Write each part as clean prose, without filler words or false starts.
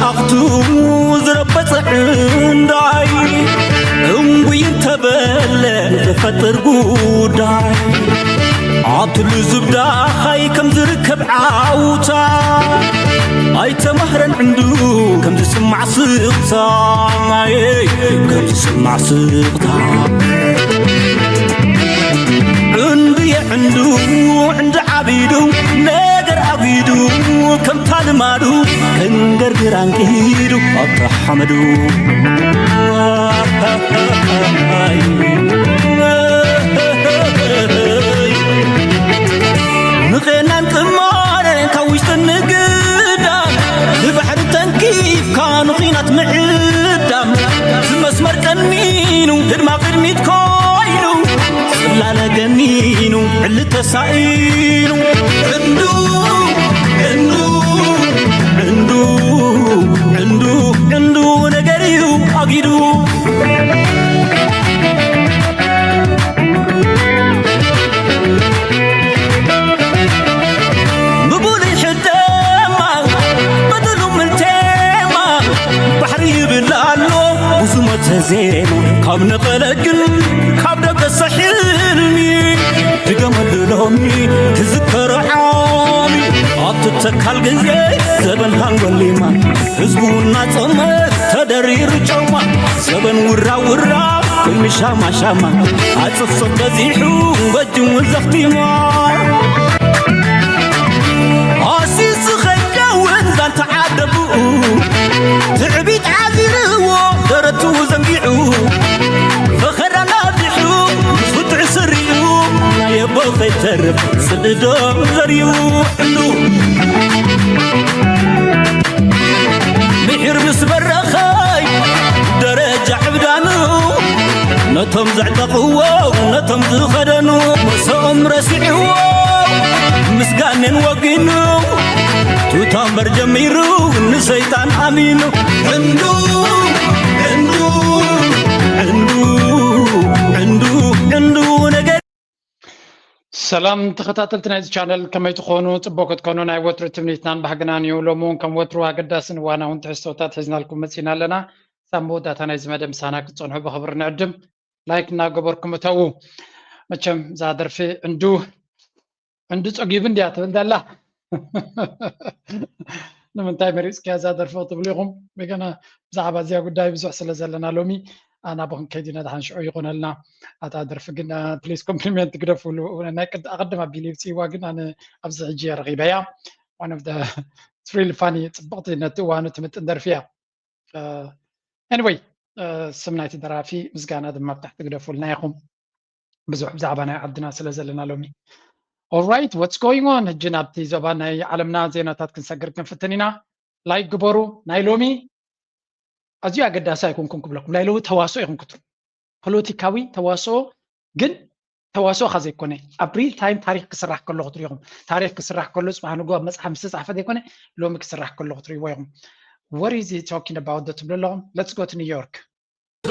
أختو زربت عنداي أمبين تبلى فتر قوداي عطل زبدا هاي كم زركب عاوتا أي تمهرن عنده كم تسمع صيغتا كم تسمع صيغتا عنده عند عبيدو نقر عبيدو كم تعلمادو كنقر قرانكيدو أطح حمدو نغينا نتمارن كوشت النقدام لبحر التنكيف كانوا خينات معدام المسمر كنينو تدمع قرميت كوينو لا لا جنينو اللي تسعينو عنده نقريو أقيدو بقولي حدامة بدلو من تيمة بحري باللالو وزمت زينو كاب نقلقن كاب دق الصحيلني تقمد لهمي تذكر عامي أتتكال قزي زبن هنقولي ما حزبونا صمت تدرير جوما زبن ورا كل شاما شاما أتصف تزيحو بجم وزختي ما أسيس خيوان ذان تعادبو تعبيت عذيرو درتو زنقيعو فخرنا بحو مسفوت عسريو يبغى يترب سددو زريو حلو بحر بسبر خاي درجة عبدانو نتم زعت قوة نتم زخدنو مسوم رسعو مسكانن وقينو توتامر جميرو نسيطان أمينو عنده نقر سلام تخطاتلتنا هذا الشانل كما تكونوا تبوك تكونوا ناي وتر تمنيتنا بحقنا نيولومون كم وتروا قداسن وانا وانت حستوتات حزنا لكم مسينا لنا سامو داتنا زمدم سانا كتصنحوا بخبر نعدم لايك ناقبركم تو مچم زادر في عنده تقيبن ديات الله لمن تايمريس كي زادر فوت بليهم بقنا بزعبا زي قداي بزوح سلازلنا لومي أنا بهم كيدنا دهان شو يقولنا لنا أتقدر فقنا بليز كومبليمنت كده فلو أنا كنت أقدم بيليفتي واجن أنا أبزع جير غيبيا one of the it's really funny تبقتي نتو وأنا تمتندر فيها anyway سمنايتي درافي مزقانا دم ما بتحت كده فلنا يقوم بزوح بزعبنا عدنا سلازلنا لومي alright what's going on جنابتي زبانا علمنا زيناتات كنسجر كنفتنينا لايك جبرو نايلومي أزيا قداسة يكون كم لكم لا لو تواصل يكون كتر بوليتيكاوي تواصل جن تواصل خزي كونه أبريل تايم تاريخ كسرح كله خطريهم تاريخ كسرح كله اسمه نقول مسح مسح عفوا كونه لو مكسرح كله خطريهم what is he talking about the تبلهم let's go to New York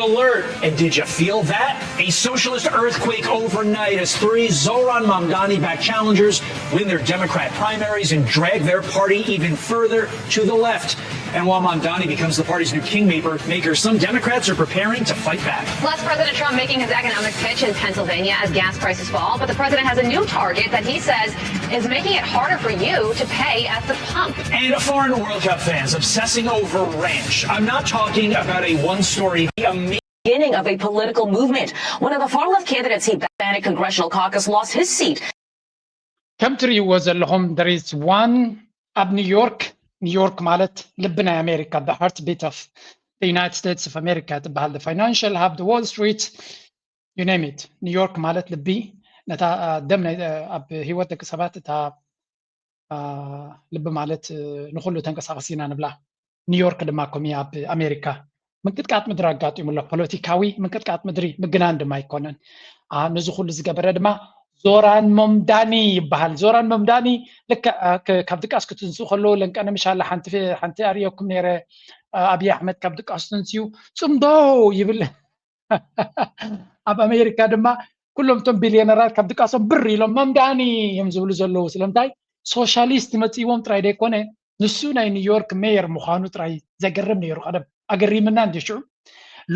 alert. And did you feel that? A socialist earthquake overnight as three Zoran Mamdani-backed challengers win their Democrat primaries and drag their party even further to the left. And while Mamdani becomes the party's new kingmaker, some Democrats are preparing to fight back. Plus, President Trump making his economic pitch in Pennsylvania as gas prices fall. But the president has a new target that he says is making it harder for you to pay at the pump. And foreign World Cup fans obsessing over ranch. I'm not talking about a one-story beginning of a political movement. One of the far-left candidates he backed congressional caucus lost his seat. Country was alone. There is one of New York مالت لبنا أمريكا the heartbeat of the United States of America تبع the financial hub the Wall Street you name it New York مالت لبي نتا دمنا أب هي كسبات تا لب مالت نخلو تنقصقسينا نبلا نيويورك دماكم يا أمريكا من كنت قاعد مدري قاعد يقول لك بوليتيكاوي من كنت قاعد مدري مجنان دم يكونن نزخل زجبر دما زوران ممداني يبهال زوران ممداني لك كابدك أسكت تنسو خلو لأنك أنا مش على حنت أريكم نير أبي أحمد كابدك أستنسيو صمدو يبل أب أمريكا دما كلهم تم بليونيرات كابدك أصلا بري لهم ممداني يمزولو زلو سلام تاي سوشياليست متسيوم ترايدي كونه ንሱ ናይ ኒውዮርክ ሜየር ምዃኑ ጥራይ ዘገርም ነይሩ ቀደም ኣገሪምና እንድሽዑ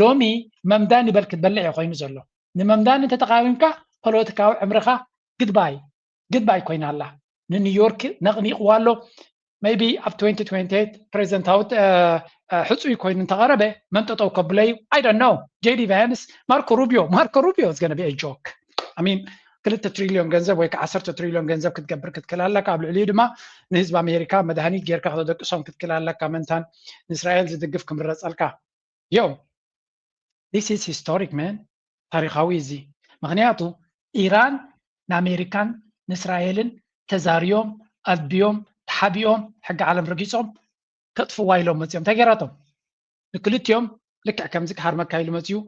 ሎሚ መምዳኒ በልክ ትበልዕ ኮይኑ ዘሎ ንመምዳኒ ተተቃዊምካ ፖለቲካዊ ዕምርኻ ግድባይ ኮይና ኣላ ንኒውዮርክ ነቕኒቕዋ ኣሎ maybe up 2028 president-አዊ ሕፁይ ኮይኑ እንተቀረበ መንጠጠው ከብለዩ I don't know JD Vance Marco Rubio is going to be a joke I mean 2 ትሪሊዮን ገንዘብ ወይ 10 ትሪሊዮን ገንዘብ ክትገብር ክትከላለካ ኣብ ልዕሊኡ ድማ ንህዝቢ ኣሜሪካ መድሃኒት ጌርካ ክትደቅሶም ክትከላለካ መንታን ንእስራኤል ዝድግፍ ክምረፀልካ this is historic man ታሪኻዊ እዚ ምክንያቱ ኢራን ንኣሜሪካን ንእስራኤልን ተዛርዮም ኣድብዮም ተሓቢኦም ሕጊ ዓለም ረጊፆም ከጥፍዋ ኢሎም መፅኦም ተገራቶም ንክልትዮም ልክዕ ከምዚ ክሃርመካ ኢሉ መፅኡ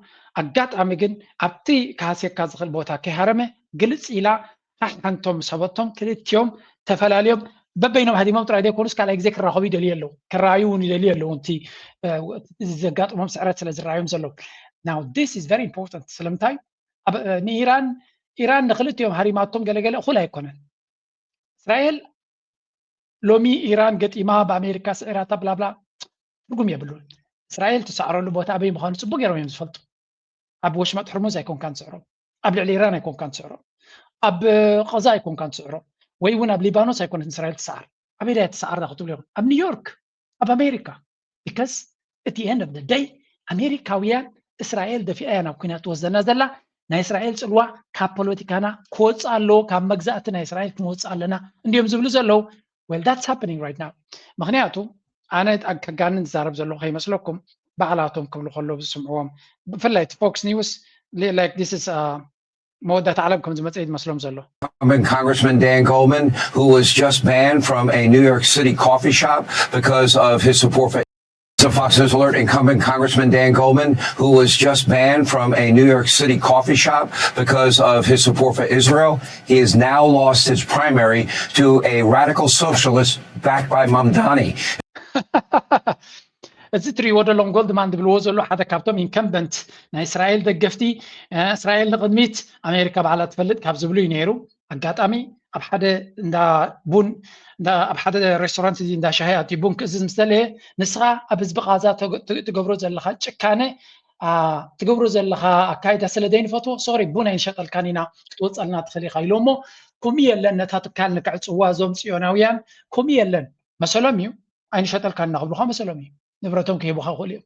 ኣጋጣሚ ግን ኣብቲ ካሴካ ዝኽእል ቦታ ከይሃረመ ግልፅ ኢላ ሓንቶም ሰበቶም ክልትዮም ተፈላለዮም በበይኖም ሃዲሞም ጥራይ ዘይኮኑስ ካልኣይ ግዜ ክራኸቡ ይደልዩ ኣለዉ ክረኣዩ እውን ይደልዩ ኣለዉ እቲ ዘጋጥሞም ስዕረት ስለ ዝረኣዮም ዘለዉ now this is very important ስለምንታይ ኢራን ንክልትዮም ሃሪማቶም ገለገለ እኹል ኣይኮነን እስራኤል ሎሚ ኢራን ገጢማ በአሜሪካ ስዕራታ ብላብላ ትርጉም የብሉን እስራኤል ትሰዕረሉ ቦታ ኣበይ ምዃኑ ፅቡቅ ገይሮም እዮም ዝፈልጡ ኣብ ወሽመጥ ሕርሙዝ ኣይኮንካን ትስዕሮም ኣብ ልዕሊ ኢራን ኣይኮንካን ትስዕሮም ኣብ ቀዛ ኣይኮንካን ትስዕሮም ወይ እውን ኣብ ሊባኖስ ኣይኮነት እስራኤል ትሰዓር ኣበይ ዳ ትሰዓር ክትብሉ ይኹን ኣብ ኒውዮርክ ኣብ ኣሜሪካ because at the end of the day ኣሜሪካውያን እስራኤል ደፊኣ ናብ ኩናት ትወስደና ዘላ ናይ እስራኤል ፅልዋ ካብ ፖለቲካና ክወፅእ ኣለዎ ካብ መግዛእቲ ናይ እስራኤል ክንወፅእ ኣለና እንዲኦም ዝብሉ ዘለዉ well that's happening right now ምክንያቱ ኣነ ከጋንን ዝዛረብ ዘለኹ ከይመስለኩም በዓላቶም ክብሉ ከለዉ ዝስምዕዎም ብፍላይ ፎክስ ኒውስ like this is መወዳእታ ዓለም ከም ዝመፀ ይመስሎም ዘሎ Congressman Dan Goldman, who was just banned from a New York City coffee shop because of his support for So Fox News Alert, incumbent Congressman Dan Goldman, who was just banned from a New York City coffee shop because of his support for Israel. He has now lost his primary to a radical socialist backed by Mamdani. እዚ ትሪእዎ ደሎም ጎልድማን ዝብልዎ ዘሎ ሓደ ካብቶም ኢንከምበንት ናይ እስራኤል ደገፍቲ እስራኤል ንቅድሚት ኣሜሪካ ባዕላ ትፈልጥ ካብ ዝብሉ እዩ ነይሩ ኣጋጣሚ ኣብ ሓደ እንዳ ቡን ኣብ ሓደ ሬስቶራንት እዚ እንዳ ሻሂ ኣትዩ ቡን ክእዝዝ ምስ ዘለየ ንስኻ ኣብ ህዝቢ ቃዛ ትገብሮ ዘለካ ጭካነ ትገብሮ ዘለካ ኣካይዳ ስለ ዘይንፈትዎ ሶሪ ቡን ኣይንሸጠልካን ኢና ክትወፀልና ትኽእል ኢኻ ኢሎ እሞ ከምኡ የለን ነታ ትካል ንክዕፅዋ እዞም ፅዮናውያን ከምኡ የለን መሰሎም እዩ ኣይንሸጠልካን እናክብሉካ መሰሎም እዩ ንብረቶም ክሂቡካ ይኽእሉ እዮም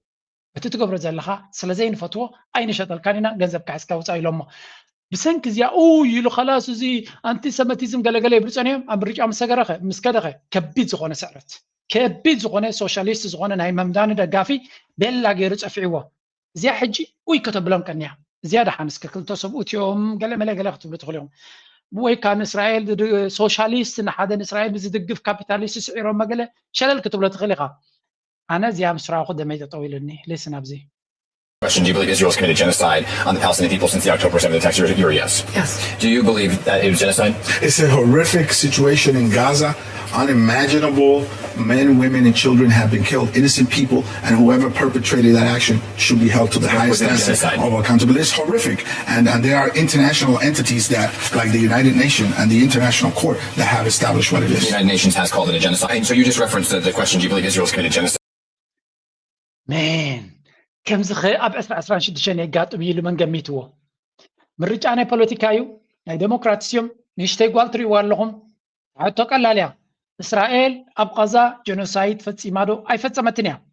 እቲ ትገብሮ ዘለካ ስለዘይንፈትዎ ኣይንሸጠልካን ኢና ገንዘብ ካሕዝካ ውፃእ ኢሎሞ ብሰንኪ እዚኣ ኢሉ ከላስ እዚ አንቲሰሚቲዝም ገለገለ ይብሉ ፀኒዮም ኣብ ምርጫ ምስ ከደኸ ከቢድ ዝኾነ ስዕረት ከቢድ ዝኾነ ሶሻሊስት ዝኾነ ናይ መምዳኒ ደጋፊ ቤላ ገይሩ ፀፊዕዎ እዚኣ ሕጂ ከተብሎም ቀኒያ እዚኣ ደሓንስ ክልተ ሰብኡት እዮም ገለመለ ክትብሉ ትኽእሉ እዮም ወይ ካን እስራኤል ሶሻሊስት ንሓደ ንእስራኤል ዝድግፍ ካፒታሊስት ስዒሮም መገለ ሸለል ክትብሎ ትኽእል ኢኻ أنا زيام سراخ دميت طويلني listen أبزي. Question: Do you believe Israel's committed genocide on the Palestinian people since the October 7th attacks? You're yes. Yes. Do you believe that it was genocide? It's a horrific situation in Gaza. Unimaginable men, women, and children have been killed. Innocent people, and whoever perpetrated that action should be held to the highest standard of accountability. It's horrific, and there are international entities that, like the United Nations and the International Court, that have established what it is. The United Nations has called it a genocide. And so you just referenced the question: Do you believe Israel's committed genocide? Man. كم زخي أب أسرع شدشان يقاط بيلو من جميتوه مريج أنا بوليتيكايو ناي ديمقراطيوم نشتي قالتري واللهم عطوك الله ليا إسرائيل أب غزة جنوسايد فتسيمادو أي فتسمتنيا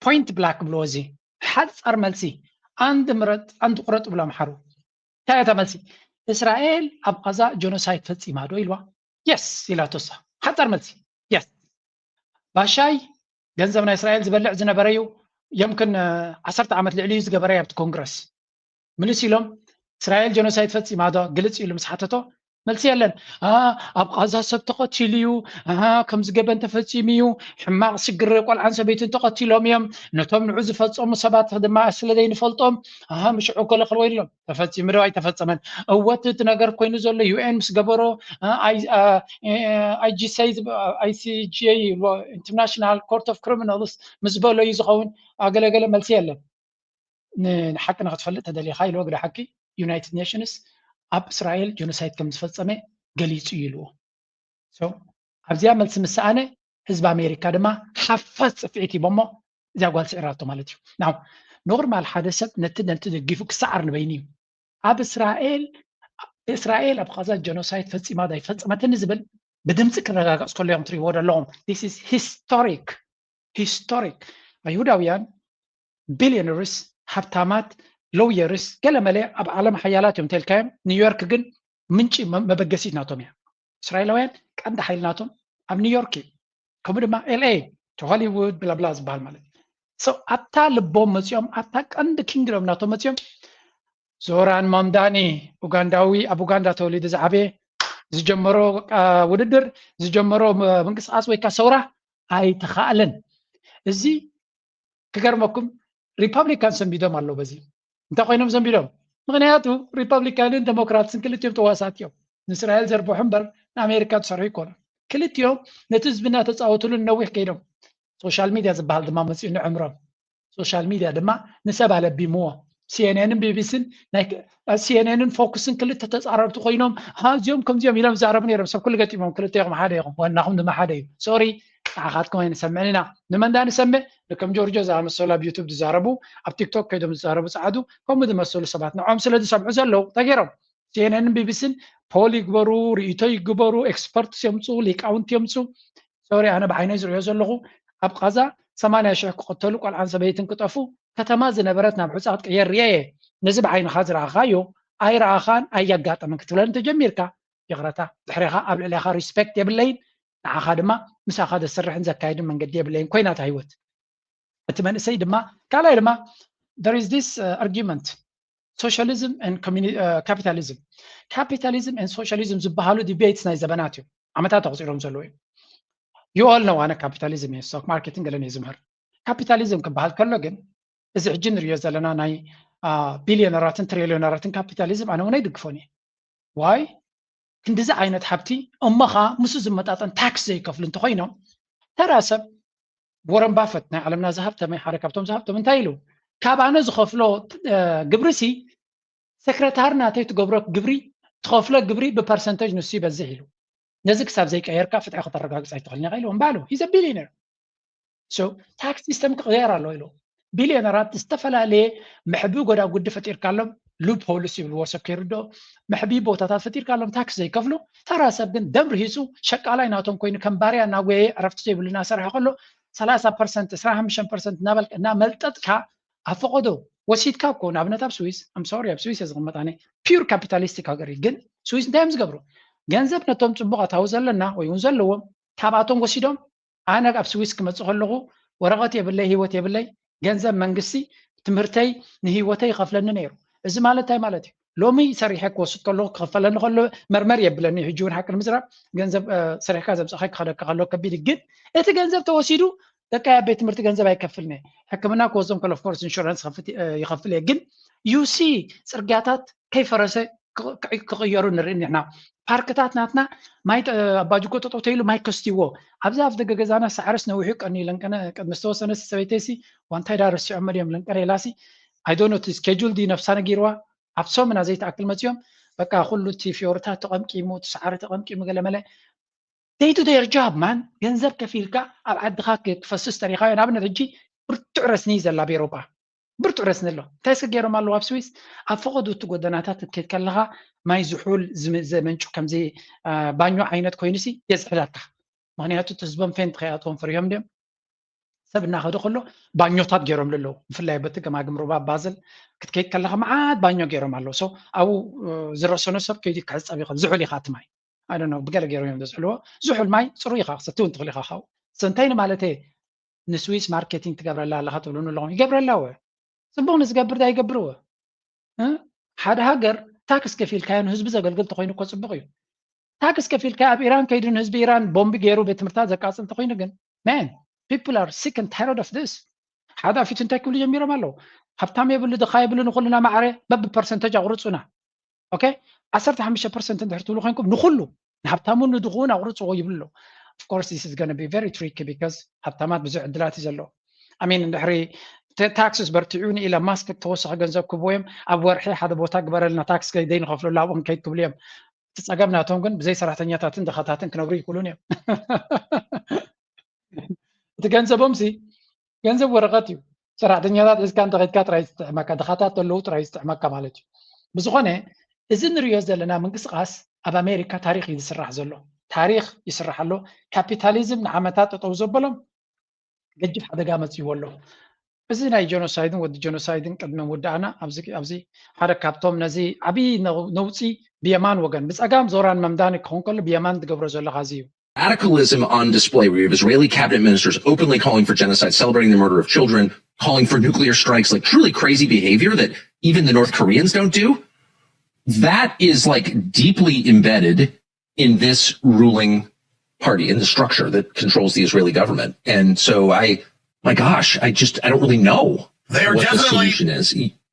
point black بلوزي حدث أرملسي عند قرط بلا محرو تايتا ملسي إسرائيل أب غزة جنوسايد فتسيمادو إلوا يس إلا توسا حدث أرملسي يس باشاي جنزمنا إسرائيل زبلع زنبريو يمكن 10 عامات العلي زغبريا بت كونغرس ملسيلهم اسرائيل جنوسايد فتسي ماذا قلت يلو مسحتته ملسي يلن اب غزا سب تقتليو كم زغبن تفصيميو حماق سغر قل عن سبيت تقتلهم يم نتوم نعز فصم سبات دما اسلدين فلطم مش عقل خلويلهم تفصيم رواي تفصمن اوت تنغر كوينو زله يو ان مسغبرو اي جي سايز اي سي جي انترناشونال كورت اوف كريمنالز مزبلو يزخون أقل ملسي يلا نحكي ناخد فلت هذا اللي خايل وقرا حكي يونايتد نيشنز أب إسرائيل جنوسايد كم تفصمه قليل يلو so أبزيا ملسي مسأنة ህዝብ ኣሜሪካ ድማ ሓፋዝ ፅፍዒት ይቦሞ እዚኣ ጓል ስዒራቶ ማለት እዩ ናው ኖርማል ሓደ ሰብ ነቲ ደጊፉ ክሰዓር ንበይኒ እዩ ኣብ እስራኤል ኣብ ጋዛ ጀኖሳይድ ፈፂማ ኣይፈፀመትን ዝብል ብድምፂ ክረጋገፅ ከሎ እዮም ትሪእዎ ዘለኹም this is historic ኣይሁዳውያን ቢልዮነርስ ሃብታማት ሎየርስ ገለመለ ኣብ ዓለም ሓያላት እዮም ተልካዮም ኒውዮርክ ግን ምንጪ መበገሲት ናቶም እያ እስራኤላውያን ቀንዲ ሓይሊ ናቶም ኣብ ኒውዮርክ ከምኡ ድማ ኤልኤ ሆሊውድ ብላብላ ዝበሃል ማለት እዩ ኣታ ልቦም መፅኦም ኣታ ቀንዲ ኪንግዶም ናቶም መፅኦም ዞራን ማምዳኒ ኡጋንዳዊ ኣብ ኡጋንዳ ተወሊዱ ዝዓበየ ዝጀመሮ ውድድር ዝጀመሮ ምንቅስቃስ ወይ ከዓ ሰውራ ኣይተኻእለን እዚ ክገርመኩም ሪፐብሊካን ሰንቢዶም ኣለው በዚ እንታይ ኮይኖም ዘንቢዶም ምክንያቱ ሪፐብሊካንን ዴሞክራትስን ክልቲኦም ተዋሳት እዮም ንእስራኤል ዘርብሑ እምበር ንኣሜሪካ ትሰርሑ ይኮኑ ክልቲኦም ነቲ ህዝብና ተፃወትሉን ነዊሕ ከይዶም ሶሻል ሚድያ ዝበሃል ድማ መፅኡ ንዕምሮም ሶሻል ሚድያ ድማ ንሰብ ኣለቢምዎ ሲኤንኤንን ቢቢሲን ሲኤንኤንን ፎክስን ክልተ ተፃረርቲ ኮይኖም እዚኦም ከምዚኦም ኢሎም ዛረቡ ነይሮም ሰብ ኩሉ ገጢሞም ክልቲኦም ሓደ ኢኹም ወናኹም ድማ ሓደ እዩ ሶሪ ንዓኻትኩም ኣይንሰምዕን ኢና ንመንዳ ንሰምዕ ንከም ጆርጆ ዝኣመሰሉ ኣብ ዩቱብ ዝዛረቡ ኣብ ቲክቶክ ከይዶም ዝዛረቡ ፀዓዱ ከምኡ ዝመሰሉ ሰባት ንዖም ስለ ዝሰምዑ ዘለው ተገይሮም ሲኤንኤንን ቢቢሲን ፖል ይግበሩ ርእቶ ይግበሩ ኤክስፐርትስ የምፁ ሊቃውንቲ የምፁ ሶሪ ኣነ ብዓይነይ ዝሪኦ ዘለኹ ኣብ ጋዛ 80,000 ክቅተሉ ቆልዓን ሰበይትን ክጠፉ ከተማ ዝነበረት ናብ ሕፃት ቅየር እየ ነዚ ብዓይንኻ ዝረኣኻዮ ኣይረኣኻን ኣያጋጠምን ክትብለን ተጀሚርካ ይቕረታ ድሕሪኻ ኣብ ልዕሊኻ ሪስፔክት የብለይን ንዓኻ ድማ ምሳኻ ዘስርሕን ዘካይድን መንገዲ የብለይን ኮይናታ ህይወት እቲ መንእሰይ ድማ ካልኣይ ድማ there is this argument socialism and capitalism and socialism ዝበሃሉ ዲቤትስ ናይ ዘበናት እዮም ዓመታት ተቆፂሮም ዘለዉ እዮም you all know ኣነ ካፒታሊዝም እየ ስቶክ ማርኬትን ገለን እየ ዝምህር ካፒታሊዝም ክበሃል ከሎ ግን እዚ ሕጂ ንሪኦ ዘለና ናይ ቢልዮነራትን ትሪልዮነራትን ካፒታሊዝም ኣነ እውን ኣይድግፎን እየ ዋይ ክንዲዚ ዓይነት ሓብቲ እሞኻ ምስ ዝመጣጠን ታክስ ዘይከፍሉ እንተኮይኖም ተራ ሰብ ወረን ባፈት ናይ ዓለምና ዝሃብተመይ ሓደ ካብቶም ዝሃብቶም እንታይ ኢሉ ካብ ኣነ ዝኸፍሎ ግብሪሲ ሰክረታር ናተይ ትገብሮ ግብሪ ትኸፍሎ ግብሪ ብፐርሰንቴጅ ንሱ ይበዝሕ ኢሉ ነዚ ክሳብ ዘይቀየርካ ፍትሒ ክተረጋግፅ ኣይትኽእልን ኢኻ ኢሉ እምባሉ ሂዘ ቢልዮነር ሶ ታክስ ሲስተም ክቕየር ኣሎ ኢሉ ቢልዮነራት ዝተፈላለየ ምሕቢ ጎዳጉዲ ፈጢርካሎም ሉፕ ሆልስ ይብልዎ ሰብ ከይርድኦ ምሕቢ ቦታታት ፈጢርካሎም ታክስ ዘይከፍሉ ተራ ሰብ ግን ደም ርሂፁ ሸቃላይ ናቶም ኮይኑ ከም ባርያ እናጎየ ዕረፍቲ ዘይብሉ እናሰርሐ ከሎ 30% 25% እናመልጠጥካ ኣብ ፈቐዶ ወሲድካ እኮ ንኣብነት ኣብ ስዊስ ኣምሶሪ ኣብ ስዊስ ዝቕመጥ ኣነ ፒር ካፒታሊስቲክ ሃገር እዩ ግን ስዊስ እንታይ እዮም ዝገብሩ ገንዘብ ነቶም ፅቡቅ ኣታዊ ዘለና ወይ እውን ዘለዎም ካብኣቶም ወሲዶም ኣነ ኣብ ስዊስ ክመፅእ ከለኹ ወረቐት የብለይ ሂወት የብለይ ገንዘብ መንግስቲ ትምህርተይ ንሂወተይ ይኸፍለኒ ነይሩ እዚ ማለት እንታይ ማለት እዩ ሎሚ ሰሪሐ ክወስድ ከለኹ ክኸፈለኒ ከሎ መርመር የብለኒ ሕጂ እውን ሓቂ ንምዝራብ ገንዘብ ሰሪሕካ ዘምፅኻ ክኸደካ ከሎ ከቢድ ግን እቲ ገንዘብ ተወሲዱ ደቂ ቤት ትምህርቲ ገንዘብ ኣይከፍልኒ ሕክምና ክወስዶም ከሎ ኦፍኮርስ ኢንሹራንስ ይኸፍል እየ ግን ዩሲ ፅርግያታት ከይፈረሰ ክቕየሩ ንርኢ ንሕና ፓርክታት ናትና ማይ ኣባጅጎ ጠጠውተኢሉ ማይ ከስትይዎ ኣብዚ ኣፍ ደገ ገዛና ሳዕርስ ነዊሑ ቀኒ ለንቀነ ቅድሚ ዝተወሰነ ሰበይተሲ ዋንታይ ዳረስዖም መድዮም ለንቀነ ኢላሲ ኣይዶኖት ስኬጁል ዲ ነፍሳ ነጊርዋ ኣብ ሶምና ዘይተኣክል መፅዮም በቃ ኩሉ እቲ ፊዮርታት ተቐምቂሙ ሳዕሪ ተቐምቂሙ ገለመለ ዴይ ቱ ዴር ጆብ ማን ገንዘብ ከፊልካ ኣብ ዓድኻ ክፈስስ ተሪኻዮ ንኣብነት ሕጂ ብርቱዕ ረስኒ ዘላ ብኤሮጳ ብርቱዕ ረስኒ ኣሎ እንታይ እስከ ገይሮም ኣለዉ ኣብ ስዊስ ኣብ ፈቐዱ እቲ ጎደናታት ክትከይድ ከለኻ ማይ ዝሑል ዘመንጩ ከምዚ ባኞ ዓይነት ኮይኑሲ የዝሕለካ ምክንያቱ እቲ ህዝቦም ፌንት ከይኣትዎም ፍርዮም ድዮም ሰብ እናኸደ ከሎ ባኞታት ገይሮም ኣለዉ ብፍላይ በቲ ገማግም ሩባ ባዝል ክትከይድ ከለኻ መዓት ባኞ ገይሮም ኣለዉ ሶ ኣብኡ ዝረሰኖ ሰብ ከይዱ ክሕፀብ ይኽእል ዝሑል ኢኻ እቲ ማይ ኣይዶኖ ብገለ ገይሮም እዮም ዘዝሕልዎ ዝሑል ማይ ፅሩይ ኢኻ ክሰቲ እውን ትኽእል ኢኻ ካብኡ እንታይ ንማለት ንስዊስ ማርኬቲንግ ትገብረላ ኣለካ ትብሉን ኣለኹም ይገብረላ ወ ፅቡቅ ንዝገብር ዳ ይገብርዎ ሓደ ሃገር ታክስ ከፊልካዮ ንህዝቢ ዘገልግል እንተኮይኑ እኮ ፅቡቅ እዩ ታክስ ከፊልካዮ ኣብ ኢራን ከይዱ ንህዝቢ ኢራን ቦምቢ ገይሩ ቤት ትምህርትታት ዘቃፅል እንተኮይኑ ግን ማን people are sick and tired of this ሓደ ኣፊቱ እንታይ ክብሉ ጀሚሮም ኣለዉ ሃብታም የብሉ ድኻ የብሉ ንኩልና ማዕረ በቢ ፐርሰንተጅ ኣቁርፁና ኦኬ 15% እንድሕር ትብሉ ኮይንኩም ንኩሉ ንሃብታሙን ንድኹውን ኣቁርፅዎ ይብሉ ኣለዉ of course this is going to be very tricky because ሃብታማት ብዙሕ ዕድላት እዩ ዘለዎ ኣሚን እንድሕሪ ታክስስ በርቲዑኒ ኢሎን ማስክ ተወሳኺ ገንዘብ ክህብዎ እዮም ኣብ ወርሒ ሓደ ቦታ ግበረልና ታክስ ዘይንኸፍለሉ ኣብኡ ክንከይድ ክብሉ እዮም እቲ ፀገም ናቶም ግን ብዘይ ሰራሕተኛታትን ድኻታትን ክነብሩ ይክእሉን እዮም تجنزبهم سي جنزب ورقتي سرعتنيات إذا كان تغيرات رئيس مكة دخلات اللوت رئيس مكة مالتي بزخنة إذن رياض لنا من قصقاس أب أمريكا تاريخ يسرح زلو تاريخ يسرح له كابيتاليزم نعمتات توزبلهم جد حدا قامت يولو بس هنا جينوسايدن ود جينوسايدن قد ما ودعنا أبزي حركاتهم نزي عبي نوصي بيمان وجن بس أقام زوران ممداني كونكل بيمان تقبر زول غازيو. Radicalism on display. We have Israeli cabinet ministers openly calling for genocide, celebrating the murder of children, calling for nuclear strikes, like truly crazy behavior that even the North Koreans don't do. That is like deeply embedded in this ruling party, in the structure that controls the Israeli government. And so my gosh, I don't really know what the solution is.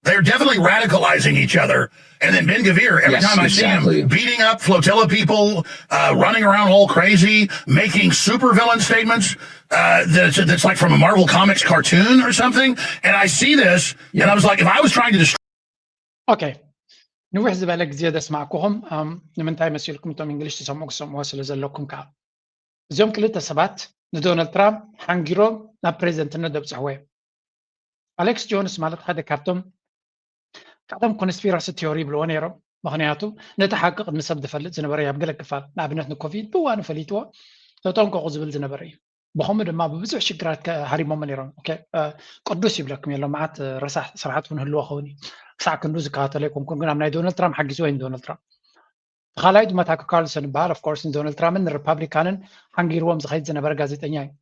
They're definitely radicalizing each other. And then Ben Gvir, every time I see him beating up flotilla people, running around all crazy, making supervillain statements that's like from a Marvel Comics cartoon or something. And I see this, and I was like, if I was trying to destroy... Okay. نوح زبالك زيادة اسمعكم لمن تاي مسيلكم توم انجليش تسمعوك واصل زلكم كعب زيوم كلتا سبات ندونالد ترامب حنجيرو نا بريزنت ندب صحوي أليكس جونس مالت هذا كارتون كعدم كونسبيراسي تيوري بلونيرو مخنياتو نتحقق نسب دفلت زنبري يبقى كفال نابنت كوفيد بوانو فليتوا توتون كو زبل زنبري بخمد ما ببزح شكرات هاري مومنيرون اوكي قدوس يبلكم يلا معات رسح صراحه هلو اخوني ساعه كندوز كاتليكم كنا من دونالد ترامب حق وين دونالد ترامب خلايد ما تاكو كارلسون بار اوف كورس دونالد ترامب من ريبابليكانن حنجيروم زخيد زنبر غازيتنيا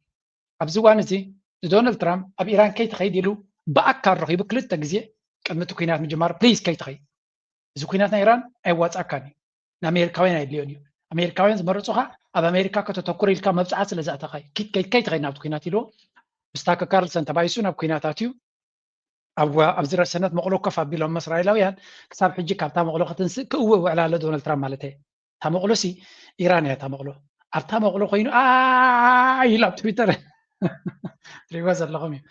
ابزوان زي دونالد ترامب اب ايران كي تخيدلو باكار رخيب كلتا غزي قدمتو كينات مجمار بليز كي تخي زكويناتنا ايران اي واتس اكاني امريكاوين ايدليوني امريكاوين زمرصوها اب امريكا كتتكور الكا مبصعات لزاتخاي كي تخي نابتو كينات يلو مستاك كارلسون تبايسون اب كيناتاتيو اب زر سنه مقلو كف ابيلهم اسرائيلاويان حساب حجي كابتا مقلو خدنس كو على دونالد ترامب مالته تا مقلو سي ايران يا تا مقلو ابتا مقلو خينو يلعب تويتر تريواز اللغمي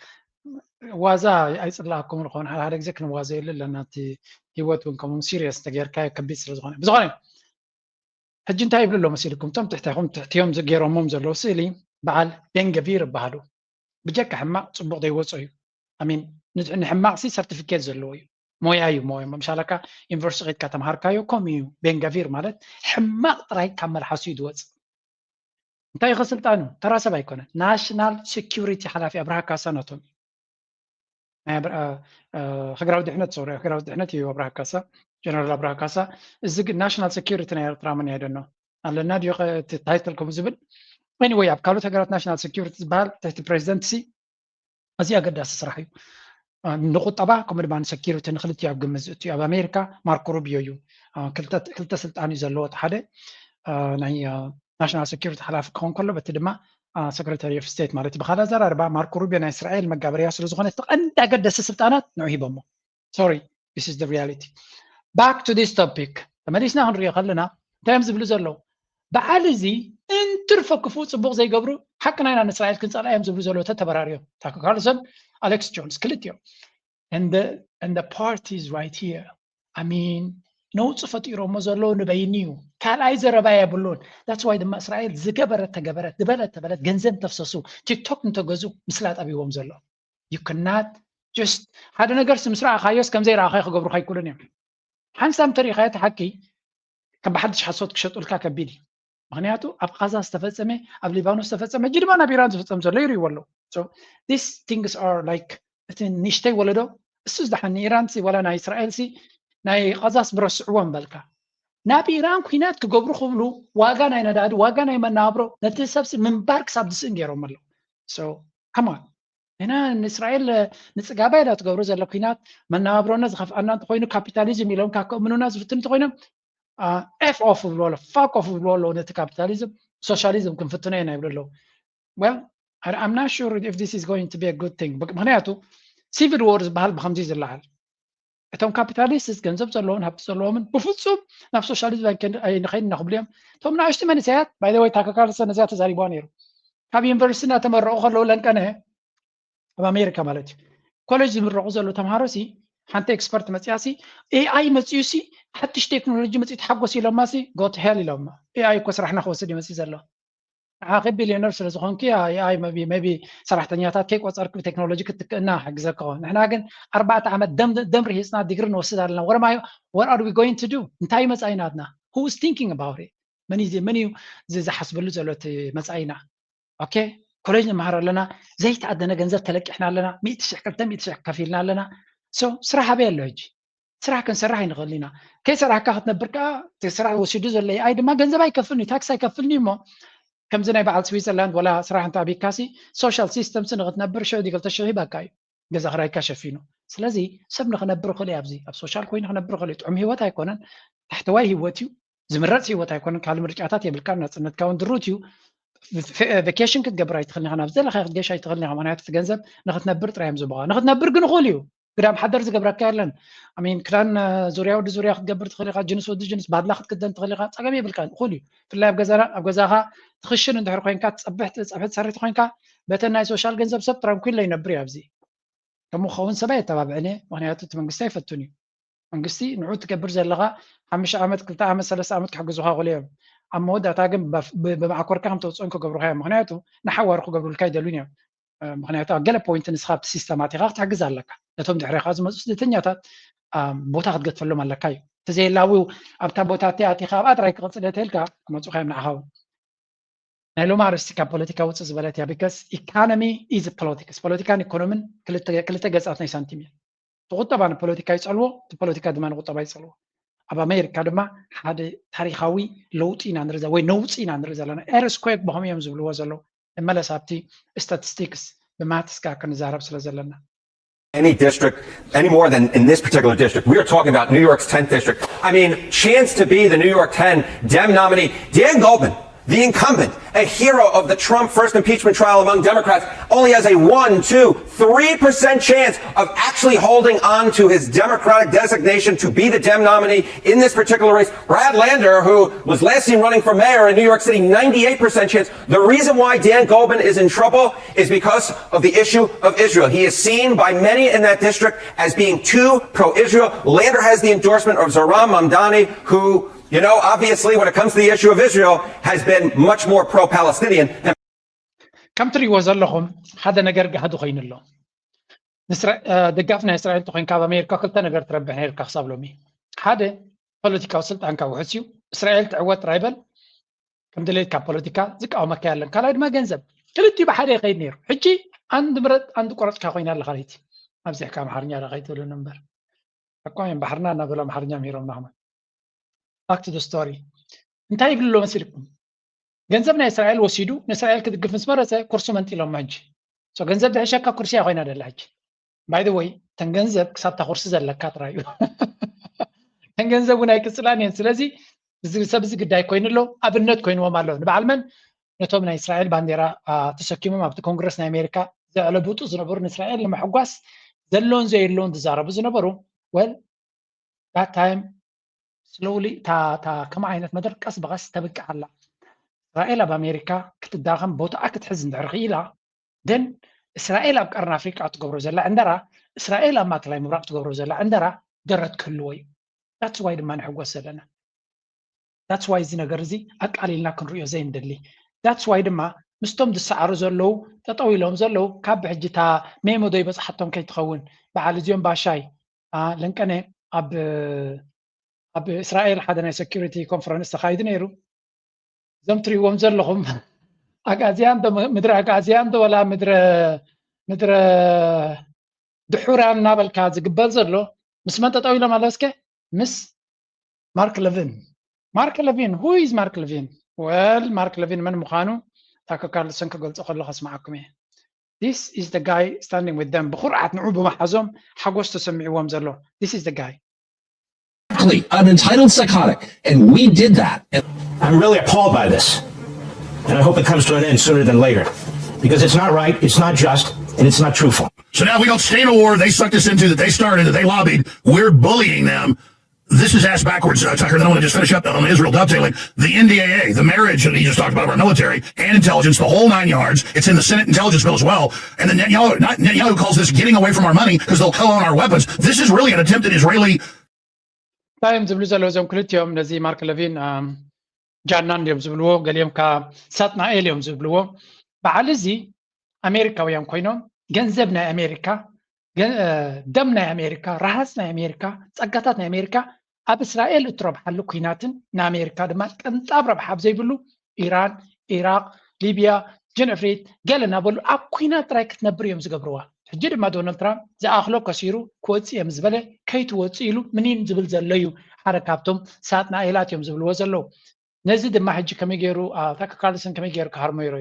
وازا ايصلاكم الخون هذا ذكر وازا لانتي هيوتكم سيريس تغير كاي كبيس زغونه بزغونه حج انت يبل له مسيلكم تم تحتهم زغيرهم زلو سيلي بعل بن غفير بهالو بجك حما صبق دي وصيو امين نحن حما سي سيرتيفيكيت زلو مويايو موي مشالكا يونيفرسيتي كتمهاركايو كوميو بن غفير مالت حما طراي كمل حسيد وص انتي خسلطانو ترى سبا يكون ناشنال سيكيورتي حلافي ابراها كاسانوتوم خقراو دحنت سوري خقراو دحنت يو ابراها كاسا جنرال ابراها كاسا الزق ناشنال سيكيورتي نير ترامن يدنو على ناديو تايتل كوم زبل anyway ابكالو تغرات ناشنال سيكيورتي زبال تحت بريزيدنسي ازي اقداس صراحه نقط طبعا كم دبان سيكيورتي نخلتي اب جمزتي اب امريكا ماركو روبيو يو كلتا سلطان يزلوت حدا ناي ناشنال سيكيورتي حلاف كون كله بتدما سكرتاري اوف ستيت مالتي بخاله زر 4 ماركو روبيو نا اسرائيل مقابريا سلو زغونه انت قدس سلطانات نوعي بمو sorry this is the reality back to this topic تمليسنا هنري خلنا تايمز بلو زلو بعالزي انترفق فوت صبوق زي قبرو حقنا ان اسرائيل كنت على ايمز بلو زلو تتبراريو تاكو كارلسون اليكس جونز كليتيو and the party is right here I mean نو صفت يروم زلو نبينيو كالاي زربايا بلون that's why the اسرائيل زغبرت تغبرت دبلت جنزن تفسسو تيك توك نتغزو مسلات ابيوم زلو you cannot just هذا نغير سمسرا خايس كم زي راخي خغبرو خاي كلن حنسام تاريخات حكي كم بحدش حصوت كشطول كبيدي مغنياتو اب غزا استفصمه اب ليبانوس استفصمه جدي ما نبيران استفصم زلو يري ولو so these things are like نشتي ولدو اسس دحن ايران سي ولا نا اسرائيل سي ناي غزاس برسعوان بالكا نابي ايران كينات كغبرو خبلو واغا ناي نداد واغا ناي منابرو نتسبس من بارك ساب دسنجيرو ملو so come on هنا اسرائيل نصغابا لا تغبرو زل كينات منابرونا زخف ان خوينو كابيتاليزم يلون كاكو منونا زفتن خوينو اف اوف ولا فاك اوف ولا نت كابيتاليزم سوشياليزم كنفتنا يبلو well I'm not sure if this is going to be a good thing معناته civil wars بحال بخمسي زلال اتم كابيتاليست ገንዘብ ዘለውን ሀብት ዘለውን በፍጹም ናብ ሶሻሊዝም አይንኸይን ናخبልዮም ቶም ናሽቲ መንስያት ባይ ዘ ወይ ታካካል ሰነዛት ተዛሪቦ ነይሩ ካብ ዩኒቨርሲቲ ተመረቁ ከለው ለንቀነ ኣብ ኣሜሪካ ማለት ኮሌጅ ዝምረቁ ዘሎ ተማሃሮሲ ሓንቲ ኤክስፐርት መጽያሲ ኤአይ መጽዩሲ ሓድሽ ቴክኖሎጂ መጽይት ሓጎስ ኢሎማሲ ጎት ሄል ኢሎማ ኤአይ ኮ ስራሕና ክወስድ ይመጽ ዘሎ عاقب بليونير ስለዝኾንኪ አይ maybe ሰራሕተኛታት ከይቆፀርክ ብቴክኖሎጂ ክትክእና ሕግዘካ ንሕና ግን 4 ዓመት ደም ርሂፅና ዲግሪ ንወስድ ኣለና what are we going to do እንታይ መጻኢናትና who is thinking about it መን እዩ ዝሓስበሉ ዘሎ እቲ መጻኢና ኦኬ ኮሌጅ ንመሃር ኣለና ዘይተኣደነ ገንዘብ ተለቂሕና ኣለና 100,000 ከፊልና ኣለና so ስራሕ ኣበይ ኣሎ ሕጂ ስራሕ ክንሰርሕ ኣይንኽእል ኢና ከይሰራሕካ ክትነብር ከዓ ስራሕ ወሲዱ ዘሎ ኣይ ድማ ገንዘብ ኣይከፍልኒ ታክስ ኣይከፍልኒ እሞ ከምዚ ናይ በዓል ስዊዘርላንድ ወላ ስራሕ እንታ ቢካሲ ሶሻል ሲስተምስ ንኽትነብር 1,000 ይበቃ እዩ ገዛ ክራይካ ሸፊኑ ስለዚ ሰብ ንኽነብር ክእል ኣብዚ ኣብ ሶሻል ኮይኑ ክነብር ክእል ጥዑም ሂወት ኣይኮነን ታሕተዋይ ሂወት እዩ ዝምረፅ ሂወት ኣይኮነን ካልእ ምርጫታት የብልካ ናፅነትካ እውን ድሩት እዩ ቫኬሽን ክትገብር ኣይትኽእልኒ ናብ ዘለካ ክትገሽ ኣይትኽእልኒ ምክንያቱ እቲ ገንዘብ ንኽትነብር ጥራዮም ዝብኻ ንኽትነብር ግን ክእል እዩ قدام حدر زقبرك يالن امين كلان زوريا ود زوريا خدقبر تخليقه جنس ود جنس بعد لا خدكدن تخليقه صقمي بالكان خولي في الله بغزاها تخشن اندحر خوينكا تصبحت سريت خوينكا بتنا سوشال ገንዘብ ሰብ ጥራም ኩሉ ይነብር ያብዚ ከመ ኸውን ሰባይ ተባብዕኔ ምክንያቱ መንግስቲ አይፈቱኒ መንግስቲ ንዑ ትገብር ዘለኻ 5 ዓመት 2 ዓመት 3 ዓመት ክሕግዙኻ ቆልዮም ኣብ መወዳእታ ግን በማዕኮርካ ከም ተወፅኦን ክገብሩኻ ምክንያቱ ንሓዋር ክገብሩልካ ይደሉን እዮም ምክንያቱ ገለ ፖይንት ንስኻ ብሲስተማቲካ ክትሕግዝ ኣለካ ነቶም ድሕሪኻ ዝመፁ ስደተኛታት ቦታ ክትገድፈሎም ኣለካ እዩ ተዘይላዊ ኣብታ ቦታ ኣቲኻ ኣብ ጥራይ ክቕፅል እትልካ ክመፁኻ እዮም ንዓኻውን ናይ ሎማ ኣርስቲ ካብ ፖለቲካ ውፅእ ዝበለት እያ ቢካስ ኢኮኖሚ ኢዝ ፖለቲክስ ፖለቲካን ኢኮኖሚን ክልተ ገፃት ናይ ሳንቲም እየን ትቁጠባ ንፖለቲካ ይፀልዎ እቲ ፖለቲካ ድማ ንቁጠባ ይፀልዎ ኣብ ኣሜሪካ ድማ ሓደ ታሪካዊ ለውጢ ኢና ንርኢ ወይ ነውፂ ኢና ንርኢ ዘለና ኤርስኩዌክ ብኸመይ እዮም ዝብልዎ ዘለዉ መለስ ኣብቲ ስታቲስቲክስ ብማትስካ ክንዛረብ ስለ ዘለና any district any more than in this particular district. We are talking about New York's 10th district. I mean, chance to be the New York 10 Dem nominee. Dan Goldman, the incumbent, a hero of the Trump first impeachment trial among Democrats, only has a 1, 2, 3% chance of actually holding on to his Democratic designation to be the Dem nominee in this particular race. Brad Lander, who was last seen running for mayor in New York City, 98% chance. The reason why Dan Goldman is in trouble is because of the issue of Israel. He is seen by many in that district as being too pro-Israel. Lander has the endorsement of Zohran Mamdani, who, you know, obviously, when it comes to the issue of Israel, has been much more pro-Palestinian. كم تريوا زلهم هذا نجر هذا خين الله دقفنا إسرائيل تخين كاب أمريكا كلتا نجر تربح أمريكا خصاب لومي هذا بوليتيكا وصلت عنك وحسيو إسرائيل تعوت رايبل كم دليل كاب بوليتيكا زك أو مكان لن كلا ما جنزب تلتي بحدا يقيد نير حجي عند مرد عند قرط كاخوين على خريتي أمزح كام حرنيا لغاية ولا نمبر أقوم بحرنا نبلا محرنيا ميرو نعمة back to the story እንታይ ይብሉ መስልኩም ገንዘብ ናይ እስራኤል ወሲዱ ንእስራኤል ክትግፍ ምስ መረፀ ኩርሱ መንጢሎም ሕጂ ገንዘብ ድሕሸካ ኩርሲ ኮይና ደላ ሕጂ ባይ ዘ ወይ ተን ገንዘብ ክሳብታ ኩርሲ ዘለካ ጥራይ እዩ ተን ገንዘብ እውን ኣይቅፅላን እየን ስለዚ ሰብ እዚ ግዳይ ኮይኑሎ ኣብነት ኮይንዎም ኣለዉ ንበዓል መን ነቶም ናይ እስራኤል ባንዴራ ተሰኪሞም ኣብቲ ኮንግረስ ናይ ኣሜሪካ ዘዕለቡጡ ዝነበሩ ንእስራኤል ንምሕጓስ ዘሎን ዘየሎን ዝዛረቡ ዝነበሩ ወል that time slowly تا كما عينت مدر قص بغس تبقى على اسرائيل بامريكا كتداخم بوتا كتحزن درخيلا دن اسرائيل بقرن افريقيا تقبرو زلا عندرا اسرائيل ما تلاي مبراق تقبرو زلا عندرا درت كلوي that's why ما نحوس لنا that's why زي نغرزي اقاليلنا كنريو زي ندلي that's why دما مستم دسعرو زلو تطويلهم زلو كاب حجتا ميمو دوي بس حتى كيتخون بعد اليوم باشاي لنكنه اب اسرائيل حدا سكيورتي كونفرنس تخايد نيرو زمتري ومزلهم اغازيان مدر اغازيان ولا مدر دحوران نابل كاز قبل زلو مس من تطويله مالسك مس مارك ليفين هو از مارك ليفين ويل مارك ليفين من مخانو تاكو كارلسون كقلت اخلو خص معكم this is the guy standing with them بخرعه نعوب محزم حقوس تسمعوهم زلو this is the guy an entitled psychotic, and we did that. I'm really appalled by this, and I hope it comes to an end sooner than later, because it's not right, it's not just, and it's not truthful. So now we don't stay in a war they sucked us into, that they started, that they lobbied. We're bullying them. This is ass backwards, Tucker. Then I want to just finish up on Israel dovetailing. The NDAA, the marriage that he just talked about of our military and intelligence, the whole 9 yards. It's in the Senate intelligence bill as well. And then Netanyahu calls this getting away from our money because they'll co-own our weapons. This is really an attempt at Israeli تايم زبلو زلو زم كلتيوم نزي مارك ليفين ጃናን እዮም ዝብልዎ ገሊኦም ካ ሳጥናኤል እዮም ዝብልዎ በዓል እዚ ኣሜሪካውያን ኮይኖም ገንዘብ ናይ ኣሜሪካ ደም ናይ ኣሜሪካ ረሃፅ ናይ ኣሜሪካ ፀጋታት ናይ ኣሜሪካ ኣብ እስራኤል እትረብሓሉ ኩናትን ንኣሜሪካ ድማ ቅንጣብ ረብሓ ዘይብሉ ኢራን ኢራቅ ሊብያ ጀነፍሬት ገለ እናበሉ ኣብ ኩናት ጥራይ ክትነብር እዮም ዝገብርዋ ሕጂ ድማ ዶናልድ ትራምፕ ዝኣኽሎ ከሲሩ ክወፅእ እዮም ዝበለ ከይትወፅእ ኢሉ ምንን ዝብል ዘሎ እዩ ሓደ ካብቶም ሳጥናኤላት እዮም ዝብልዎ ዘለዉ ነዚ ድማ ሕጂ ከመይ ገይሩ ታከር ካርልሰን ከመይ ገይሩ ክሃርሞ ይሮ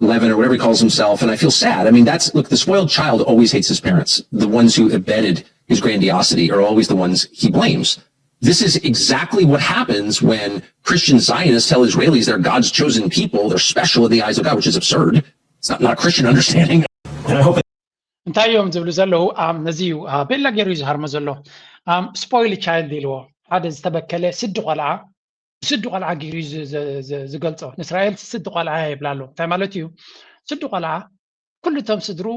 Levin or whatever he calls himself, and I feel sad. I mean, look, the spoiled child always hates his parents. The ones who abetted his grandiosity are always the ones he blames. This is exactly what happens when Christian Zionists tell Israelis they're God's chosen people, they're special in the eyes of God, which is absurd. It's not a Christian understanding. And I hope እንታይ እዮም ዝብሉ ዘለዉ ነዚ ቤላ ገይሩ እዩ ዝሃርሞ ዘሎ ስፖይል ቻይልድ ኢልዎ ሓደ ዝተበከለ ስዲ ቆልዓ ገይሩ ዝገልፆ ንእስራኤል ስዲ ቆልዓ ይብላ ኣሎ እንታይ ማለት እዩ ስዲ ቆልዓ ኩልቶም ስድሩ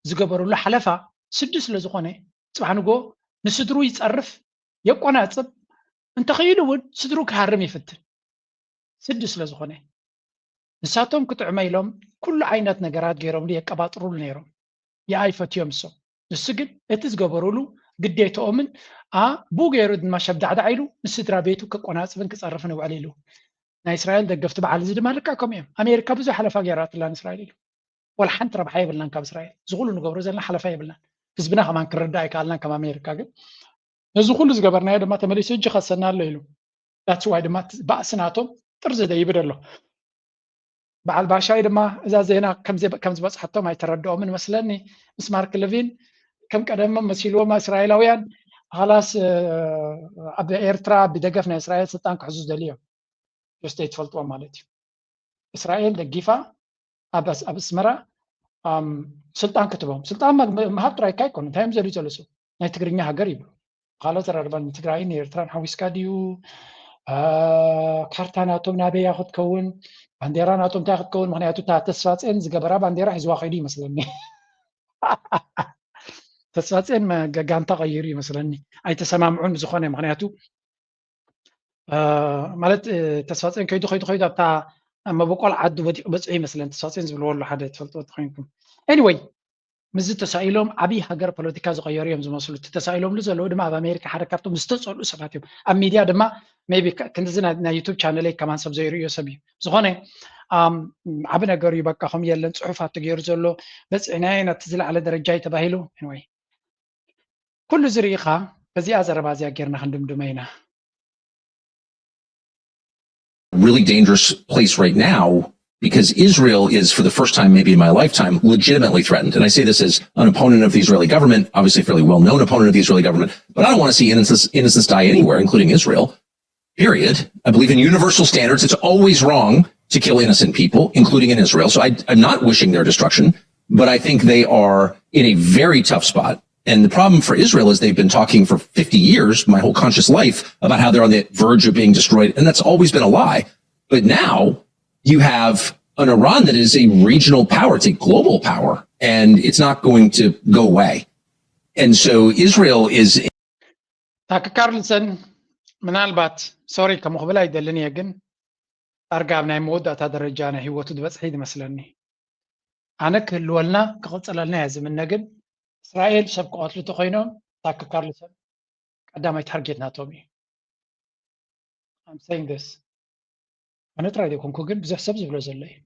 ዝገበሩሉ ሓለፋ ስዲ ስለ ዝኾነ ፅባሕ ንጎ ንስድሩ ይፀርፍ የቆናፅብ እንተኸይሉ እውን ስድሩ ክሃርም ይፍትን ስዲ ስለ ዝኾነ ንሳቶም ክጥዕመ ኢሎም ኩሉ ዓይነት ነገራት ገይሮምሉ የቀባጥሩሉ ነይሮም የኣይፈትዮም ሶ ንሱ ግን እቲ ዝገበሩሉ ግዴትኦምን ቡ ገይሩ ድማ ሸብዳዕዳዕ ኢሉ ንስድራ ቤቱ ክቆናፅብን ክፀርፍን ውዕል ኢሉ ናይ እስራኤል ደገፍቲ በዓል እዚ ድማ ልካ ከምኡ እዮም ኣሜሪካ ብዙሕ ሓለፋ ገይራትላ ንእስራኤል ኢሉ ወላ ሓንቲ ረብሓ የብልናን ካብ እስራኤል ዝኩሉ ንገብሮ ዘለና ሓለፋ የብልናን ህዝብና ከማን ክርዳእ ኣይከኣልናን ከም ኣሜሪካ ግን ነዚ ኩሉ ዝገበርናዮ ድማ ተመሊሱ እጅ ከሰና ኣሎ ኢሉ ዳትስ ዋይ ድማ ባእስናቶም ጥርዚ ደይብድ ኣሎ በዓል ባሻይ ድማ እዛ ዜና ከም ዝበፅሐቶም ኣይተረድኦምን መስለኒ ምስ ማርክ ሌቪን ከም ቀደሞም መሲልዎም እስራኤላውያን خلاص ኣብ ኤርትራ ብደገፍ ናይ እስራኤል ስልጣን ክሕዙ ዝደልዮም ጀስት ኣይትፈልጥዎ ማለት እዩ እስራኤል ደጊፋ ኣብ ኣስመራ ስልጣን ክትቦም ስልጣን መሃብ ጥራይ ኣይኮነን እንታይ እዮም ዘልዩ ዘሎ ሰብ ናይ ትግርኛ ሃገር ይብሉ ካልኦት ዘረርበን ትግራይን ኤርትራን ሓዊስካ ድዩ ካርታ ናቶም ናበያ ክትከውን ባንዴራ ናቶም እንታይ ክትከውን ምክንያቱ ተስፋፅን ዝገበራ ባንዴራ ሒዝዋ ከይዱ ይመስለኒ ተስፋፅን ጋንታ ቀይሩ ይመስለኒ ኣይተሰማምዑን ዝኾነ ምክንያቱ ማለት ተስፋፅን ከይዱ ኣብታ መበቆል ዓዲ ወዲቑ በፅሑ ይመስለኒ ተስፋፅን ዝብልወሉ ሓደ ትፈልጥዎ ትኮይንኩም ኤኒዌይ ምዝ ተሳኢሎም ዓብይ ሃገር ፖለቲካ ዝቀየሩ እዮም ዝመስሉ ተሳኢሎምሉ ዘለዉ ድማ ኣብ ኣሜሪካ ሓደ ካብቶም ዝተፀልኡ ሰባት እዮም ኣብ ሚድያ ድማ ሜቢ ክንዚ ናይ ዩቱብ ቻነለይ ከማን ሰብ ዘይርዮ ሰብ እዩ ዝኾነ ዓብ ነገር እዩ በቃ ከም የለን ፅሑፋት ተገይሩ ዘሎ በፅዕናየ ናቲ ዝለዓለ ደረጃ እዩ ተባሂሉ ወይ ኩሉ ዝርኢኻ በዚኣ ዘረባ እዚኣ ጌርና ክንድምድመ ኢና really dangerous place right now because Israel is, for the first time maybe in my lifetime, legitimately threatened. And I say this as an opponent of the Israeli government, obviously a fairly well-known opponent of the Israeli government, but I don't want to see innocents die anywhere, including Israel, period. I believe in universal standards. It's always wrong to kill innocent people, including in Israel. So I'm not wishing their destruction, but I think they are in a very tough spot. And the problem for Israel is they've been talking for 50 years, my whole conscious life, about how they're on the verge of being destroyed. And that's always been a lie. But now you have an Iran that is a regional power, it's a global power, and it's not going to go away. And so Israel is... Tucker Carlson, ምናልባት ሶሪ ከመኽበል ኣይደልን እየ ግን ኣርጋብ ናይ መወዳእታ ደረጃ ናይ ህይወቱ ዝበፅሒ ይመስለኒ ኣነ ክህልወልና ክቕፅለልና እየ ዝምነ ግን እስራኤል ሰብ ክቐትሉ ተኮይኖም ታከር ካርልሰን ቀዳማይ ታርጌት ናቶም እዩ I'm saying this ኣነ ጥራይ ዘይኮንኩ ግን ብዙሕ ሰብ ዝብሎ ዘሎ እዩ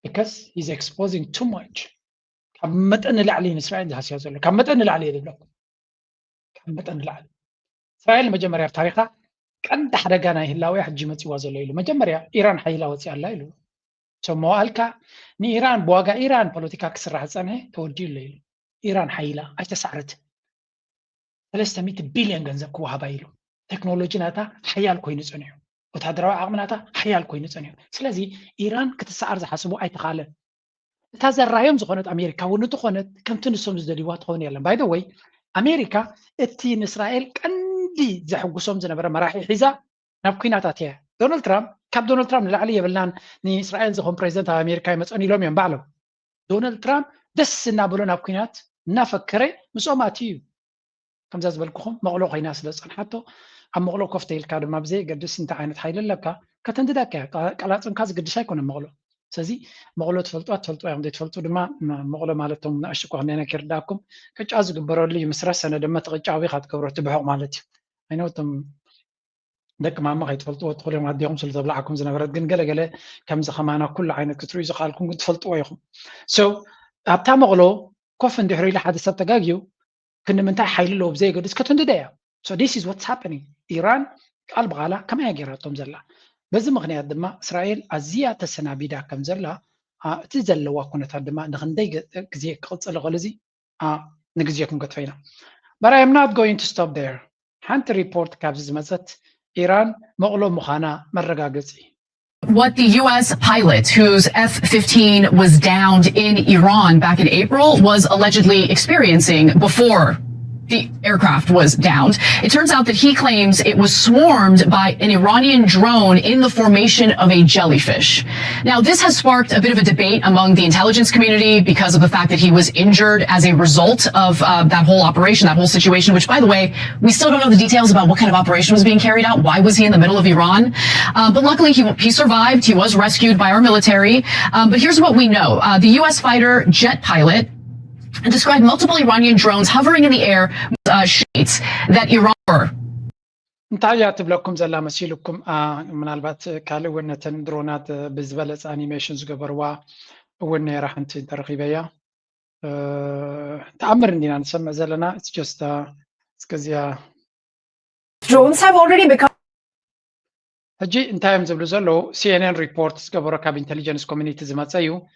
because he's exposing too much ካብ መጠን ንላዕሊ ንእስራኤል ዝሃስያ ዘሎ ካብ መጠን ንላዕሊ የድብለኩም ካብ መጠን ንላዕሊ እስራኤል መጀመርያ ታሪኻ ቀንዲ ሓደጋ ናይ ህላውያ ሕጂ መፅዋ ዘሎ ኢሉ መጀመርያ ኢራን ሓይላ ወፅያ ኣላ ኢሉ ሰሞዋልካ ንኢራን ብዋጋ ኢራን ፖለቲካ ክስራሕ ፀንሐ ተወዲኡ ኣሎ ኢሉ ኢራን ሓይላ ኣይተሳዕረት 300 ቢልዮን ገንዘብ ክወሃባ ኢሉ ቴክኖሎጂ ናታ ሓያል ኮይኑ ፀንሑ ወታደራዊ ዓቕሚ ናታ ሓያል ኮይኑ ፀንሑ ስለዚ ኢራን ክትሰዓር ዝሓስቡ ኣይተኻለን እታ ዘራዮም ዝኾነት ኣሜሪካ እውን እንትኾነት ከምቲ ንሶም ዝደልይዋ ትኸውን የለን ባይ ዘ ወይ ኣሜሪካ እቲ ንእስራኤል ቀንዲ ዘሕጉሶም ዝነበረ መራሒ ሒዛ ናብ ኩናታት እያ ዶናልድ ትራምፕ ካብ ዶናልድ ትራምፕ ንላዕሊ የብልናን ንእስራኤል ዝኾን ፕሬዚደንት ኣብ ኣሜሪካ ይመፅን ኢሎም እዮም ባዕሎም ዶናልድ ትራምፕ ደስ እናብሎ ናብ ኩናት እናፈከረ ምስኦም ኣትዩ كم زاز بالكم مغلو خينا سلسن حتى أم مغلو كفتيل كادو ما بزي قدس انت عينت حيل لك كتنددك قلاتن كاز قدس هيكون مغلو سزي مغلو تفلطوا يوم دي تفلطوا دما مغلو مالتهم ناشكو هنينا كرداكم كجاز قبروا لي مسرس انا دما تقጫዊ خات كبروا تبحوا مالتي اينوتم دك ما ما يتفلطوا تقولوا ما ديهم سل تبلعكم زنبرت جن قلقله كم زخمانا كل عينك كتري زخالكم قد تفلطوا يخم سو ابتا مغلو كوف اندحري لحد سب تقاقيو كنا منتاح حيل له بزي قدس كتنددايا so this is what's happening إيران قلب غالا كما يجراتهم زلا بز مغنيات دما إسرائيل أزياء تسنابيدا كم زلا تزل واكونت دما نغندي كزي قلص الغلزي نجزيكم كتفينا but I am not going to stop there حانت report كابز مزت إيران مغلو مخانا مرقاقزي What the U.S. pilot whose F-15 was downed in Iran back in April was allegedly experiencing before the aircraft was downed. It turns out that he claims it was swarmed by an Iranian drone in the formation of a jellyfish. Now, this has sparked a bit of a debate among the intelligence community because of the fact that he was injured as a result of that whole operation, that whole situation, which, by the way, we still don't know the details about what kind of operation was being carried out. Why was he in the middle of Iran? But luckily, he survived. He was rescued by our military. But here's what we know. The U.S. fighter jet pilot described multiple Iranian drones hovering in the air with shades that Iran were. انتاجات بلوكم زلا مسيلكم من البات كالو ونتن درونات بزبلت انيميشنز قبروا ون راح انت ترغيبيا تأمر اننا نسمع زلنا it's just اسكزيا Drones have already become هجي انتايم زبلو زلو CNN reports قبروا كاب intelligence community زماتسايو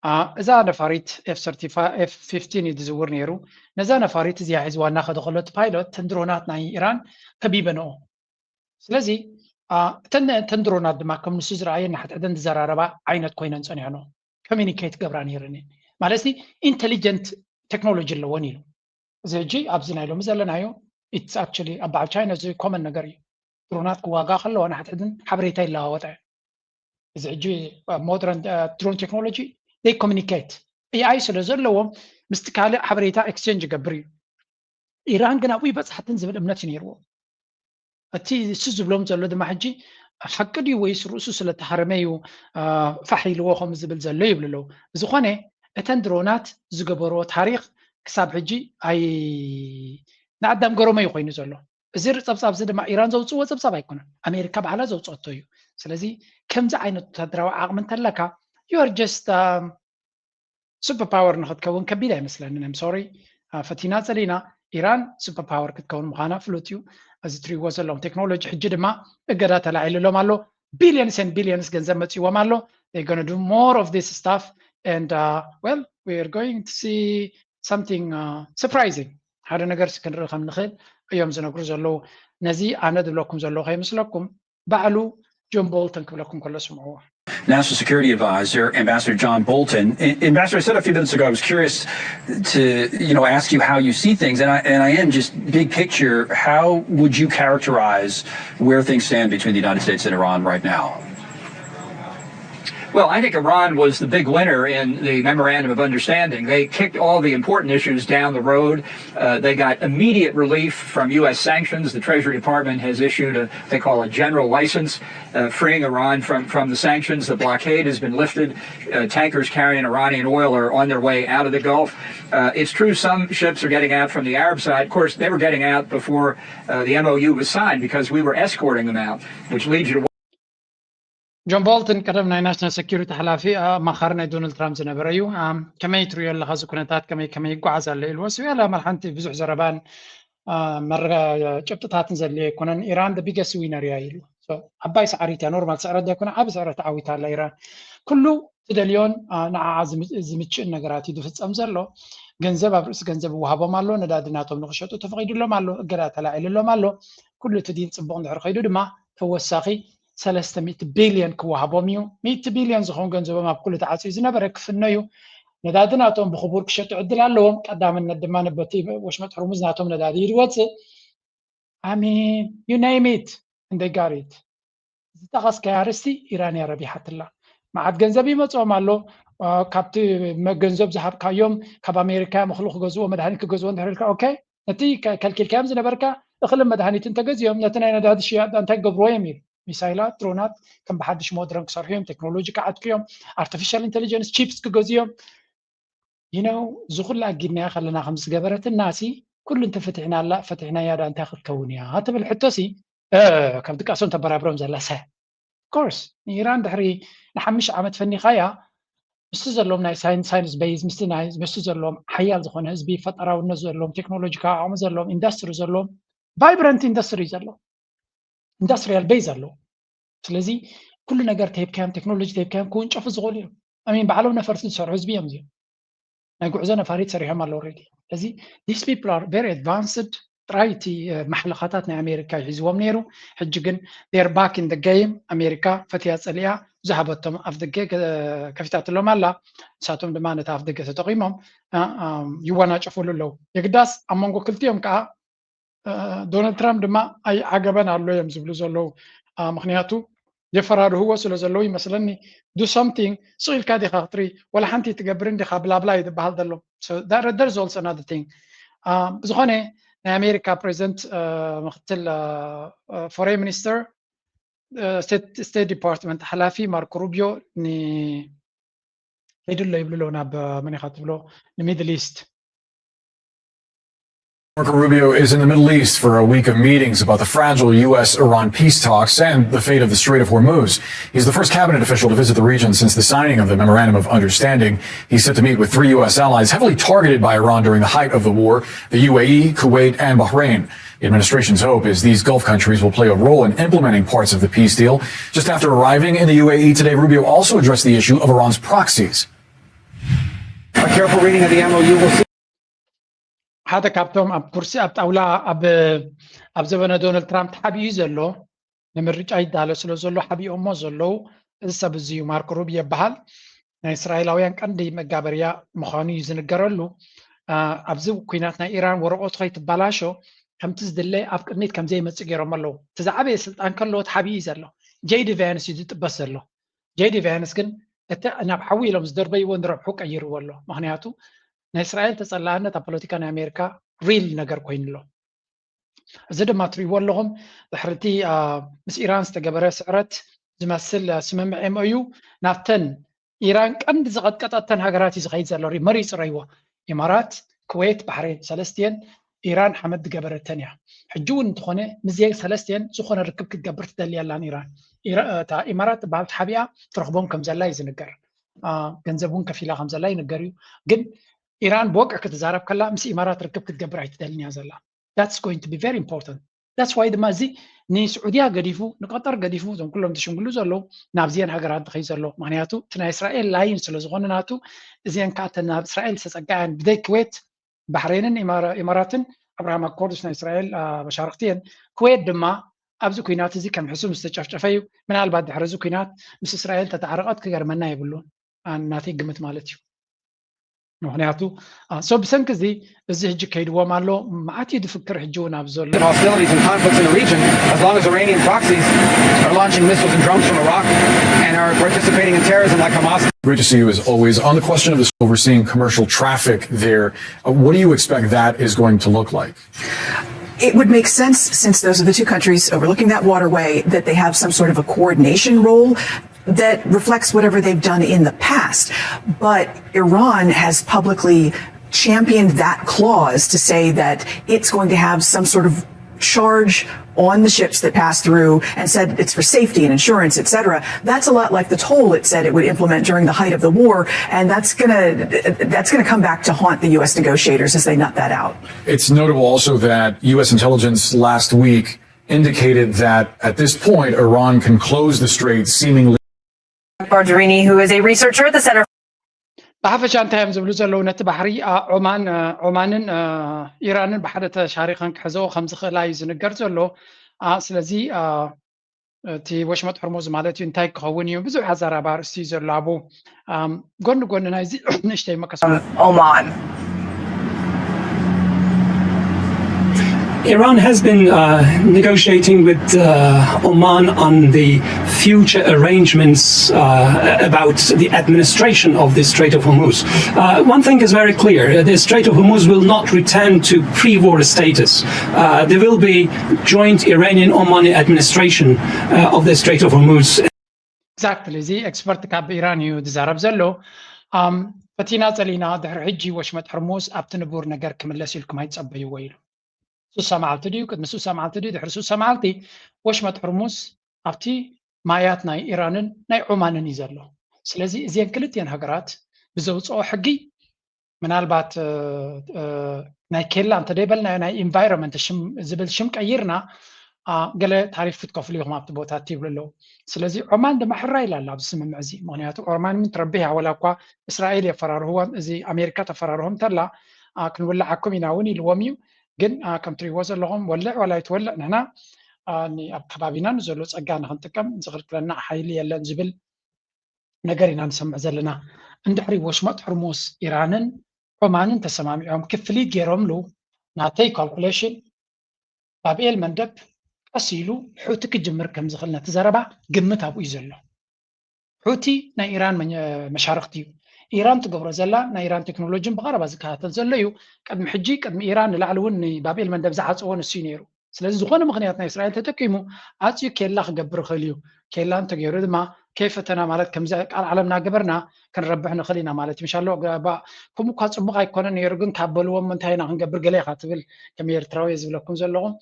إذا نفاريت F-15 يدزور نيرو نزا نفاريت زي عزوان ناخد غلط بايلوت تندرونات ناي إيران كبيبنو سلازي تندرونات دماكم نسوز رأيين نحت عدن زراربا عينت كوينان سنعنو communicate قبران يرنين مالسي intelligent technology اللي ونيلو زي جي أبزنا يلو مزالنا يو it's actually about China زي common نقري درونات كواقا خلو وانا حت عدن حبريتين لها وطع زي جي modern drone technology they communicate AI سلازر لهم مستكالة حبريتا exchange قبري إيران قناوي بس حتى نزل أمنات نيرو أتي سوز بلوم زلوا دم حجي حق دي ويس رؤوس سلة حرميو فحيلو وهم زبل زلوا يبللو زخانة أتندرونات زقبرو تاريخ كسب حجي أي نعدم قروما يقين زلوا زير صبصب زد مع إيران زوجوا صبصب يكون أمريكا بعلا زوج أطيو سلازي كم زعين تدروا عقم تلكا you are just super power نخد كون كبيرة مثلا I'm sorry فتينات زلينا إيران super power كتكون مخانا فلوتيو as three was along technology حجد ما إقدرات العيل لو مالو billions and billions جنزمتي ومالو they're gonna do more of this stuff and well we are going to see something surprising هذا نقر سكن رقم نخيل أيام زنقر زلو نزي أنا دلوكم زلو خي مثلكم بعلو جون بولتن كلكم كل سمعوه National Security Advisor, Ambassador John Bolton. Ambassador, I said a few minutes ago, I was curious to, ask you how you see things, and I am just big picture. How would you characterize where things stand between the United States and Iran right now? Well, I think Iran was the big winner in the Memorandum of Understanding. They kicked all the important issues down the road. They got immediate relief from U.S. sanctions. The Treasury Department has issued they call a general license, freeing Iran from the sanctions. The blockade has been lifted. Tankers carrying Iranian oil are on their way out of the Gulf. It's true some ships are getting out from the Arab side. Of course, they were getting out before the MOU was signed because we were escorting them out, which leads you to جون بولتن كتبنا ناشنال سكيورتي حلافي ما خرنا دونالد ترامب زنبريو كما يتريو الله خاص كونتات كما يقعز على الوسوي على مرحنتي بزح زربان مرة جبتات نزل يكونن إيران the biggest winner يايلو عباي سعريتها نورمال سعر ده يكون عب سعر تعويتها على إيران كله تدليون نع زمتش النجارات يدفع أمزرلو جنزب أبرس جنزب وهابا مالو ندادناتهم نخشتو تفقيدو له مالو جرات لا إله مالو كله تدين صبون عرقيدو دما هو الساقي 300 بليون كوهابوميو 100 بليون زخون جنزب ما بكل تعاسيز نبرك في النيو ندادناتهم بخبور كشتو عدل علوهم قدام الندمان بتي وش متحرم زناتهم ندادير واتس I mean you name it and they got it تغس كارستي إيراني عربي حتى الله مع جنزبي متصوم على كابتي جنزب زهر كيوم كاب أمريكا مخلوق جزوة مدهنك جزوة نهرك أوكي نتي كالكل كام زنبركا اخلم مدهانيت انت جزيهم نتنا نادي شيء انت قبروا يميل ሚሳይላት ድሮናት ከም ብሓድሽ ሞድረን ክሰርሑ ቴክኖሎጂ ከዓጥቅዮም artificial intelligence chips ክገዝዮም ዝኹላ ኣጊድና ከለና ከም ዝገበረት ናሲ ኩሉ እንተፈትሕና ኣላ ፈትሕና ያዳ እንታይ ክትከውን እያ ትብል ሕቶሲ ከም ጥቃሶም ተበራብሮም ዘላ ሰ ኮርስ ኢራን ድሕሪ ንሓሙሽተ ዓመት ፈኒኻያ ምስቲ ዘለዎም ናይ ሳይንስ ቤዝ ምስቲ ዘለዎም ሓያል ዝኾነ ህዝቢ ፈጠራውነት ዘለዎም ቴክኖሎጂካዊ ዓቕሚ ዘለዎም ኢንዱስትሪ ዘለዎም ቫይብረንት ኢንዱስትሪ ዘለዎም ኢንዱስትሪያል ቤዝ ኣለዎ ስለዚ ኩሉ ነገር ተሄብካዮም ቴክኖሎጂ ተሄብካዮም ክውንጨፉ ዝኽእሉ እዮም ኣሚን ባዕሎም ነፈርቲ ዝሰርሑ ህዝቢ እዮም እዚኦም ናይ ጉዕዞ ነፋሪት ሰሪሖም ኣለዉ ኦልሬዲ ስለዚ ዲስ ፒፕል ኣር ቨሪ ኣድቫንስድ ጥራይ እቲ ማሕለኻታት ናይ ኣሜሪካ ሒዝዎም ነይሩ ሕጂ ግን ዴር ባክ ኢን ደ ጌም ኣሜሪካ ፈትያ ፀሊያ ዝሃበቶም ኣፍ ደገ ከፊታትሎም ኣላ ንሳቶም ድማ ነቲ ኣፍ ደገ ተጠቒሞም ይወናጨፍሉ ኣለዉ የግዳስ ኣብ መንጎ ክልቲኦም ከዓ ዶናልድ ትራምፕ ድማ ኣይ ዓገበን ኣሎ እዮም ዝብሉ ዘለዉ ምክንያቱ የፈራርህዎ ስለ ዘለዉ ይመስለኒ ዱ something ስኢልካ ዲኻ ክትርኢ ወላ ሓንቲ ትገብርን ዲኻ ብላብላ እዩ ዝበሃል ዘሎ there's also another thing ብዝኾነ ናይ ኣሜሪካ ፕሬዚደንት ምክትል ፎሬን ሚኒስተር ስቴት ዲፓርትመንት ሓላፊ ማርኮ ሩቢዮ ከይድሎ ይብሉ ናብ መን ኢኻ ትብሎ ንሚድል ኢስት Marco Rubio is in the Middle East for a week of meetings about the fragile U.S.-Iran peace talks and the fate of the Strait of Hormuz. He's the first cabinet official to visit the region since the signing of the Memorandum of Understanding. He's set to meet with 3 U.S. allies heavily targeted by Iran during the height of the war, the UAE, Kuwait, and Bahrain. The administration's hope is these Gulf countries will play a role in implementing parts of the peace deal. Just after arriving in the UAE today, Rubio also addressed the issue of Iran's proxies. A careful reading of the MOU will see ሓደ ካብቶም ኣብ ኩርሲ ኣብ ጣውላ ኣብ ዘበነ ዶናልድ ትራምፕ ሓቢኡ ዘሎ ንምርጫ ይዳሎ ስለ ዘሎ ሓቢኦሞ ዘለዉ እዚ ሰብ እዚዩ ማርኮ ሩቢዮ ይበሃል ናይ እስራኤላውያን ቀንዲ መጋበርያ ምዃኑ እዩ ዝንገረሉ ኣብዚ ኩናት ናይ ኢራን ወረቐቱ ከይትበላሾ ከምቲ ዝድለ ኣብ ቅድሚት ከምዘይመፅእ ገይሮም ኣለዉ እቲ ዝዓበየ ስልጣን ከለዎ ተሓቢኡ እዩ ዘሎ ጄዲ ቫንስ እዩ ዝጥበስ ዘሎ ጄዲ ቫንስ ግን እቲ ናብ ሓዊ ኢሎም ዝደርበይዎ ንረብሑ ቀይርዎ ኣሎ ምክንያቱ ናይ እስራኤል ተፀላእነት ኣብ ፖለቲካ ናይ ኣሜሪካ ሪል ነገር ኮይኑሎ እዚ ድማ ትሪእዎ ኣለኹም ድሕሪ እቲ ምስ ኢራን ዝተገበረ ስዕረት ዝመስል ስምምዕ ኤምኦዩ ናብተን ኢራን ቀንዲ ዝቐጥቀጠተን ሃገራት እዩ ዝኸይድ ዘሎ መሪፅ ረይዎ ኢማራት ኩዌት ባሕሬን ሰለስቲአን ኢራን ሓመድ ዝገበረተን እያ ሕጂ እውን እንተኾነ ምዝየ ሰለስቲአን ዝኾነ ርክብ ክትገብር ትደሊ ኣላን ኢራን እታ ኢማራት ትበሃል ሓቢኣ ትረኽቦም ከም ዘላ እዩ ዝንገር ገንዘብ እውን ከፊላ ከም ዘላ ይንገር እዩ ግን ኢራን በወቅዕ ክትዛረብ ከላ ምስ ኢማራት ርክብ ክትገብር ኣይትደልን እያ ዘላ that's going to be very important that's why ድማ እዚ ንስዑድያ ገዲፉ ንቀጠር ገዲፉ እዞም ኩሎም ትሽምግሉ ዘለዉ ናብዚአን ሃገራት ትኸይ ዘሎ ምክንያቱ እቲ ናይ እስራኤል ላይን ስለ ዝኾነ ናቱ እዚአን ከዓ እተን ናብ እስራኤል ተፀጋዐን ብዘይ ኩዌት ባሕሬንን ኢማራትን ኣብርሃም ኣኮርድስ ናይ እስራኤል መሻርክቲየን ኩዌት ድማ ኣብዚ ኩናት እዚ ከም ሕሱም ዝተጨፍጨፈ እዩ ምናልባት ድሕሪ እዚ ኩናት ምስ እስራኤል ተተዓረቐት ክገርመና የብሉን ናተይ ግምት ማለት እዩ ምክንያቱ ሶ ብሰንኪ እዚ እዚ ሕጂ ከይድዎም ኣሎ መዓት እዩ ዝፍክር ሕጂ እውን ኣብ ዘሎ hostilities and conflicts in the region as long as Iranian proxies are launching missiles and drones from Iraq and are participating in terrorism like Hamas. Great to see you as always. On the question of this overseeing commercial traffic there, what do you expect that is going to look like? It would make sense, since those are the two countries overlooking that waterway, that they have some sort of a coordination role that reflects whatever they've done in the past. But Iran has publicly championed that clause to say that it's going to have some sort of charge on the ships that pass through, and said it's for safety and insurance, etc. That's a lot like the toll it said it would implement during the height of the war, and that's gonna come back to haunt the U.S. negotiators as they nut that out. It's notable also that U.S. intelligence last week indicated that at this point Iran can close the strait seemingly. Bargerini, who is a researcher at the Center. ብሓፈሻ እንታይ እዮም ዝብሉ ዘለዉ ነቲ ባሕሪ ዖማንን ኢራንን ብሓደ ተሻሪኸን ክሕዘዎ ከም ዝኽእላ እዩ ዝንገር ዘሎ ስለዚ እቲ ወሽመጥ ሕርሙዝ ማለት እዩ እንታይ ክኸውን እዩ ብዙሕ ኣዘራርባ ኣርእስቲ እዩ ዘሎ ኣብኡ ጎኒ ጎኒ ናይዚ ንእሽተይ መቀስ Oman. Iran has been negotiating with Oman on the future arrangements about the administration of the Strait of Hormuz. One thing is very clear. The Strait of Hormuz will not return to pre-war status. There will be joint Iranian-Omani administration of the Strait of Hormuz. Exactly. The expert ካብ ኢራን እዩ ዝዛረብ ዘሎ ፈቲና ጸሊና ድሕሪ ሕጂ ወሽመጥ ሕርሙዝ ኣብቲ ንቡር ነገር ክምለስ ኢልኩም ኣይጸበይዎ ኢሉ ሱሳ መዓልቲ ድዩ ቅድሚ ሱሳ መዓልቲ ድዩ ድሕሪ ሱሳ መዓልቲ ወሽመጥ ሕርሙዝ ኣብቲ ማያት ናይ ኢራንን ናይ ዑማንን እዩ ዘሎ ስለዚ እዚአን ክልቲአን ሃገራት ብዘውፅኦ ሕጊ ምናልባት ናይ ኬላ እንተደይበልናዮ ናይ ኢንቫይሮንመንት ዝብል ሽም ቀይርና ገለ ታሪፍ ክትከፍሉ ኢኹም ኣብቲ ቦታ ትብሉ ኣለዉ ስለዚ ዑማን ድማ ሕራ ኢላ ኣላ ኣብዚ ስምምዕ እዚ ምክንያቱ ዑማን ምን ትረቢሕ ወላ እኳ እስራኤል የፈራርህዎን እዚ ኣሜሪካ ተፈራርሆም ተላ ክንውላዓኩም ኢና እውን ኢልዎም እዩ ግን ከም ትሪእዎ ዘለኹም ወልዕ ወላ ይትወልዕ ንሕና ኣብ ከባቢና ንዘሎ ፀጋ ንክንጥቀም ዝኽልክለና ሓይሊ የለን ዝብል ነገር ኢና ንሰምዕ ዘለና እንድሕሪ ወሽመጥ ሕርሙዝ ኢራንን ዑማንን ተሰማሚዖም ክፍሊት ገይሮምሉ ናተይ ካልኩሌሽን ባብኤል መንደብ ቀስ ኢሉ ሑቲ ክጅምር ከም ዝኽእል ነቲ ዘረባ ግምት ኣብኡ እዩ ዘሎ ሑቲ ናይ ኢራን መሻርክቲ እዩ ኢራን ትገብሮ ዘላ ናይ ኢራን ቴክኖሎጂን ብቐረባ ዝከታተል ዘሎ እዩ ቅድሚ ሕጂ ቅድሚ ኢራን ንላዕሊ እውን ባብኤል መንደብ ዝዓፅዎ ንሱ እዩ ነይሩ ስለዚ ዝኾነ ምክንያት ናይ እስራኤል ተጠቂሙ ኣፅዩ ኬላ ክገብር ይኽእል እዩ ኬላ እንተገይሩ ድማ ከይፈተና ማለት ከምዚ ቃል ዓለምና ገበርና ክንረብሕ ንኽእል ኢና ማለት ምሻሎ ከምኡ እኳ ፅቡቕ ኣይኮነን ነይሩ ግን ካብ በልዎም እንታይ ኢና ክንገብር ገለ ኢኻ ትብል ከም ኤርትራዊ ዝብለኩም ዘለኹም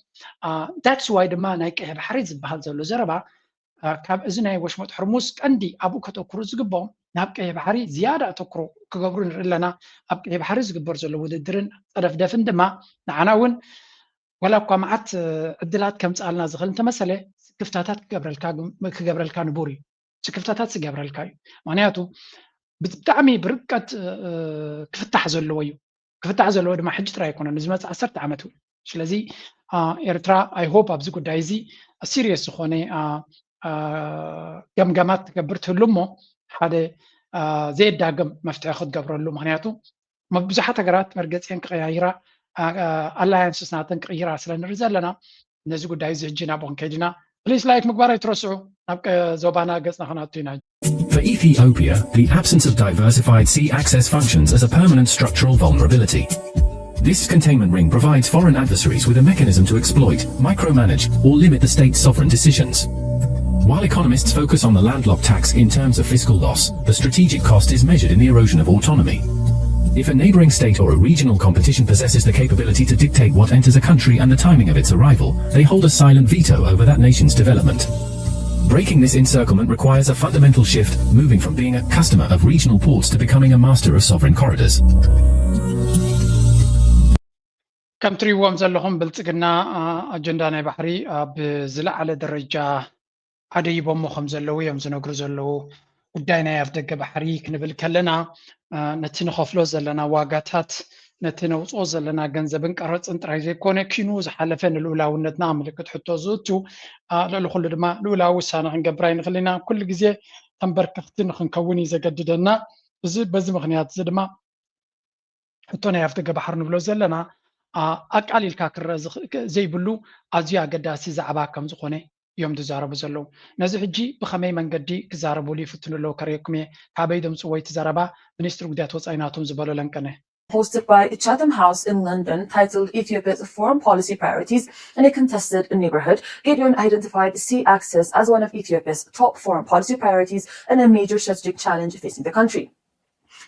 ዳትስ ዋይ ድማ ናይ ቀይሕ ባሕሪ ዝበሃል ዘሎ ዘረባ ካብ እዚ ናይ ወሽመጥ ሕርሙዝ ቀንዲ ኣብኡ ከተኩሩ ዝግብኦም ናብ ቀይሕ ባሕሪ ዝያዳ ኣተኩሮ ክገብሩ ንርኢ ኣለና ኣብ ቀይሕ ባሕሪ ዝግበር ዘሎ ውድድርን ፀደፍደፍን ድማ ንዓና እውን ወላ እኳ መዓት ዕድላት ከምፃልና ዝኽእል እንተመሰለ ክፍታታት ክገብረልካ ንቡር እዩ ክፍታታት ዝገብረልካ እዩ ምክንያቱ ብጣዕሚ ብርቀት ክፍታሕ ዘለዎ እዩ ክፍታሕ ዘለዎ ድማ ሕጂ ጥራይ ኣይኮነን ዝመፅእ 10 ዓመት እዩ ስለዚ ኤርትራ ኣይ ሆፕ ኣብዚ ጉዳይ እዚ ሲሪየስ ዝኾነ ገምገማት ትገብር ትህሉ እሞ ሓደ ዘየዳግም መፍትሒ ክትገብረሉ ምክንያቱ ብዙሓት ሃገራት መርገፂአን ክቀያይራ ኣላያንስስ ናተን ክቅይራ ስለ ንርኢ ዘለና ነዚ ጉዳይ እዚ ሕጂ ናብኦም ከይድና ፕሊስ ላይክ ምግባር ኣይትረስዑ ናብ ዞባና ገፅና ክናቱ ኢና For Ethiopia, the absence of diversified sea access functions as a permanent structural vulnerability. This containment ring provides foreign adversaries with a mechanism to exploit, micromanage, or limit the state's sovereign decisions. While economists focus on the landlocked tax in terms of fiscal loss, the strategic cost is measured in the erosion of autonomy. If a neighboring state or a regional competition possesses the capability to dictate what enters a country and the timing of its arrival, they hold a silent veto over that nation's development. Breaking this encirclement requires a fundamental shift, moving from being a customer of regional ports to becoming a master of sovereign corridors. ከም ትሪእዎም ዘለኹም ብልፅግና ኣጀንዳ ናይ ባሕሪ ብዝለዓለ ደረጃ ዓደይቦሞ ከም ዘለዉ እዮም ዝነግሩ ዘለዉ ጉዳይ ናይ ኣፍ ደገ ባሕሪ ክንብል ከለና ነቲ ንኸፍሎ ዘለና ዋጋታት ነቲ ነውፅኦ ዘለና ገንዘብን ቀረፅን ጥራይ ዘይኮነ ኪኑ ዝሓለፈ ንልኡላውነትና ምልክት ሕቶ ዝእቱ ልዕሊ ኩሉ ድማ ልኡላዊ ውሳነ ክንገብር ኣይንኽእል ኢና ኩሉ ግዜ ተንበርከኽቲ ንክንከውን እዩ ዘገድደና በዚ ምክንያት እዚ ድማ ሕቶ ናይ ኣፍ ደገ ባሕሪ ንብሎ ዘለና ኣቃሊልካ ክረአ ዘይብሉ ኣዝዩ ኣገዳሲ ዛዕባ ከም ዝኾነ እዮም ዝዛረቡ ዘለዉ ነዚ ሕጂ ብኸመይ መንገዲ ክዛረብሉ ይፍትኑ ኣለዉ ከሪአኩም እየ ካበይ ድምፂ ወይ ትዘረባ ሚኒስትሪ ጉዳያት ወፃኢ ናቶም ዝበሎ ለንቀነ hosted by Chatham House in London, titled Ethiopia's Foreign Policy Priorities in a Contested Neighborhood. Gideon identified sea access as one of Ethiopia's top foreign policy priorities and a major strategic challenge facing the country.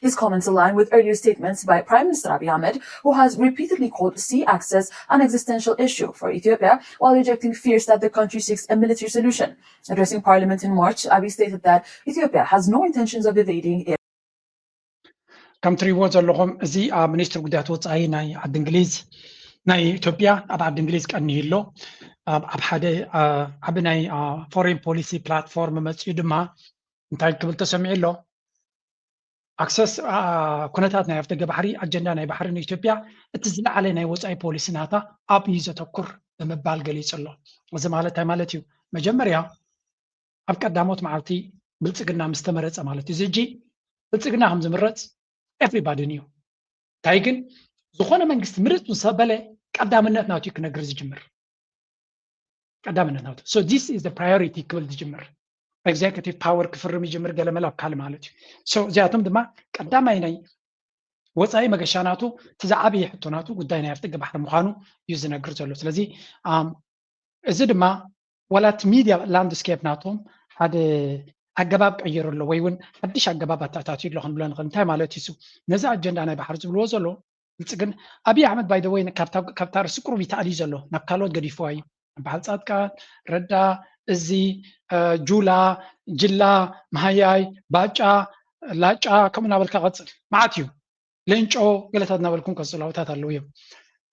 His comments align with earlier statements by Prime Minister Abiy Ahmed, who has repeatedly called sea access an existential issue for Ethiopia, while rejecting fears that the country seeks a military solution. Addressing Parliament in March, Abiy stated that Ethiopia has no intentions of evading it. ከም ትሪእዎ ዘለኹም እዚ ኣብ ሚኒስትሪ ጉዳያት ወፃኢ ናይ ዓዲ እንግሊዝ ናይ ኢትዮጵያ ኣብ ዓዲ እንግሊዝ ቀኒህሎ ኣብ ሓደ ዓብ ናይ ፎሬን ፖሊሲ ፕላትፎርም መፅኡ ድማ እንታይ ክብል ተሰሚዑ ኣሎ ኣክሰስ ኩነታት ናይ ኣፍ ደገ ባሕሪ ኣጀንዳ ናይ ባሕሪ ንኢትዮጵያ እቲ ዝለዓለ ናይ ወፃኢ ፖሊሲ ናታ ኣብ እዩ ዘተኩር ብምባል ገሊጹ ኣሎ እዚ ማለት እንታይ ማለት እዩ መጀመርያ ኣብ ቀዳሞት መዓልቲ ብልፅግና ምስ ተመረፀ ማለት እዩ እዚ ሕጂ ብልፅግና ከም ዝምረፅ ኤቭሪባዲ እዩ እንታይ ግን ዝኾነ መንግስቲ ምርፅ ምስ በለ ቀዳምነት ናቱ ክነግር ዝጅምር ቀዳምነት ናቱ so this is the priority ክብል ዝጅምር executive power ክፍርም ይጅምር ገለመላ ካል ማለት እዩ so እዚኣቶም ድማ ቀዳማይ ናይ ወፃኢ መገሻናቱ ተዛዓብይ ሕቶናቱ ጉዳይ ናይ ኣፍጥቂ ባሕሪ ምዃኑ እዩ ዝነግር ዘሎ ስለዚ እዚ ድማ ወላት ሚድያ ላንድስኬፕ ናቶም ሓደ ኣገባብ ቀይሩሎ ወይ እውን ሓድሽ ኣገባብ ኣታታትዩ ኣለኹን ብለን እንታይ ማለት እዩ ነዚ ኣጀንዳ ናይ ባሕሪ ዝብልዎ ዘሎ ብልፅግና ኣብይ ኣሕመድ ባይ ደ ወይ ካብታ ርእሲ ቁሩብ ይተኣልዩ ዘሎ ናብ ካልኦት ገዲፍዋ እዩ በዓል ፃድቃን ረዳ እዚ ጁላ ጅላ ማህያይ ባጫ ላጫ ከምኡ ናበልካ ቀፅል መዓት እዩ ለንጮ ገለታት ናበልኩም ቀፅላውታት ኣለዉ እዮም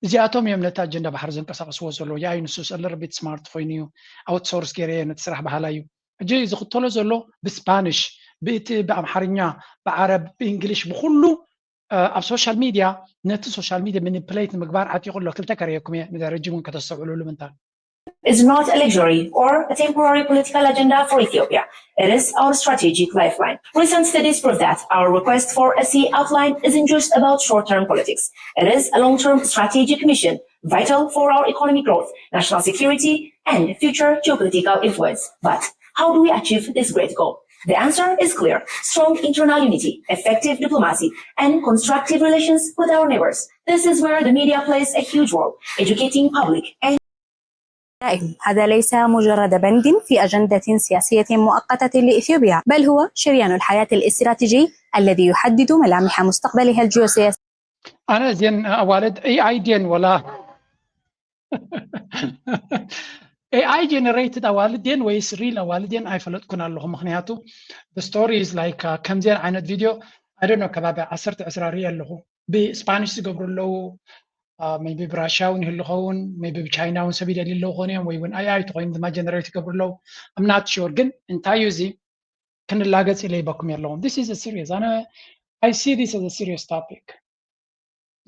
እዚኣቶም እዮም ነቲ ኣጀንዳ ባሕሪ ዘንቀሳቀስዎ ዘሎ ያይ ንሱ ሰለርቤት ስማርት ኮይኑ እዩ ኣውትሶርስ ገይረ ነቲ ስራሕ ባህላ እዩ እጂ ዝኽተሎ ዘሎ ብስፓኒሽ ብእቲ ብኣምሓርኛ ብዓረብ ብእንግሊሽ ብኩሉ ኣብ ሶሻል ሚድያ ነቲ ሶሻል ሚድያ ማኒፕሌት ምግባር ዓጢቑ ኣሎ ክልተ ከረየኩም እየ ንረጅም እውን ከተሰብዕሉሉ ምንታይ is not a luxury or a temporary political agenda for Ethiopia. It is our strategic lifeline. Recent studies prove that our request for a sea outline isn't just about short-term politics. It is a long-term strategic mission, vital for our economic growth, national security, and future geopolitical influence. But how do we achieve this great goal? The answer is clear. Strong internal unity, effective diplomacy, and constructive relations with our neighbors. This is where the media plays a huge role, educating public and هذا ليس مجرد بند في أجندة سياسية مؤقتة لإثيوبيا، بل هو شريان الحياة الاستراتيجي الذي يحدد ملامح مستقبلها الجيوسياسي. أنا زين أولد AI دين ولا AI generated أولدين ويس real أولدين أي فلت كنا لهم مخنياتو. The story is like كم زين عينت فيديو I don't know كبابة عصرت أسرارية له بإسبانيش تقبل له maybe براشاون هلخون maybe بچايناون سبيل اللي لغونيهم ويون AI تقوين ما generate قبل له I'm not sure جن انت يوزي كن اللاجت اللي بكم يلهم this is a serious أنا I see this as a serious topic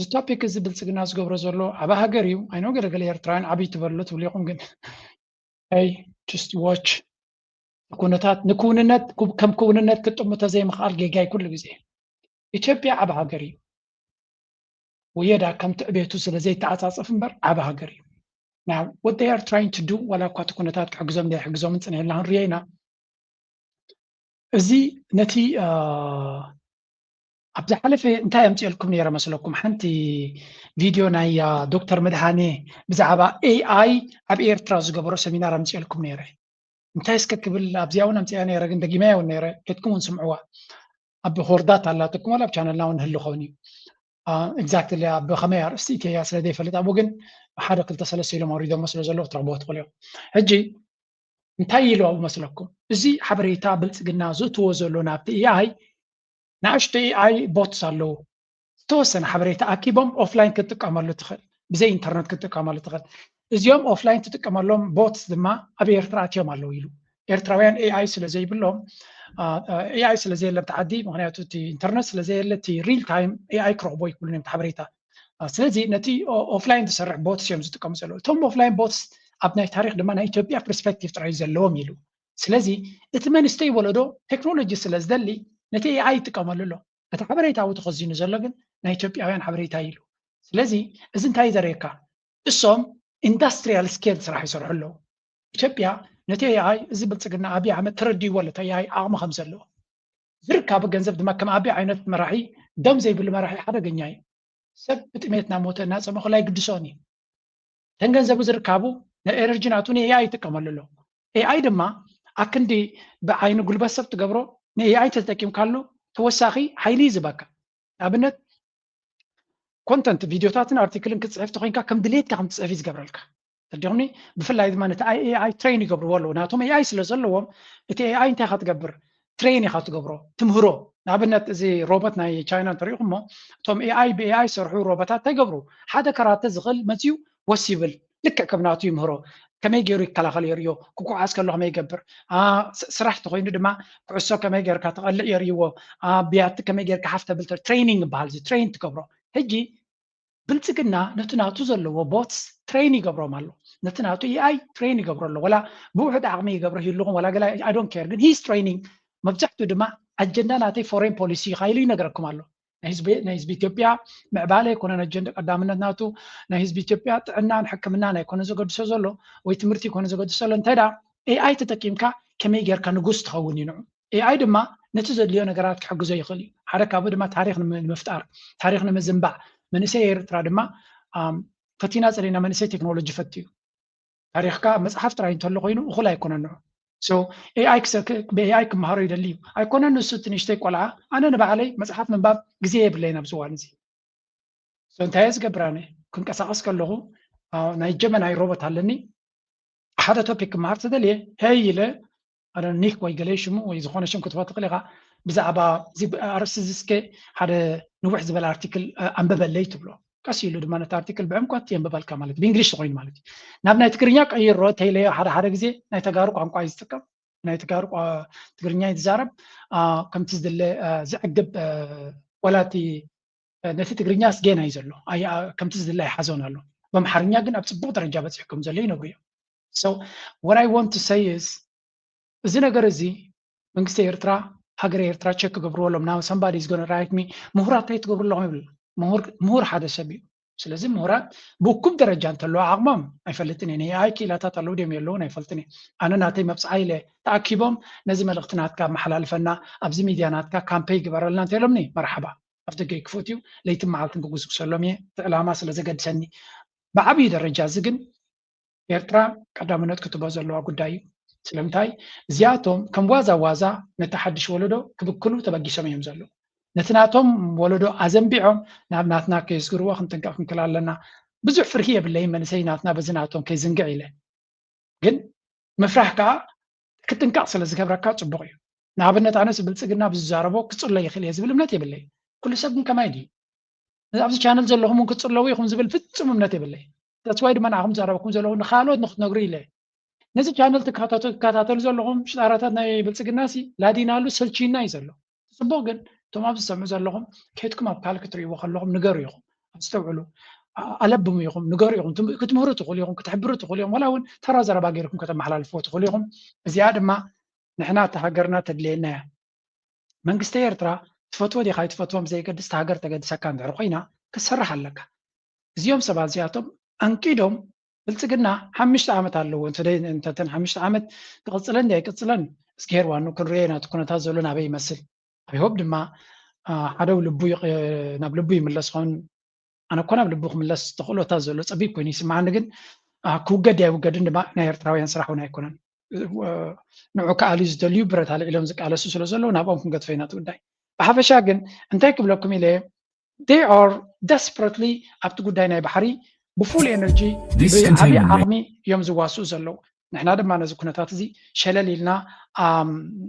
the topic is بالسجناس قبل زلوا عبها قريو I know قرر قلير تراين عبي تبرلت وليقوم جن hey just watch نكوننت كم كوننت كتب متزاي مخال جاي كل جزء إثيوبيا عبها قريو ويدا كم تأبيتو سلزي تعاصف مبر عبها قريب. Now what they are trying to do ولا كواتو كونتات حجزهم دي حجزهم من سنة لهن رينا. زي نتي أبدا حلفة انتهى يمتي لكم نيرا مسلكم حنتي فيديو نايا دكتور مدهاني بزعبا AI أب إيرتراز قبرو سمينار امتي لكم نيرا. انتهى سكك بالأبزياون امتي نيرا قند قيمة ونيرا كتكون سمعوا أب خوردات على تكم ولا بشان الله ونهلو خوني. exactly بخمير استيكي يا سلدي فلت أبوجن حدا قلت سلسلة مريضة مسلو زلوا تربوت قليو هجي نتايلو أبو مسلكم زي حبريتا بلتقنا زوتو زلو نابتي AI نعشت AI بوت صارلو توسن حبريتا أكيبهم أوفلاين كنت عملوا تخل بزي إنترنت كنت عملوا تخل اليوم أوفلاين تتك عملهم بوتس دما أبي إرترات يوم عملوا يلو إرتراوين AI سلزي بلهم AI سلزي اللي بتعدي معناته تي إنترنت سلزي اللي تي ريل تايم AI كروبوي كلهم تحبريتا سلزي نتي أوفلاين تسرع بوتس يوم زتكم سلو توم أوفلاين بوتس أبناء تاريخ دمان إثيوبيا برسبكتيف ترايز اللوم يلو سلزي إتمنى ستي ولدو تكنولوجي سلز دلي نتي AI تكمل له تحبريتا وتخزين زلقن إثيوبيا وين حبريتا يلو سلزي إذن تاي ذريكا الصوم industrial skills راح يصرح له إثيوبيا نتي AI زي بلتقنا أبي عم تردي ولا تي AI أعمى خمسة له زركا بجنزب دما كم أبي عينت مراحي دم زي بالمراحي حدا جنياي سب بتميتنا موت الناس ما خلاي قدسوني تنجنزب زركابو نرجعتوني AI تكمل له AI دما أكندي بعين قلب السبت قبره AI تتكيم كله توساخي حيلي زبكة أبنت كونتنت فيديوهاتنا ارتكلن كتصحف تخينكا كم دليت كم تصحفيز قبرلك تديوني بفلاي ما نت AI تريني قبر والله ناتهم AI سلزلهم تي AI انت خاتقبر تريني خاتقبرو تمهرو نابنت زي روبوت ناي تشاينا طريقهم توم AI بي AI سرحوا روبوتات تقبروا حدا كرات زغل متيو وسيبل لك كبناتو يمهرو كما يجيرو يكلاخل يريو كوكو عسكر له ما يقبر سرحت خوينو دما كعسو كما يجير كاتقل يريو بيات كما يجير كحفته بالتر تريننج بالز ترين تقبرو هجي بلتقنا نتناتو زلو بوتس تريني قبرو مالو نتناتو AI تريني قبرو له ولا بوحد عقمي قبره يلغم ولا قال I don't care he's training مبجحتو دما الجنة ناتي فورين بوليسي خايلي نقرأكم مالو ናይ ህዝቢ ኢትዮጵያ ምዕባለ ይኮነን ኣጀንዳ ቀዳምነት ናቱ ናይ ህዝቢ ኢትዮጵያ ጥዕናን ሕክምናን ኣይኮነ ዘገድሶ ዘሎ ወይ ትምህርቲ ይኮነ ዘገድሶ ዘሎ እንታይ ዳ ኤአይ ተጠቂምካ ከመይ ጌርካ ንጉስ ትኸውን እዩ ኤአይ ድማ ነቲ ዘድልዮ ነገራት ክሕግዞ ይኽእል እዩ ሓደ ካብኡ ድማ ታሪክ ንምፍጣር ታሪክ ንምዝንባዕ መንእሰይ ኤርትራ ድማ ፈቲና ፀሊና መንእሰይ ቴክኖሎጂ ፈትዩ ታሪክካ መፅሓፍ ጥራይ እንተሎ ኮይኑ እኹል ኣይኮነን ሶ ኤአይ ብኤአይ ክመሃሮ ይደሊ እዩ ኣይኮነን ንሱ እቲ ንእሽተይ ቆልዓ ኣነ ንባዕለይ መፅሓፍ ምንባብ ግዜ የብለይን ኣብዚ እዋን እዚ እንታይ እየ ዝገብራነ ክንቀሳቀስ ከለኹ ናይ ጀመናይ ሮቦት ኣለኒ ሓደ ቶፒክ ክመሃር ተደልየ ሄይ ኢለ ኒክ ወይ ገለ ሽሙ ወይ ዝኾነ ሽም ክትቦ ትኽእል ኢኻ ብዛዕባ ኣርእስቲ ዝስከ ሓደ ንውሕ ዝበለ ኣርቲክል ኣንበበለይ ትብሎ ቀስ ኢሉ ድማ ነቲ ኣርቲክል ብዕምቆት የንብበልካ ማለት እዩ ብእንግሊሽ ኮይኑ ማለት እዩ ናብ ናይ ትግርኛ ቀይሮ ተይለዮ ሓደ ግዜ ናይ ተጋሩ ቋንቋ እዩ ዝጥቀም ናይ ተጋሩ ትግርኛ ይዛረብ ከምቲ ዝድለ ዝዕግብ ወላቲ ነቲ ትግርኛ ስጌና እዩ ዘሎ ከምቲ ዝድለ ይሓዞን ኣሎ በምሓርኛ ግን ኣብ ፅቡቅ ደረጃ በፂሕኩም ዘሎ ይነብሩ እዮም so what I want to say is እዚ ነገር እዚ መንግስቲ ኤርትራ ሃገር ኤርትራ ቸክ ክገብርዎሎም now somebody is going to write me ምሁራት ኣይትገብርሎም ይብል ምሁር ሓደ ሰብ እዩ ስለዚ ምሁራት ብኩብ ደረጃ እንተለዋ ዓቕሞም ኣይፈልጥን እኔ ኣይ ክኢላታት ኣለዉ ድዮም የለውን ኣይፈልጥን ኣነ ናተይ መብፅዓይ ኢለ ተኣኪቦም ነዚ መልእኽቲ ናትካ መሓላልፈና ኣብዚ ሚድያ ናትካ ካምፔይ ግበረልና እንተኢሎምኒ መርሓባ ኣብ ደገ ክፉት እዩ ለይትን መዓልትን ክጉስጉሰሎም እየ እቲ ዕላማ ስለ ዘገድሰኒ ብዓብዪ ደረጃ እዚ ግን ኤርትራ ቀዳምነት ክትቦ ዘለዋ ጉዳይ እዩ ስለምንታይ እዚኣቶም ከም ዋዛ ዋዛ ነቲ ሓድሽ ወለዶ ክብክሉ ተበጊሶም እዮም ዘለዉ ነቲ ናቶም ወለዶ ኣዘንቢዖም ናብ ናትና ከየስግርዎ ክንጥንቀቕ ክንክል ኣለና ብዙሕ ፍርሂ የብለይ መንእሰይ ናትና በዚ ናቶም ከይዝንግዕ ኢለ ግን ምፍራሕ ከዓ ክጥንቀቕ ስለ ዝገብረካ ፅቡቕ እዩ ንኣብነት ኣነ ብልፅግና ብዝዛረቦ ክፅሎ ይኽእል እየ ዝብል እምነት የብለይ ኩሉ ሰብ ግን ከማይ ድዩ ኣብዚ ቻነል ዘለኹም እውን ክፅለዉ ኢኹም ዝብል ፍፁም እምነት የብለይ ተስዋይ ድማ ንዓኹም ዝዛረበኩም ዘለኹ ንካልኦት ንክትነግሩ ኢለ ነዚ ቻነል ትከታተሉ ዘለኹም ሽጣራታት ናይ ብልፅግና ሲ ላዲናሉ ሰልቺና እዩ ዘሎ ፅቡቕ ግን እቶም ኣብዚ ዝሰምዑ ዘለኹም ከይድኩም ኣብ ካልእ ክትርእይዎ ከለኹም ንገሩ ኢኹም ኣብ ዝተውዕሉ ኣለብሙ ኢኹም ንገሩ ኢኹም ክትምህሩ ትኽእሉ ኢኹም ክትሕብሩ ትኽእሉ ኢኹም ዋላ እውን ተራ ዘረባ ገይርኩም ከተመሓላልፍዎ ትኽእሉ ኢኹም እዚኣ ድማ ንሕና እቲ ሃገርና ተድልየና እያ መንግስቲ ኤርትራ ትፈትዎ ዲኻ ይትፈትዎም ዘይገድስ ሃገር ተገድሰካ እንድሕር ኮይና ክትሰርሕ ኣለካ እዚኦም ሰባት እዚኣቶም ኣንቂዶም ብልፅግና 5 ዓመት ኣለዎ እንተተን 5 ዓመት ክቕፅለን እንዲ ኣይቅፅለን እስኪሄር ዋኑ ክንሪኦ ናቲ ኩነታት ዘሎ ናበይ ይመስል ኣይሆብ ድማ ሓደ ናብ ልቡ ይምለስ ኸውን ኣነ እኮ ናብ ልቡ ክምለስ ተኽእሎታት ዘሎ ፀቢብ ኮይኑ ይስማዓኒ ግን ክውገድ ኣይውገድን ድማ ናይ ኤርትራውያን ስራሕ እውን ኣይኮነን ንዑ ከኣልዩ ዝደልዩ ብረት ኣልዒሎም ዝቃለሱ ስለ ዘለዉ ናብኦም ክንገድፈ ኢና እቲ ጉዳይ ብሓፈሻ ግን እንታይ ክብለኩም ኢለ they are desperately ኣብቲ ጉዳይ ናይ ባሕሪ ብፉል ኤነርጂ ብዓብዪ ዓቕሚ እዮም ዝዋስኡ ዘለዉ ንሕና ድማ ነዚ ኩነታት እዚ ሸለል ኢልና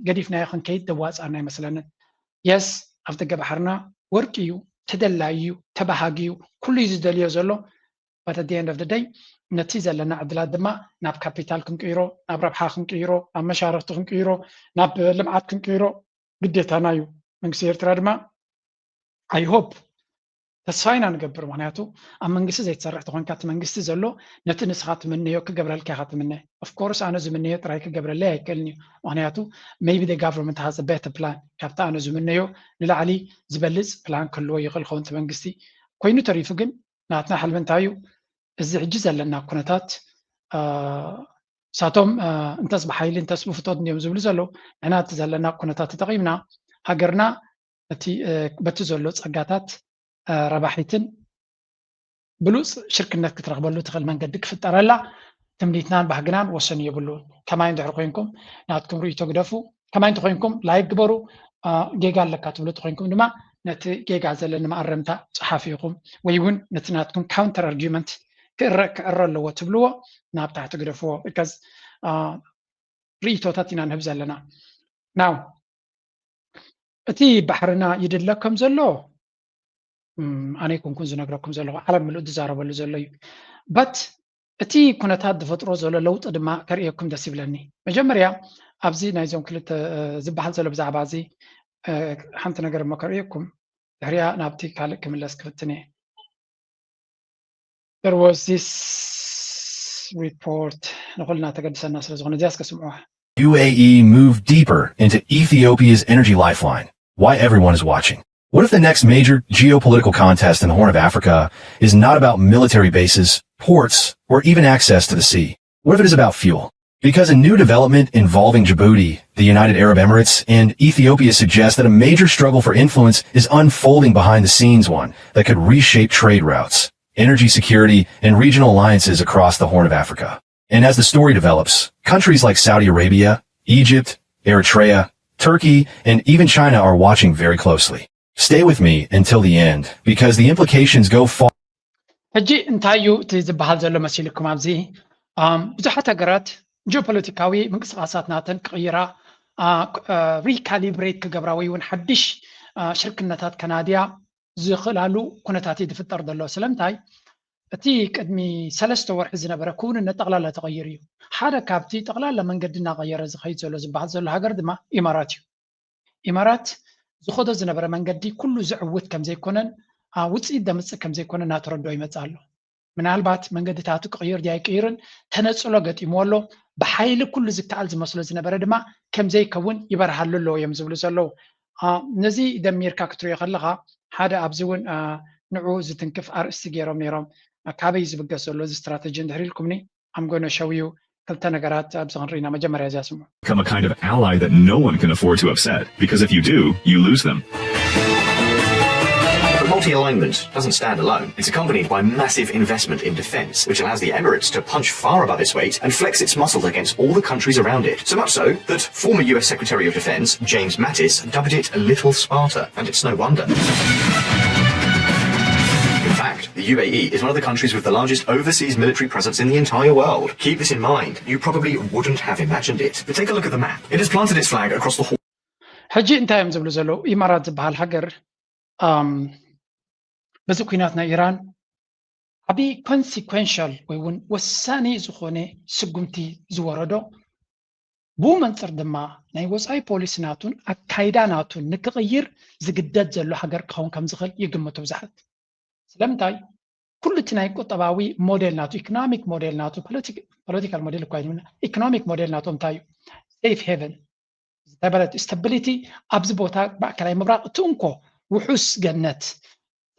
ገዲፍናዮ ክንከይድ ደዋፃና ይመስለንን የስ ኣብ ደገ ባሕርና ወርቂ እዩ ተደላይ እዩ ተባሃጊ እዩ ኩሉ እዩ ዝደልዮ ዘሎ but at the end of the day ነቲ ዘለና ዕድላት ድማ ናብ ካፒታል ክንቅይሮ ናብ ረብሓ ክንቅይሮ ናብ መሻርክቲ ክንቅይሮ ናብ ልምዓት ክንቅይሮ ግዴታና እዩ መንግስቲ ኤርትራ ድማ I hope ተስፋ ኢና ንገብር ምክንያቱ ኣብ መንግስቲ ዘይትሰርሕ ተኮንካ እቲ መንግስቲ ዘሎ ነቲ ንስኻ ትምነዮ ክገብረልካ ኢኻ ትምነ ኦፍኮርስ ኣነ ዝምነዮ ጥራይ ክገብረለይ ኣይከልኒ እዩ ምክንያቱ maybe the government has a better plan ካብቲ ኣነ ዝምነዮ ንላዕሊ ዝበልፅ ፕላን ክህልዎ ይኽእል ኸውን እቲ መንግስቲ ኮይኑ ተሪፉ ግን ናትና ሕልሚ እንታይ እዩ እዚ ሕጂ ዘለና ኩነታት ሳቶም እንተስ ብሓይሊ እንተስ ብፍቶት እንዲዮም ዝብሉ ዘለዉ ንሕና እቲ ዘለና ኩነታት ተጠቒምና ሃገርና እቲ በቲ ዘሎ ፀጋታት ረባሒትን ብሉፅ ሽርክነት ክትረክበሉ ትኽእል መንገዲ ክፍጠረላ ትምኒትናን ባህግናን ወሰን የብሉ ከማይ እንድሕር ኮይንኩም ናትኩም ርእይቶ ግደፉ ከማይ እንተ ኮይንኩም ላይክ ግበሩ ጌጋ ኣለካ ትብሉ ኮይንኩም ድማ ነቲ ጌጋ ዘለኒ ማኣረምታ ፀሓፊ ኢኹም ወይ እውን ነቲ ናትኩም ካውንተር ኣርጊመንት ክዕረ ኣለዎ ትብልዎ ናብ ታሕቲ ግደፍዎ ቢካዝ ርእይቶታት ኢና ንህብ ዘለና ናው እቲ ባሕርና ይድለ ከም ዘሎ ኣነ ይኩንኩን ዝነግረኩም ዘለኹ ዓለም ምሉእ ዝዛረበሉ ዘሎ እዩ በት እቲ ኩነታት ዝፈጥሮ ዘሎ ለውጢ ድማ ከርእየኩም ደስ ይብለኒ መጀመርያ ኣብዚ ናይዞም ክልተ ዝበሃል ዘሎ ብዛዕባ እዚ ሓንቲ ነገር እሞ ከርእየኩም ድሕሪያ ናብቲ ካልእ ክምለስ ክፍትን እየ there was this report ንኩልና ተገድሰና ስለ ዝኾነ እዚያስ ከስምዑዋ UAE moved deeper into Ethiopia's energy lifeline. Why everyone is watching. What if the next major geopolitical contest in the Horn of Africa is not about military bases, ports, or even access to the sea? What if it is about fuel? Because a new development involving Djibouti, the United Arab Emirates, and Ethiopia suggests that a major struggle for influence is unfolding behind the scenes, one that could reshape trade routes, energy security, and regional alliances across the Horn of Africa. And as the story develops, countries like Saudi Arabia, Egypt, Eritrea, Turkey, and even China are watching very closely. Stay with me until the end, because the implications go far. ሕጂ እንታይ እዩ እቲ ዝበሃል ዘሎ መሲልኩም ኣብዚ ብዙሓት ሃገራት ጂኦፖለቲካዊ ምንቅስቃሳት ናተን ክቕይራ ሪካሊብሬት ክገብራ ወይ እውን ሓድሽ ሽርክነታት ከናድያ ዝኽእላሉ ኩነታት እዩ ዝፍጠር ዘሎ ስለምንታይ እቲ ቅድሚ 3 ወርሒ ዝነበረ ክውንነት ጠቕላላ ተቐይሩ እዩ ሓደ ካብቲ ጠቕላላ መንገዲ እናቐየረ ዝኸይድ ዘሎ ዝበሃል ዘሎ ሃገር ድማ ኢማራት እዩ ኢማራት ዝኸዶ ዝነበረ መንገዲ ኩሉ ዝዕውት ከም ዘይኮነን ውፅኢት ደምፅእ ከም ዘይኮነ እናተረድኦ ይመፅእ ኣሎ ምናልባት መንገድታቱ ክቕይር ድያ ይቅይርን ተነፅሎ ገጢምዎ ኣሎ ብሓይሊ ኩሉ ዝከኣል ዝመስሎ ዝነበረ ድማ ከም ዘይከውን ይበርሃሉ ኣለዎ እዮም ዝብሉ ዘለዉ ነዚ ደሚርካ ክትሪኦ ከለኻ ሓደ ኣብዚ እውን ንዑ ዝትንክፍ ኣርእስቲ ገይሮም ነይሮም ካበይ ዝብገስ ዘሎ እዚ ስትራቴጂ እንድሕር ኢልኩምኒ I'm going to show you ክልተ ነገራት ኣብዚ ክንሪኢና መጀመርያ እዚኣ ስሙ Become a kind of ally that no one can afford to upset because if you do, you lose them. Multi-alignment doesn't stand alone. It's accompanied by massive investment in defence, which allows the Emirates to punch far above its weight and flex its muscles against all the countries around it. So much so that former US Secretary of Defence James Mattis dubbed it a little Sparta, and it's no wonder. In fact, the UAE is one of the countries with the largest overseas military presence in the entire world. Keep this in mind. You probably wouldn't have imagined it. But take a look at the map. It has planted its flag across the whole... ሕጂ እንታይ እዮም ዝብሉ ዘለዉ ኢማራት ዝበሃል ሃገር በዚ ኩናት ናይ ኢራን ዓብይ ኮንሲኩዌንሻል ወይ እውን ወሳኒ ዝኾነ ስጉምቲ ዝወረዶ ብኡ መንፅር ድማ ናይ ወፃኢ ፖሊሲ ናቱን ኣካይዳ ናቱን ንክቕይር ዝግደድ ዘሎ ሃገር ክኸውን ከም ዝኽእል ይግምቱ ብዙሓት ስለምንታይ ኩሉ እቲ ናይ ቁጠባዊ ሞዴል ናቱ ኢኮኖሚክ ሞዴል ናቱ ፖለቲካል ሞዴል እኳ ይሁን ኢኮኖሚክ ሞዴል ናቱ እንታይ እዩ ሴፍ ሄቨን ዝተበለት ስታቢሊቲ ኣብዚ ቦታ ማእከላይ ምብራቅ እቲ እንኮ ውሑስ ገነት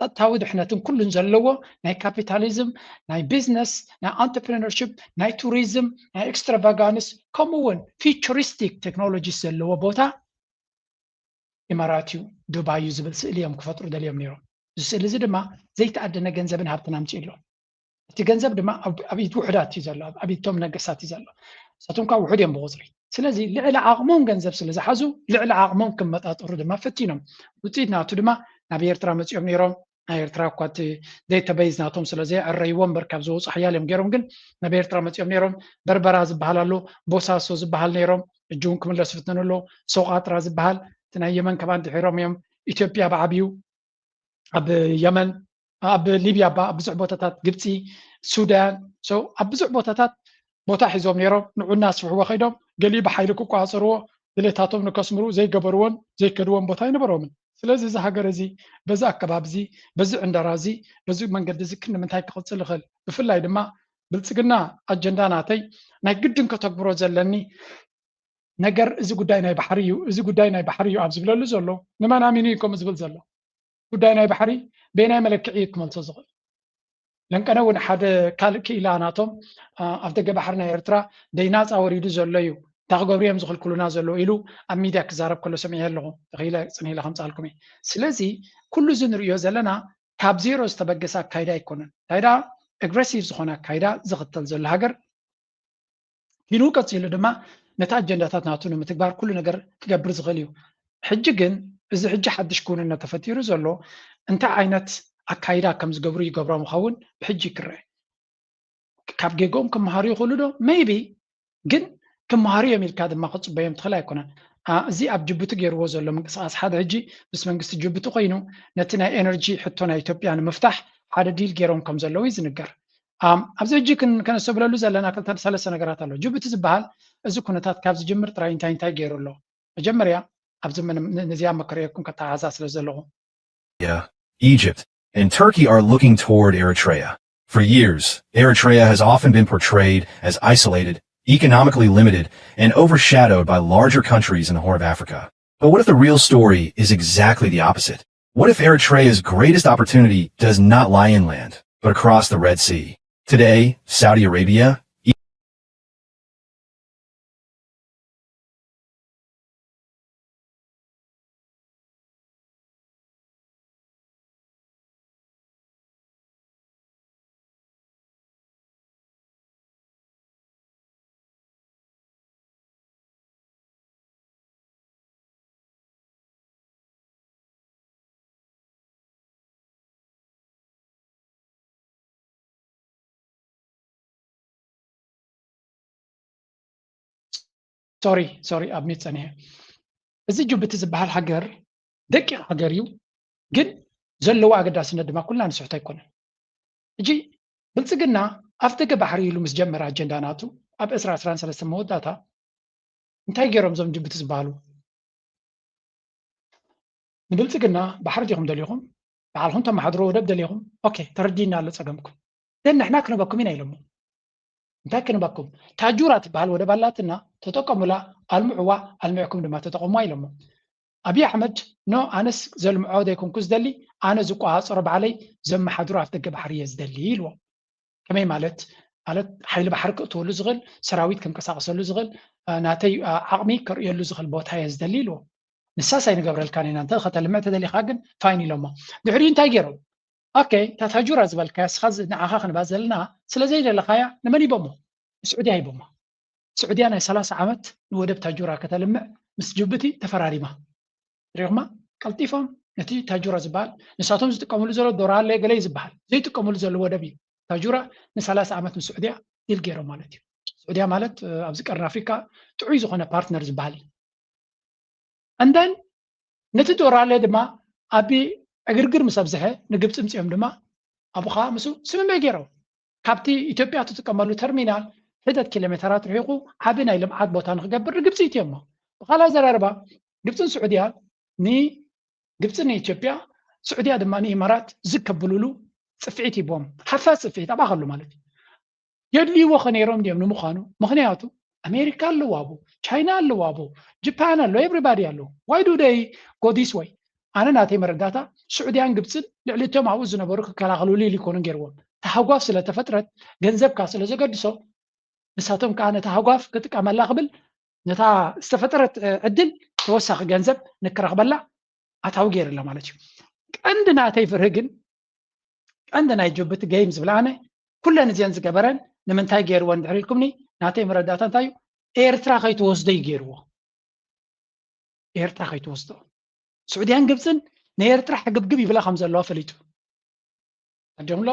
ጸጥታዊ ድሕነትን ኩሉን ዘለዎ ናይ ካፒታሊዝም ናይ ቢዝነስ ናይ አንትርፕረነርሺፕ ናይ ቱሪዝም ናይ ኤክስትራቫጋንስ ከምኡውን ፊቸሪስቲክ ቴክኖሎጂስ ዘለዎ ቦታ ኢማራት እዩ ዱባይ እዩ ዝብል ስእሊ እዮም ክፈጥሩ ደልዮም ነይሮም እዚ ስእሊ እዚ ድማ ዘይተኣደነ ገንዘብን ሃብትን ኣምፂኡ ኣሎ እቲ ገንዘብ ድማ ኣብ ኢድ ውሕዳት እዩ ዘሎ ኣብ ኢድቶም ነገስታት እዩ ዘሎ ንሳቶም ከዓ ውሑድ እዮም ብቁፅሪ ስለዚ ልዕሊ ዓቕሞም ገንዘብ ስለ ዝሓዙ ልዕሊ ዓቕሞም ክመጣጠሩ ድማ ፈቲኖም ውፅኢት ናቱ ድማ ናብ ኤርትራ መፂኦም ነይሮም ናይ ኤርትራ እኳ እቲ ዴታቤዝ ናቶም ስለዘይዕረይዎ እምበር ካብ ዝወፁ ሓያል እዮም ገይሮም ግን ናብ ኤርትራ መፂኦም ነይሮም በርበራ ዝበሃል ኣሎ ቦሳሶ ዝበሃል ነይሮም እጂ እውን ክምለሱ ፍትኑ ኣሎ ሰውቃጥራ ዝበሃል እቲ ናይ የመን ከማ ድሒሮም እዮም ኢትዮጵያ ብዓብዩ ኣብ የመን ኣብ ሊብያ ኣብ ብዙሕ ቦታታት ግብፂ ሱዳን ኣብ ብዙሕ ቦታታት ቦታ ሒዞም ነይሮም ንዑና ስፍሕዎ ከይዶም ገሊኡ ብሓይሊ ክቋፀርዎ ድሌታቶም ንከስምሩ ዘይገበርዎን ዘይከድዎን ቦታ ይነበሮምን ስለዚ እዚ ሃገር እዚ በዚ ኣከባቢ እዚ በዚ ዕንደራ እዚ በዚ መንገዲ እዚ ንምንታይ ክቕፅል ይኽእል ብፍላይ ድማ ብልፅግና ኣጀንዳ ናተይ ናይ ግድን ከተግብሮ ዘለኒ ነገር እዚ ጉዳይ ናይ ባሕሪ እዩ እዚ ጉዳይ ናይ ባሕሪ እዩ ኣብ ዝብለሉ ዘሎ ንመን ኣሚኑ እዩ ከምኡ ዝብል ዘሎ ጉዳይ ናይ ባሕሪ በናይ መለክዒ ክመልሶ ዝኽእል ለንቀነ እውን ሓደ ካልእ ክኢላ ናቶም ኣብ ደገ ባሕሪ ናይ ኤርትራ ደይናፃ ወሪዱ ዘሎ እዩ ታኽገብሩ እዮም ዝኽልክሉና ዘሎ ኢሉ ኣብ ሚድያ ክዛረብ ከሎ ሰሚዐ ኣለኹ ተኺለ ፅንኢለ ከምፃልኩም እየ ስለዚ ኩሉ እዚ ንሪኦ ዘለና ካብ ዜሮ ዝተበገሰ ኣካይዳ ኣይኮነን ታይዳ ኣግሬሲቭ ዝኾነ ኣካይዳ ዝኽተል ዘሎ ሃገር ኪኑ ቀፂሉ ድማ ነቲ ኣጀንዳታት ናቱ ንምትግባር ኩሉ ነገር ክገብር ዝኽእል እዩ ሕጂ ግን እዚ ሕጂ ሓድሽ ክውንነት ተፈጢሩ ዘሎ እንታይ ዓይነት ኣካይዳ ከም ዝገብሩ ይገብሮም ይኸውን ብሕጂ ክርአ ካብ ጌጎም ክመሃሩ ይኽእሉ ዶ ሜይቢ ግን ክመሃሩ እዮም ኢልካ ድማ ክፅበዮም ትኽእል ኣይኮነን እዚ ኣብ ጅቡቲ ገይርዎ ዘሎ ምንቅስቃስ ሓደ ሕጂ ምስ መንግስቲ ጅቡቲ ኮይኑ ነቲ ናይ ኤነርጂ ሕቶ ናይ ኢትዮጵያ ንምፍታሕ ሓደ ዲል ገይሮም ከም ዘለዉ እዩ ዝንገር ኣብዚ ሕጂ ከነሰብለሉ ዘለና ክልተ ሰለስተ ነገራት ኣሎ ጅቡቲ ዝበሃል እዚ ኩነታት ካብ ዝጅምር ጥራይ እንታይ ገይሩ ኣሎ መጀመርያ ኣብዚ ነዚያ መከረየኩም ከተሓዛ ስለ ዘለኹ Egypt and Turkey are looking toward Eritrea. For years, Eritrea has often been portrayed as isolated, economically limited, and overshadowed by larger countries in the Horn of Africa. But what if the real story is exactly the opposite? What if Eritrea's greatest opportunity does not lie inland, but across the Red Sea? Today, Saudi Arabia, ሶሪ ኣብ ኔት ፀኒሐ እዚ ጅቡቲ ዝበሃል ሃገር ደቂቕ ሃገር እዩ ግን ዘለዎ ኣገዳስነት ድማ ኩልና ንስሕቶ ኣይኮነን እጂ ብልፅግና ኣፍ ደገ ባሕሪ ኢሉ ምስ ጀመረ ኣጀንዳ ናቱ ኣብ 2013 መወዳእታ እንታይ ገይሮም ዞም ጅቡቲ ዝበሃሉ ንብልፅግና ባሕሪ ዲኹም ደልይኹም ባዕልኹም ተመሓድሮ ወደብ ደልይኹም ኦኬ ተረዲና ኣሎ ፀገምኩም ግን ንሕና ክንበኩም ኢና ኢሎሞ እንታይ ክንበኩም ታጁራ ትበሃል ወደብ ኣላትና ተጠቀሙላ ኣልምዕዋ ኣልምዕኩም ድማ ተጠቀሙ ኢሎሞ ኣብይ ኣሕመድ ኖ ኣነስ ዘልምዖ ዘይኮንኩ ዝደሊ ኣነ ዝቋፃፀሮ ባዕለይ ዘመሓድሮ ኣፍ ደገ ባሕሪ እየ ዝደሊ ኢልዎ ከመይ ማለት ሓይሊ ባሕሪ ክእትወሉ ዝኽእል ሰራዊት ክንቀሳቀሰሉ ዝኽእል ናተይ ዓቕሚ ክርእየሉ ዝኽእል ቦታ እየ ዝደሊ ኢልዎ ንሳስ ኣይንገብረልካ ኒና እንተ ከተልምዕ ተደሊኻ ግን ፋይን ኢሎሞ ድሕሪኡ እንታይ ገይሮም ኦኬ ታታጁራ ዝበልካያ ስኻ ንዓኻ ክንባ ዘለና ስለዘይደለኻያ ንመን ይቦሞ ንስዑድያ ይቦሞ ስዑድያ ናይ 30 ዓመት ንወደብ ታጁራ ከተልምዕ ምስ ጅቡቲ ተፈራሪማ ሪኹማ ቀልጢፎም ነቲ ታጁራ ዝበሃል ንሳቶም ዝጥቀምሉ ዘሎ ዶራለ ገለይ ዝበሃል ዘይጥቀምሉ ዘሎ ወደብ እዩ ታጁራ ን30 ዓመት ምስ ስዑድያ ዲል ገይሮም ማለት እዩ ስዑድያ ማለት ኣብዚ ቀረን ኣፍሪካ ጥዑይ ዝኾነ ፓርትነር ዝበሃል እዩ እንደን ነቲ ዶራለ ድማ ኣብ ዕግርግር ምስ ኣብዝሐ ንግብፂ ምፅኦም ድማ ኣቡኻ ምሱ ስምምዕ ገይሮም ካብቲ ኢትዮጵያ ትጥቀመሉ ተርሚናል ሕደት ኪሎሜተራት ርሒቑ ዓብ ናይ ልምዓት ቦታ ንክገብር ንግብፂ እትየሞ ብካልኣይ ዘራርባ ግብፅን ስዑድያ ግብፂ ንኢትዮጵያ ስዑድያ ድማ ንኢማራት ዝከብልሉ ፅፍዒት ይቦም ሓፋዝ ፅፍዒት ኣባኸሉ ማለት እዩ የድልይዎ ኸነይሮም ድዮም ንምዃኑ ምክንያቱ ኣሜሪካ ኣለዎ ኣቦ ቻይና ኣለዎ ኣቦ ጃፓን ኣሎ ኤቭሪባዲ ኣሎ ዋይ ዱ ደይ ጎ ዲስ ወይ ኣነ ናተይ መረዳእታ ስዑድያን ግብፅን ልዕሊ እቶም ኣብኡ ዝነበሩ ክከላኸልሉ ኢሉ ይኮኑ ገይርዎም ተሃጓፍ ስለተፈጥረት ገንዘብካ ስለ ዘገድሶ ንሳቶም ከዓ ነታ ሃጓፍ ክጥቀመላ ክብል ነታ ዝተፈጠረት ዕድል ተወሳኺ ገንዘብ ንክረኽበላ ኣታዊ ገይርላ ማለት እዩ ቀንዲ ናተይ ፍርህ ግን ቀንዲ ናይ ጅቡቲ ጌም ዝብል ኣነ ኩለን እዚአን ዝገበረን ንምንታይ ገይርዎን ድሕሪ ኢልኩምኒ ናተይ መረዳእታ እንታይ እዩ ኤርትራ ከይትወስዶ እዩ ገይርዎ ኤርትራ ከይትወስዶ ስዑድያን ግብፅን ንኤርትራ ሕግብግብ ይብላ ከም ዘለዋ ፈሊጡ ኣደምሎ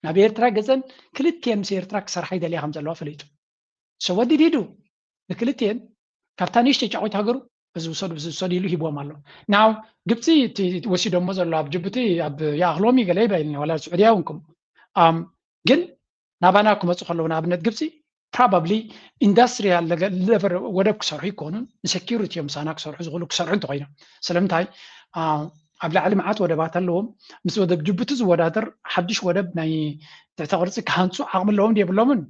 ናብ ኤርትራ ገፀን ክልትየን ምስ ኤርትራ ክሰርሓ ይደልያ ከም ዘለዋ ፈሊጡ ሰወዲድ ሂዱ ንክልትየን ካብታ ንእሽተይ ጫቆይት ሃገሩ እዚ ውሰዱ ኢሉ ሂቦም ኣሎ ናው ግብፂ ወሲዶሞ ዘሎ ኣብ ጅቡቲ ኣብ ያእኽሎሚ ገለ ይበይልኒ ዋላ ስዑድያ ውንኩም ግን ናባና ክመፁ ከለዉ ንኣብነት ግብፂ ፕሮባብሊ ኢንዳስትሪያል ሌቨል ወደብ ክሰርሑ ይኮኑን ንሴኪሪቲ እዮም ሳና ክሰርሑ ዝኽእሉ ክሰርሑ እንተኮይኖም ስለምንታይ ኣብ ላዕሊ መዓት ወደባት ኣለዎም ምስ ወደብ ጅቡቲ ዝወዳደር ሓድሽ ወደብ ናይ ትሕተ ቅርፂ ክሃንፁ ዓቕሚ ኣለዎም የብሎምን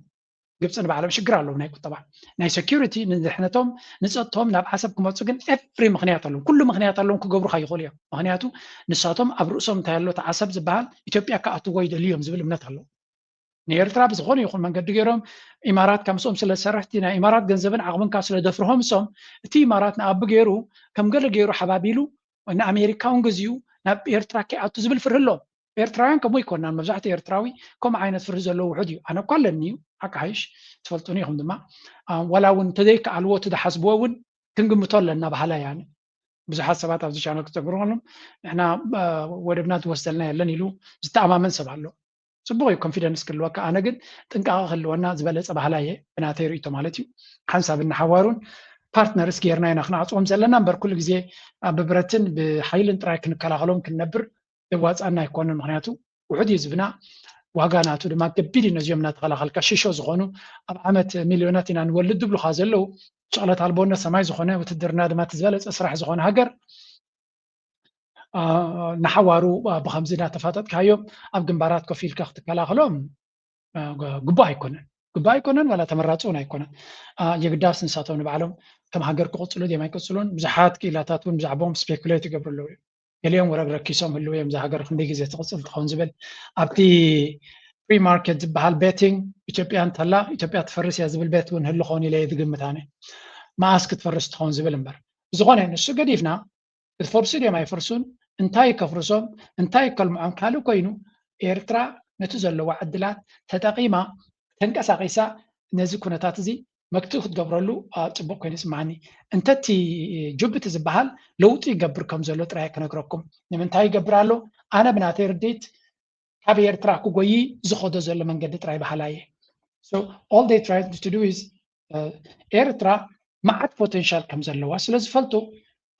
ግብፂ ንባዕሎም ሽግር ኣለዎም ናይ ቁጠባ ናይ ሴኪሪቲ ንድሕነቶም ንፀጥቶም ናብ ዓሰብ ክመፁ ግን ኤፍሪ ምክንያት ኣለዎም ኩሉ ምክንያት ኣለዎም ክገብሩ ከይኽእሉ እዮም ምክንያቱ ንሳቶም ኣብ ርእሶም እንታይ ኣሎ ዓሰብ ዝበሃል ኢትዮጵያ ክኣትዎ ይደልዩ እዮም ዝብል እምነት ኣሎ ንኤርትራ ብዝኾነ ይኹን መንገዲ ገይሮም ኢማራት ካብ ምስኦም ስለዝሰርሕቲ ናይ ኢማራት ገንዘብን ዓቕምን ካብ ስለደፍርሆም እሶም እቲ ኢማራት ንኣቢ ገይሩ ከም ገለ ገይሩ ሓባቢሉ ንኣሜሪካውን ገዚኡ ናብ ኤርትራ ከይኣቱ ዝብል ፍርህ ኣለዎም ኤርትራውያን ከምኡ ይኮናን መብዛሕትኡ ኤርትራዊ ከምኡ ዓይነት ፍርህ ዘለዎ ውሑድ እዩ ኣነ እኳ ኣለኒ እዩ ኣካይሽ ትፈልጡኒ ኢኹም ድማ ዋላ እውን እንተዘይከኣልዎ ትደሓስብዎ እውን ክንግምቶ ኣለና ባህላ ያነ ብዙሓት ሰባት ኣብዚ ቻነል ክተግሩ ከሎም ንሕና ወደብና ትወስደልና የለን ኢሉ ዝተኣማመን ሰብ ኣሎ ፅቡቅ እዩ ኮንፊደንስ ክህልወካ ኣነ ግን ጥንቃቐ ክህልወና ዝበለፀ ባህላ እየ ብናተይ ርእቶ ማለት እዩ ሓንሳብ እናሓዋሩን ፓርትነርስ ጌርና ኢና ክነዕፅዎም ዘለና እምበር ኩሉ ግዜ ብብረትን ብሓይልን ጥራይ ክንከላኸሎም ክንነብር ዘዋፃና ኣይኮነን ምክንያቱ ውሑድ እዩ ዝብና ዋጋ ናቱ ድማ ገቢድ እዩ ነዚኦም እናተኸላኸልካ ሽሾ ዝኾኑ ኣብ ዓመት ሚልዮናት ኢና ንወልድ ድብሉካ ዘለው ጨቕለት ኣልቦነት ሰማይ ዝኾነ ውትድርና ድማ ትዝበለፀ ስራሕ ዝኾነ ሃገር ናሓዋሩ ብከምዚ እናተፋጠጥካዮም ኣብ ግንባራት ኮፍ ኢልካ ክትከላኸሎም ግቡእ ኣይኮነን ዋላ ተመራፂ እውን ኣይኮነን የግዳስ ንሳቶም ንባዕሎም ከም ሃገር ክቕፅሉ ድዮም ኣይቅፅሉን ብዙሓት ክኢላታት እውን ብዛዕቦም ስፔኩሌት ይገብሩ ኣለዉ እዮም ገሊኦም ወረግረኪሶም ህልው እዮም ዝሃገር ክንደይ ግዜ ትቕፅል ትኸውን ዝብል ኣብቲ ፍሪ ማርኬት ዝበሃል ቤቲንግ ኢትዮጵያ እንተላ ኢትዮጵያ ትፈርስ እያ ዝብል ቤት እውን ህሉ ኸውን ኢለ ዝግምት ኣነ መዓስ ክትፈርስ ትኸውን ዝብል እምበር ዝኾነ ንሱ ገዲፍና ክትፈርሱ ድዮም ኣይፈርሱን እንታይ ከፍርሶም እንታይ ከልምዖም ካልእ ኮይኑ ኤርትራ ነቲ ዘለዎ ዕድላት ተጠቂማ ተንቀሳቂሳ ነዚ ኩነታት እዚ መክትኡ ክትገብረሉ ፅቡቅ ኮይኑ ይስማዓኒ እንተቲ ጅቡቲ ዝበሃል ለውጢ ይገብር ከም ዘሎ ጥራይ ክነግረኩም ንምንታይ ይገብር ኣሎ ኣነ ብናተይ ርዲት ካብ ኤርትራ ክጎይ ዝኸዶ ዘሎ መንገዲ ጥራይ ባህላ እየ so all they try to do is ኤርትራ መዓት ፖቴንሻል ከም ዘለዋ ስለዝፈልጡ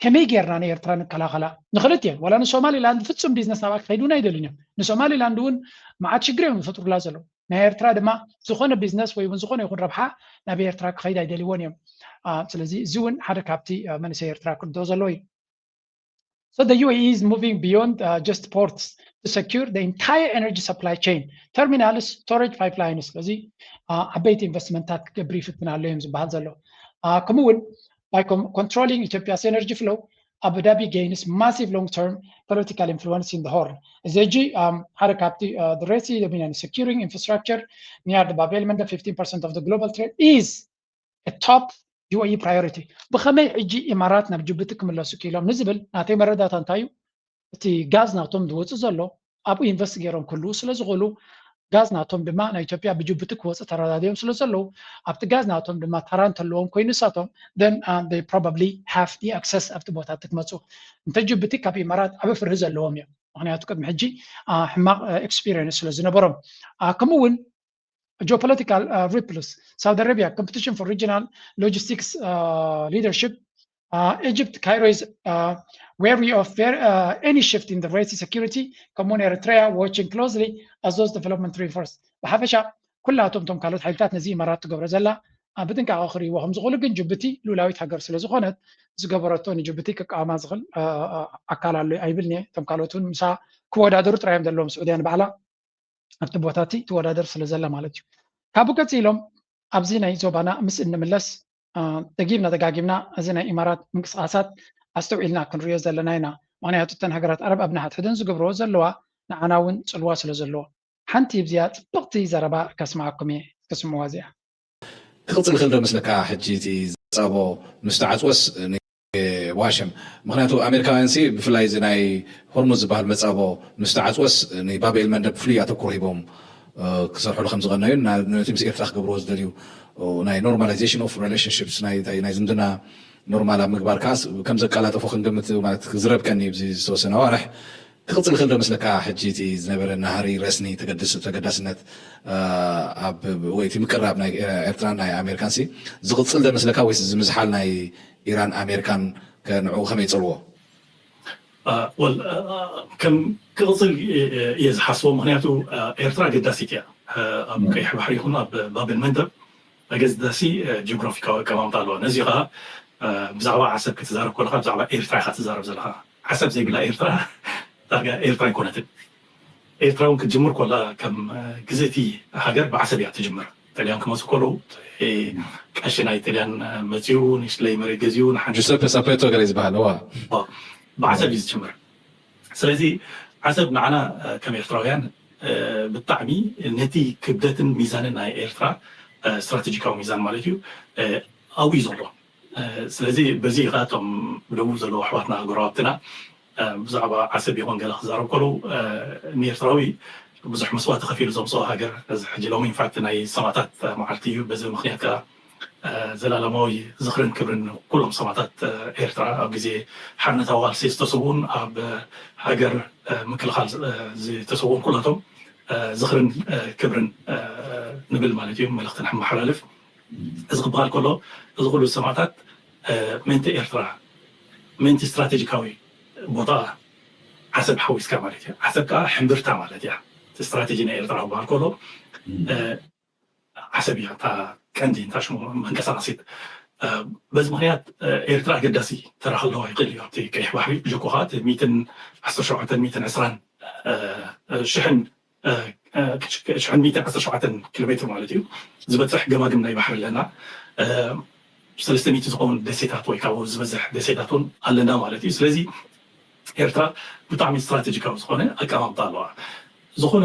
ከመይ ጌርና ንኤርትራ ንከላኸላ ንኽልት እዮም ወላ ንሶማሊላንድ ፍጹም ቢዝነስ ናባ ክኸይዱን ኣይደልን እዮም ንሶማሊላንድ እውን መዓት ሽግሪ እዮም ዝፈጥሩላ ዘለዉ ናይ ኤርትራ ድማ ዝኾነ ቢዝነስ ወይ እውን ዝኾነ ይኹን ረብሓ ናብ ኤርትራ ክኸይድ ኣይደልይዎን እዮም ስለዚ እዚ እውን ሓደ ካብቲ መንእሰይ ኤርትራ ክርድኦ ዘለዎ እዩ So the UAE is moving beyond just ports to secure the entire energy supply chain, terminals, storage pipelines. ስለዚ ዓበይቲ ኢንቨስትመንታት ክገብር ይፍትናሉ እዮም ዝበሃል ዘሎ ከምኡውን by controlling Ethiopia's energy flow, Abu Dhabi gains massive long-term political influence in the Horn. ZG the Red Sea, securing infrastructure near the Bab el-Mandeb, 15% of the global trade is a top UAE priority. بخمي يجي إماراتنا بجبتي كملوا سكيلهم نزبل نعطي مردات انتايو تي غاز نعطهم دوت زلو أبو إنفستيجرهم كله سلزغلو غاز نعطهم بمعنى إثيوبيا بجبتي كوس تراديهم سلزلو أبت غاز نعطهم بما تران تلوهم كوينساتهم then they probably have the access after بوتات تكمسو انت جبتي كابي إمارات أبو فرز اللوهم يا أنا أتوقع محجي حماق experience سلزنبرم كمون geopolitical ripples. Saudi Arabia, competition for regional logistics leadership. Egypt, Cairo is wary of any shift in the Red Sea security. Common Eritrea watching closely as those developments reinforce. بحفشة كلها تم كالوت حيلتات نزي مرات تقبر زلا بدن كآخري وهم زغلوا جن جبتي لولاوي تحجر سلا زغنت زقبرتوني جبتي كأمان زغل أكال على أي بلني تم كالوتون مسا كودا درت رايم دلهم سعوديان بعلا أكتبوتاتي توادر سلزلة مالتيو كابوكات إلهم أبزينا يزوبانا مس إن ملس تجيبنا دقاقيبنا أزينا إمارات مقصاصات أستوعلنا كن رياز زلناينا وانا هتتن هجرات عرب أبنها تحدن زقبرو زلوا نعناون سلوا سلزلوا حنتي بزيات بقتي زربا كسمعكم كسموا وازيا خلص الخلدة مثلك حجيتي صابو مستعصوس ዋሽም ምክንያቱ ኣሜሪካውያን ሲ ብፍላይ እዚ ናይ ሆርሙዝ ዝበሃል መፃቦ ምስተዓፅወስ ንባቤል መንደብ ፍሉይ ኣተኩሮ ሂቦም ክሰርሕሉ ከም ዝቐነዩ ነቲ ምስ ኤርትራ ክገብርዎ ዝደልዩ ናይ ኖርማላይዜሽን ኦፍ ሪሌሽንሽፕስ ናይ ዝምድና ኖርማል ኣብ ምግባር ከዓ ከም ዘቀላጠፎ ክንግምት ማለት ዝረብቀኒ ብዚ ዝተወሰነ ኣዋርሕ ክቕፅል ክእል ዶ መስለካ ሕጂ እቲ ዝነበረ ናሃሪ ረስኒ ተገዳስነት ኣብ ወይቲ ምቅራብ ናይ ኤርትራን ናይ ኣሜሪካን ሲ ዝቕፅል ዶ መስለካ ወይስ ዝምዝሓል ናይ ኢራን ኣሜሪካን ከንዕኡ ከመይ ይፅልዎ ከም ክቕፅል እየ ዝሓስቦ ምክንያቱ ኤርትራ ገዳሲት እያ ኣብ ቀይሕ ባሕሪ ይኹን ኣብ ባቤል መንደብ ኣገዳሲ ጂኦግራፊካዊ ኣቀማምጣ ኣለዋ ነዚ ከዓ ብዛዕባ ዓሰብ ክትዛረብ ከለካ ብዛዕባ ኤርትራ ኢካ ትዛረብ ዘለካ ዓሰብ ዘይብላ ኤርትራ ዳርጋ ኤርትራ ኣይኮነትን ኤርትራ እውን ክትጅምር ኮላ ከም ግዜቲ ሃገር ብዓሰብ እያ ትጅምር ኢጣልያን ክመፁ ከለዉ ቀሺ ናይ ኢጣልያን መፅኡ ንስለይ መሬት ገዚኡ ጁሰፔ ሳፔቶ ገለ ዝበሃል ዋ ብዓሰብ እዩ ዝጅምር ስለዚ ዓሰብ ንዓና ከም ኤርትራውያን ብጣዕሚ ነቲ ክብደትን ሚዛንን ናይ ኤርትራ ስትራቴጂካዊ ሚዛን ማለት እዩ ኣብኡ እዩ ዘሎ ስለዚ በዚ ኢኻ እቶም ብደቡብ ዘለዉ ኣሕዋትና ጎረባብትና ብዛዕባ ዓሰብ ይኹን ገለ ክዛረብ ከለዉ ንኤርትራዊ ብዙሕ መስዋእቲ ከፊሉ ዘምፅኦ ሃገር እዚ ሕጂ ሎሚ ኢንፋክት ናይ ሰማዕታት መዓልቲ እዩ በዚ ምክንያት ከዓ ዘላለማዊ ዝኽርን ክብርን ኩሎም ሰማዕታት ኤርትራ ኣብ ግዜ ሓርነታዊ ቃልሲ ዝተሰዉን ኣብ ሃገር ምክልኻል ዝተሰዉን ኩላቶም ዝኽርን ክብርን ንብል ማለት እዩ መልእኽቲ ንሓመሓላልፍ እዚ ክበሃል ከሎ እዚ ኩሉ ሰማዕታት ምንቲ ኤርትራ ምንቲ ስትራቴጂካዊ ቦታ ዓሰብ ሓዊስካ ማለት እዩ ዓሰብ ከዓ ሕምብርታ ማለት እያ استراتيجي نيرترا باركولو عسبية تا كندي نتاشمو منقصاصيت بس مخنيات إيرترا قداسي ترى خلوه يقل يعطي كيح بحري جوكوهات 210 شحن 210 كيلومتر مالتيو زبتح قماقم ناي بحر لنا 300 تقوم دسيتات ويكاو زبزح دسيتاتون علنا مالتيو سلازي ኤርትራ ብጣዕሚ ስትራቴጂካዊ ዝኾነ ኣቀማምጣ ኣለዋ ዝኾነ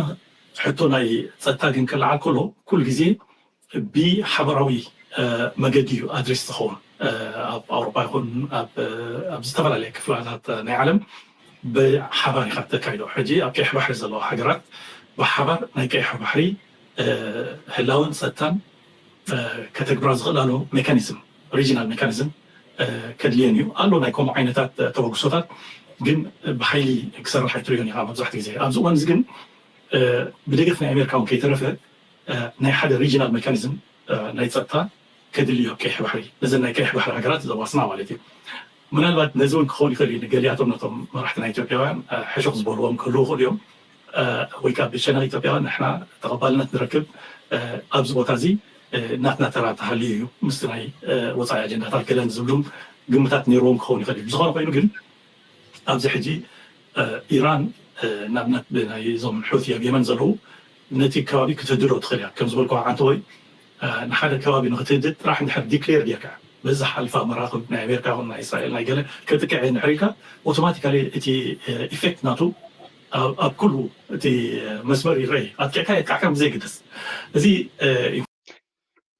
ሕቶ ናይ ፀጥታ ግን ክለዓል ከሎ ኩል ግዜ ብሓበራዊ መገዲ እዩ ኣድሬስ ዝኸውን ኣብ ኣውሮፓ ይኹን ኣብ ዝተፈላለየ ክፍላታት ናይ ዓለም ብሓባር ኢኻ ተካይዶ ሕጂ ኣብ ቀይሕ ባሕሪ ዘለዋ ሃገራት ብሓባር ናይ ቀይሕ ባሕሪ ህላውን ፀጥታን ከተግብራ ዝኽእላሉ ሜካኒዝም ሪጂናል ሜካኒዝም ከድልየን እዩ ኣሎ ናይ ከምኡ ዓይነታት ተበግሶታት ግን ብሓይሊ ክሰርሕ ኣይትሪዮን ኢኻ መብዛሕትኡ ግዜ ኣብዚ እዋን እዚ ግን ብደገፍ ናይ ኣሜሪካ እውን ከይተረፈ ናይ ሓደ ሪጂናል ሜካኒዝም ናይ ፀጥታ ከድልዮ ኣብ ቀይሕ ባሕሪ ነዘን ናይ ቀይሕ ባሕሪ ሃገራት ዘዋስና ማለት እዩ ምናልባት ነዚ እውን ክኸውን ይኽእል እዩ ንገሊኣቶም ነቶም መራሕቲ ናይ ኢትዮጵያውያን ሕሾክ ዝበልዎም ክህልው ይኽእሉ እዮም ወይ ከዓ ብሸነኽ ኢትዮጵያውያን ንሕና ተቐባልነት ንረክብ ኣብዚ ቦታ እዚ ናትና ተራ ተሃልዩ እዩ ምስቲ ናይ ወፃኢ ኣጀንዳታት ገለን ዝብሉም ግምታት ነይርዎም ክኸውን ይኽእል እዩ ዝኾነ ኮይኑ ግን ኣብዚ ሕጂ ኢራን ናብነት ብናይ እዞም ሕውቲ ኣብ የመን ዘለዉ ነቲ ከባቢ ክትህድሮ ትኽእል እያ ከም ዝበልኩ ዓንተ ወይ ንሓደ ከባቢ ንክትህድድ ጥራሕ እንድሕር ዲክሌር ጌርካ በዛ ሓልፋ መራኽብ ናይ ኣሜሪካ ይኹን ናይ እስራኤል ናይ ገለ ከጥቅዕ ንሕሪካ ኦቶማቲካሊ እቲ ኢፌክት ናቱ ኣብ ኩሉ እቲ መስመር ይረአይ ኣጥቂዕካ የጥቃዕካ ብዘይግደስ እዚ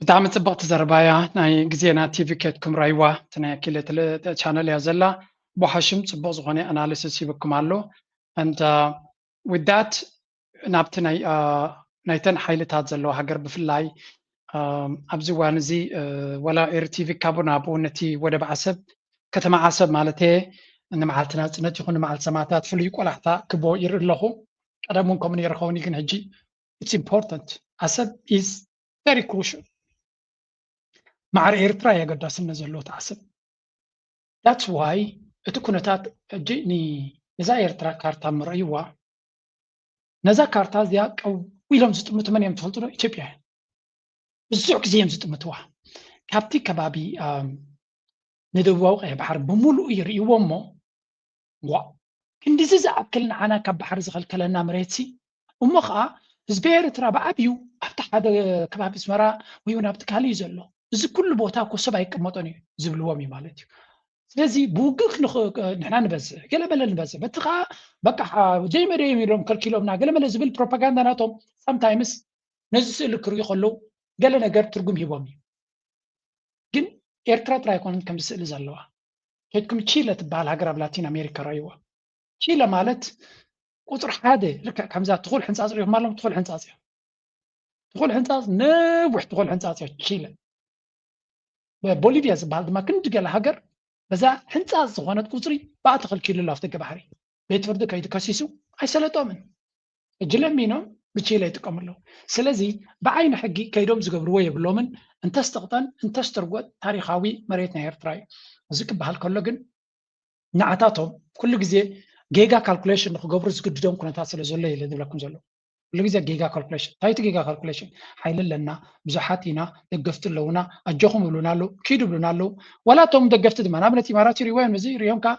ብጣዕሚ ፅብቕቲ ዘረባያ ናይ ግዜና ቲቪ ኬትኩም ራይዋ እቲ ናይ ኣኪለ ቻነል እያ ዘላ ብሓሽም ፅቡቅ ዝኾነ ኣናሊሲስ ይብኩም ኣሎ and with that ናብቲ ናይተን ሓይልታት ዘለዎ ሃገር ብፍላይ ኣብዚ እዋን እዚ ወላ ኤርቲቪ ካብኡ ናብኡ ነቲ ወደብ ዓሰብ ከተማ ዓሰብ ማለት ንመዓልቲ ናፅነት ይኹን ንመዓልቲ ሰማዕታት ፍሉይ ቆላሕታ ክቦ ይርኢ ኣለኹ ቀደም እውን ከምኡ ነይሩ ኸውን ግን ሕጂ ኢትስ ኢምፖርታንት ዓሰብ ኢዝ ቨሪ ክሩሻል ማዕሪ ኤርትራ የገዳስነት ዘለዎ እቲ ዓሰብ ዳትስ ዋይ እቲ ኩነታት ሕጂ ነዛ ኤርትራ ካርታ ምርአይዋ ነዛ ካርታ እዚኣ ቀዊሎም ዝጥምቱ መን እዮም ትፈልጡ ዶ ኢትዮጵያ ብዙሕ ግዜ እዮም ዝጥምትዋ ካብቲ ከባቢ ንደቡባዊ ቀይሕ ባሕሪ ብምሉእ ይርእይዎ እሞ ዋ ክንዲዚ ዝኣክል ንዓና ካብ ባሕሪ ዝኸልከለና መሬት እሞ ከዓ ህዝቢ ኤርትራ ብዓብዩ ኣብቲ ሓደ ከባቢ ኣስመራ ወይ እውን ኣብቲ ካሊእ እዩ ዘሎ እዚ ኩሉ ቦታ እኮ ሰብ ኣይቅመጦን እዩ ዝብልዎም እዩ ማለት እዩ ስለዚ ብውግእ ንሕና ንበዝሕ ገለመለ ንበዝሕ በቲ ከዓ በቃ ጀይመደዮም ኢሎም ከልኪሎምና ገለመለ ዝብል ፕሮፓጋንዳ ናቶም ሳምታይምስ ነዚ ስእሊ ክርእዩ ከለዉ ገለ ነገር ትርጉም ሂቦም እዩ ግን ኤርትራ ጥራይ ኣይኮነን ከምዚ ስእሊ ዘለዋ ከድኩም ቺለ ትበሃል ሃገር ኣብ ላቲን ኣሜሪካ ራይዋ ቺለ ማለት ቁፅሪ ሓደ ልክዕ ከምዛ ትኹል ሕንፃፅ ሪኢኹም ኣለኩም ትኹል ሕንፃፅ እዮም ትኹል ሕንፃፅ ነዊሕ ትኹል ሕንፃፅ እዮም ቺለ ቦሊቪያ ዝበሃል ድማ ክንዲ ገለ ሃገር በዛ ሕንፃፅ ዝኾነት ቁፅሪ ባእ ተኸልኪሉሉ ኣብቲ ደገ ባሕሪ ቤት ፍርዲ ከይዱ ከሲሱ ኣይሰለጦምን እጅ ለሚኖም ብቺለ ይጥቀሙ ኣለዉ ስለዚ ብዓይኒ ሕጊ ከይዶም ዝገብርዎ የብሎምን እንተስተቕጠን እንተስተርጎጥ ታሪካዊ መሬት ናይ ኤርትራ እዩ እዚ ክበሃል ከሎ ግን ንዓታቶም ኩሉ ግዜ ጌጋ ካልኩሌሽን ንክገብሩ ዝግድዶም ኩነታት ስለ ዘሎ የለ ዝብለኩም ዘሎ ኩሉ ግዜ ጌጋ ካልኩሌሽን ታይቲ ጌጋ ካልኩሌሽን ሓይሊ ኣለና ብዙሓት ኢና ደገፍቲ ኣለውና ኣጆኹም ይብሉና ኣለዉ ኪዱ ይብሉና ኣለዉ ዋላቶም ደገፍቲ ድማ ንኣብነት ኢማራት ይርእይዎም እዚ ሪኦም ከዓ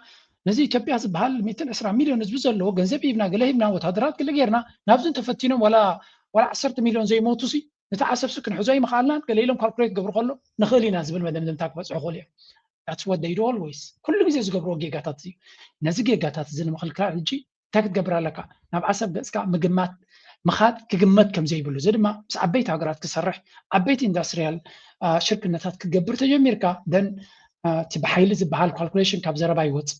ነዚ ኢትዮጵያ ዝበሃል 120 ሚልዮን ህዝቢ ዘለዎ ገንዘብ ሂብና ገለ ሂብና ወታደራት ገለ ጌርና ናብዚ ተፈቲኖም ዋላ 10 ሚልዮን ዘይሞቱ ሲ ነቲ ዓሰብሲ ክንሕዞ ይምኽኣልና ገለ ኢሎም ካልኩሌት ገብሩ ከሎ ንኽእል ኢና ዝብል መደምደምታ ክበፅሑ ይኽእሉ እዮም that's what they do always ኩሉ ግዜ ዝገብርዎ ጌጋታት እዩ ነዚ ጌጋታት እዚ ንምኽልካል ሕጂ እንታይ ክትገብር ኣለካ ናብ ዓሰብ ገፅካ ምግማት ምኻድ ክግመት ከም ዘይብሉ እዚ ድማ ምስ ዓበይቲ ሃገራት ክሰርሕ ዓበይቲ ኢንዳስትሪያል ሽርክነታት ክገብር ተጀሚርካ ደን እቲ ብሓይሊ ዝበሃል ካልኩሌሽን ካብ ዘረባ ይወፅእ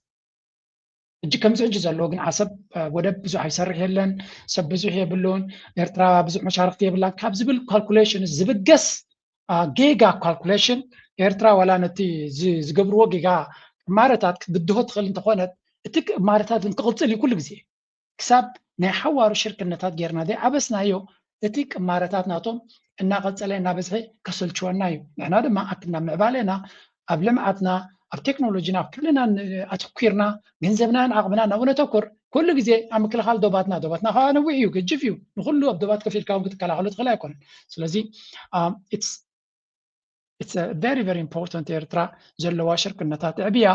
እጅ ከምዚ ሕጂ ዘለዎ ግን ዓሰብ ወደብ ብዙሕ ኣይሰርሕ የለን ሰብ ብዙሕ የብሉን ኤርትራ ብዙሕ መሻርክቲ የብላ ካብ ዝብል ካልኩሌሽን ዝብገስ ጌጋ ካልኩሌሽን ኤርትራ ዋላ ነቲ ዝገብርዎ ጌጋ ማረታት ክትብድሆ ትኽእል እንተኾነት እቲ ማረታት ክቕፅል እዩ ኩሉ ግዜ ክሳብ ናይ ሓዋሩ ሽርክነታት ጌርና ዘይዓበስናዮ እቲ ቅማረታት ናቶም እናቐፀለ እናበዝሐ ከሰልችወና እዩ ንሕና ድማ ኣክልና ምዕባለና ኣብ ልምዓትና ኣብ ቴክኖሎጂና ኣብ ክልልና ኣተኲርና ገንዘብናን ዓቕምና ናብኡ ነተኩር ኩሉ ግዜ ኣብ ምክልኻል ዶባትና ከዓ ነዊዕ እዩ ገጅፍ እዩ ንኩሉ ኣብ ዶባት ከፍ ኢልካ እውን ክትከላኸሎ ትኽእል ኣይኮነን ስለዚ it's very very important ኤርትራ ዘለዋ ሽርክነታት ዕብያ